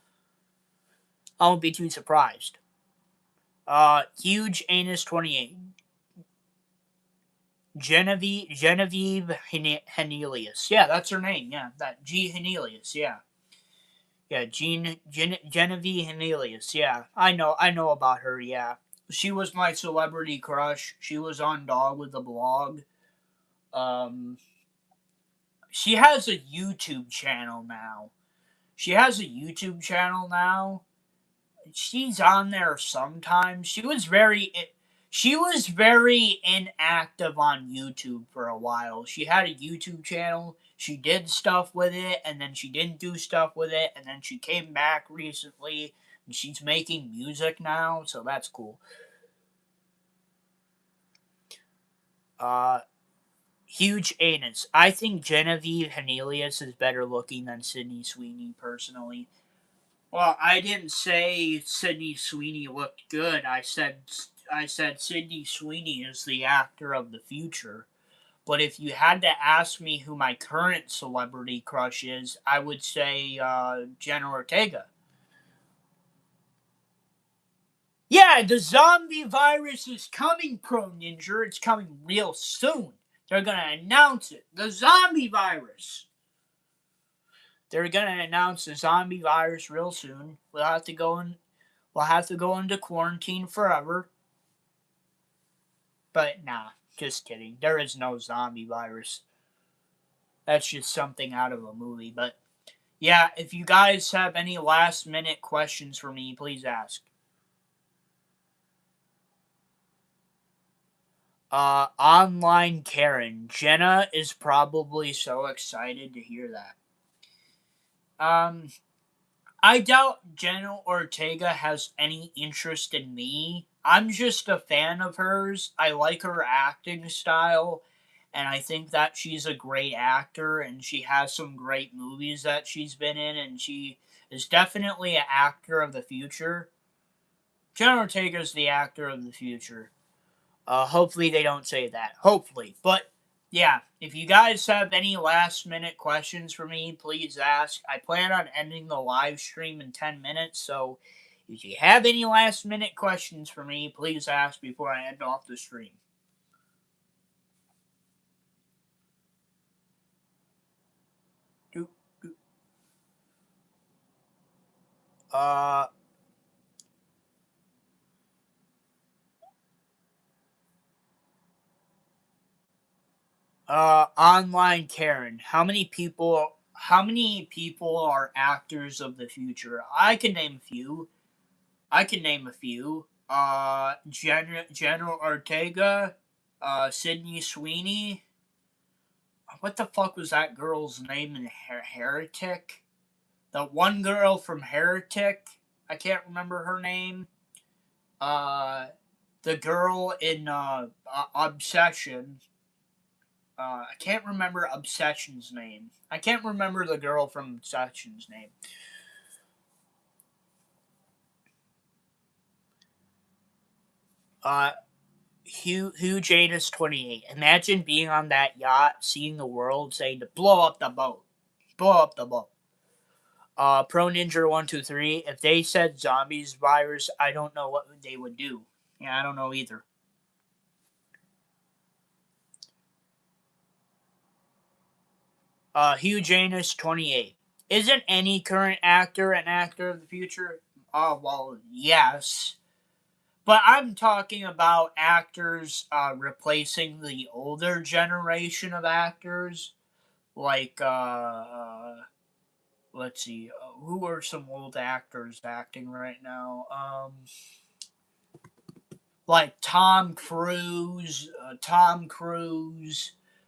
I won't be too surprised. Huge Anus 28. Genevieve Henelius. Yeah, that's her name. Yeah, that G Henelius. Yeah. Yeah, Genevieve Henelius. Yeah, I know about her. Yeah, she was my celebrity crush. She was on Dog with the Blog. Um, she has a YouTube channel now. She has a YouTube channel now. She's on there sometimes. She was very inactive on YouTube for a while. She had a YouTube channel. She did stuff with it, and then she didn't do stuff with it, and then she came back recently, and she's making music now, so that's cool. Huge anus. I think Genevieve Hernelius is better looking than Sydney Sweeney, personally. Well, I didn't say Sydney Sweeney looked good. I said Sydney Sweeney is the actor of the future. But if you had to ask me who my current celebrity crush is, I would say Jenna Ortega. Yeah, the zombie virus is coming, Pro Ninja. It's coming real soon. They're gonna announce it. The zombie virus. They're gonna announce the zombie virus real soon. We'll have to go in. We'll have to go into quarantine forever. But nah, just kidding. There is no zombie virus. That's just something out of a movie. But yeah, if you guys have any last minute questions for me, please ask. Online Karen. Jenna is probably so excited to hear that. I doubt Jenna Ortega has any interest in me. I'm just a fan of hers. I like her acting style, and I think that she's a great actor, and she has some great movies that she's been in, and she is definitely an actor of the future. Jenna Ortega is the actor of the future. Hopefully they don't say that. Hopefully. But yeah, if you guys have any last minute questions for me, please ask. I plan on ending the live stream in 10 minutes, so if you have any last minute questions for me, please ask before I end off the stream. Uh, Online Karen. How many people are actors of the future? I can name a few. General Ortega, Sydney Sweeney. What the fuck was that girl's name in Heretic? The one girl from Heretic. I can't remember her name. Uh, the girl in Obsession. I can't remember Obsession's name. I can't remember the girl from Obsession's name. Uh, Hugh Janus 28. Imagine being on that yacht, seeing the world, saying to blow up the boat. Blow up the boat. Pro Ninja 123. If they said zombies virus, I don't know what they would do. Yeah, I don't know either. Hugh Janus 28. Isn't any current actor an actor of the future? Oh, well, yes. But I'm talking about actors replacing the older generation of actors. Like, let's see, who are some old actors acting right now? Like Tom Cruise,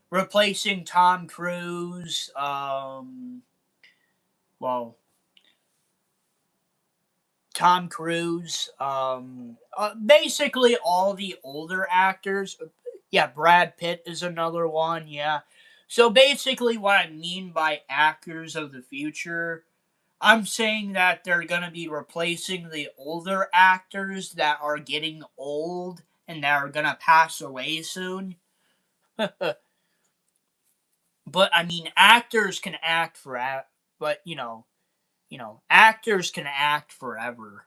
replacing Tom Cruise. Well, Tom Cruise. Basically all the older actors. Yeah, Brad Pitt is another one. Yeah. So basically, what I mean by actors of the future, I'm saying that they're going to be replacing the older actors that are getting old and that are going to pass away soon. But I mean, actors can act forever. But actors can act forever.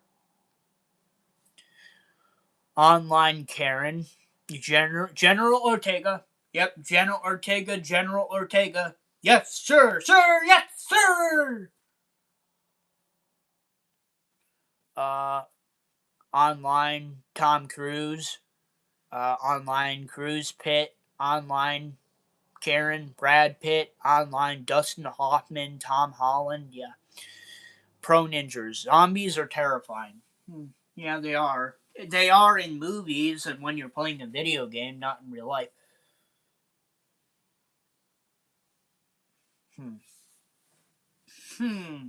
Online Karen, General Ortega. Yep, General Ortega. General Ortega. Yes, sir, sir. Yes, sir. Uh, Online Tom Cruise. Online Cruise Pitt. Online Karen, Brad Pitt. Online Dustin Hoffman, Tom Holland. Yeah. Pro Ninjas. Zombies are terrifying. Yeah, they are. They are in movies and when you're playing a video game, not in real life. Hmm. Hmm.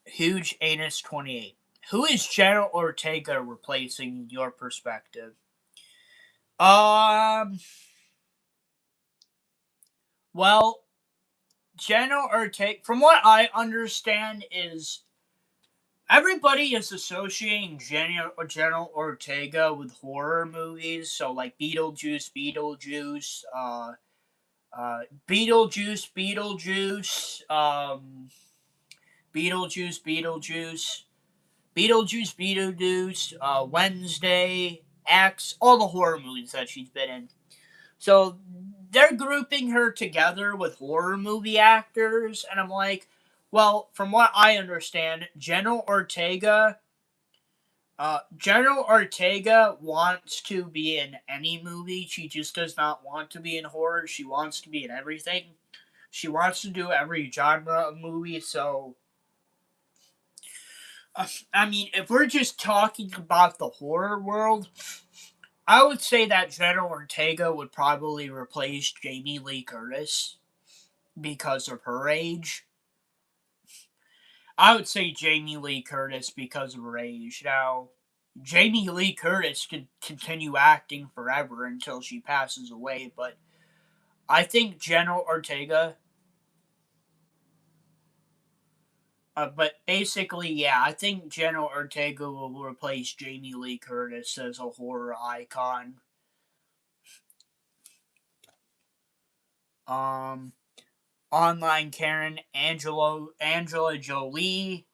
Huge Anus 28. Who is General Ortega replacing in your perspective? Um. Well, General Ortega, from what I understand, is everybody is associating General Ortega with horror movies. So, like uh, Beetlejuice, Beetlejuice, Beetlejuice, Wednesday, X, all the horror movies that she's been in. So they're grouping her together with horror movie actors, and I'm like, well, from what I understand, General Ortega wants to be in any movie. She just does not want to be in horror. She wants to be in everything. She wants to do every genre of movie. So, I mean, if we're just talking about the horror world, I would say that General Ortega would probably replace Jamie Lee Curtis because of her age. I would say Jamie Lee Curtis because of her age. Now, Jamie Lee Curtis could continue acting forever until she passes away, but I think General Ortega. But basically, yeah, I think General Ortega will replace Jamie Lee Curtis as a horror icon. Um, Online Karen, Angela Jolie,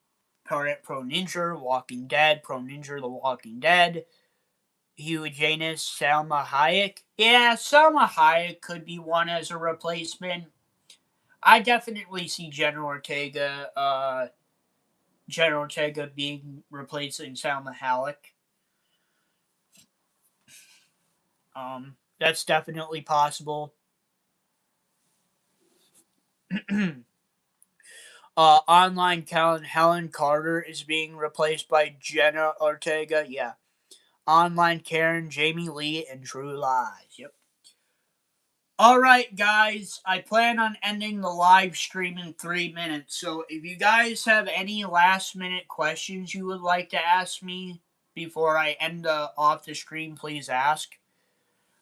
Pro Ninja, Walking Dead, Pro Ninja, The Walking Dead, Hugh Janus, Salma Hayek. Yeah, Salma Hayek could be one as a replacement. I definitely see General Ortega being replacing Salma Hayek. That's definitely possible. Online Helen Carter is being replaced by Jenna Ortega. Yeah. Online Karen, Jamie Lee, and True Lies. Yep. Alright, guys. I plan on ending the live stream in 3 minutes. So if you guys have any last minute questions you would like to ask me before I end off the stream, please ask.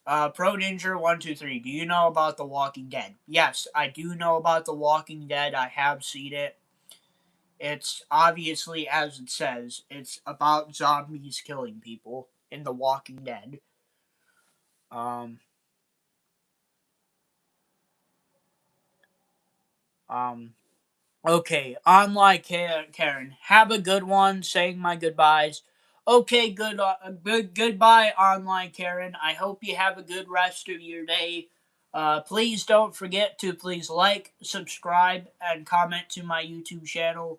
Pro Ninja 123. Do you know about The Walking Dead? Yes, I do know about The Walking Dead. I have seen it. It's obviously, as it says, it's about zombies killing people in The Walking Dead. Um, um, okay, online Karen. Have a good one. Saying my goodbyes. Okay, goodbye, online Karen. I hope you have a good rest of your day. Please don't forget to please like, subscribe, and comment to my YouTube channel.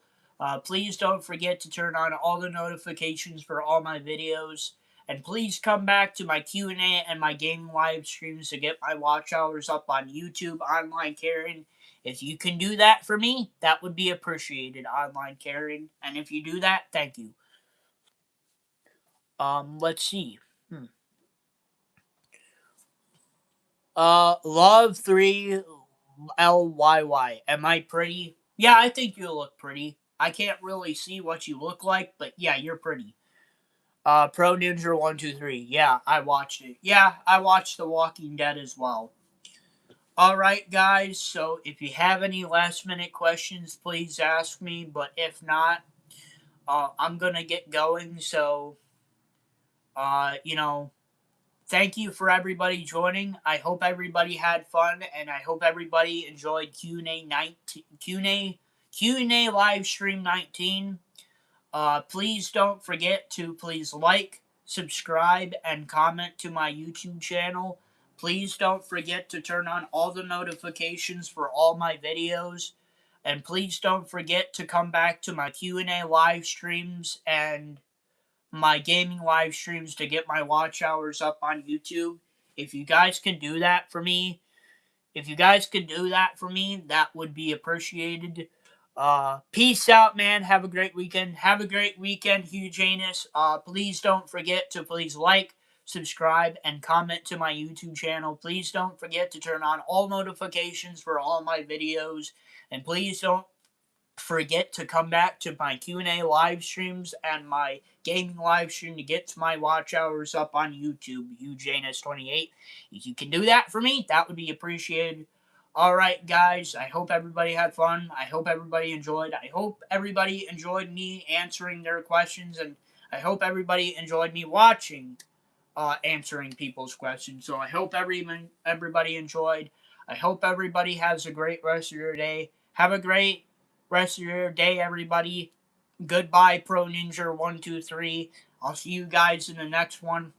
Please don't forget to turn on all the notifications for all my videos. And please come back to my Q&A and my gaming live streams to get my watch hours up on YouTube, online Karen. If you can do that for me, that would be appreciated, online Karen. And if you do that, thank you. Let's see. Love 3 LYY. Am I pretty? Yeah, I think you look pretty. I can't really see what you look like, but yeah, you're pretty. Pro Ninja 123. Yeah, I watched it. Yeah, I watched The Walking Dead as well. Alright, guys, so if you have any last minute questions, please ask me, but if not, I'm gonna get going, so, you know, thank you for everybody joining. I hope everybody had fun, and I hope everybody enjoyed Q&A 19, Q&A live stream 19. Please don't forget to please like, subscribe, and comment to my YouTube channel. Please don't forget to turn on all the notifications for all my videos. And please don't forget to come back to my Q&A live streams and my gaming live streams to get my watch hours up on YouTube. If you guys can do that for me, that would be appreciated. Peace out, man. Have a great weekend. Have a great weekend, Hugh Janus. Please don't forget to please like, subscribe, and comment to my YouTube channel. Please don't forget to turn on all notifications for all my videos. And please don't forget to come back to my Q&A live streams and my gaming live stream to get to my watch hours up on YouTube, UJanus28. If you can do that for me, that would be appreciated. Alright, guys, I hope everybody had fun. I hope everybody enjoyed. I hope everybody enjoyed me answering their questions, and I hope everybody enjoyed me watching answering people's questions. So I hope everybody enjoyed. I hope everybody has a great rest of your day. Have a great rest of your day, everybody. Goodbye, Pro Ninja 123. I'll see you guys in the next one.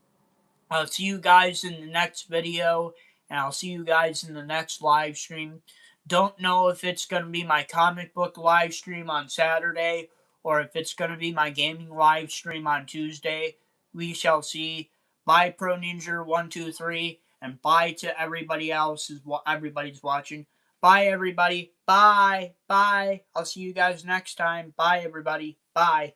I'll see you guys in the next video, and I'll see you guys in the next live stream. Don't know if it's going to be my comic book live stream on Saturday or if it's going to be my gaming live stream on Tuesday. We shall see. Bye, Pro Ninja 123, and bye to everybody else. Everybody's watching. Bye, everybody. Bye. Bye. I'll see you guys next time. Bye, everybody. Bye.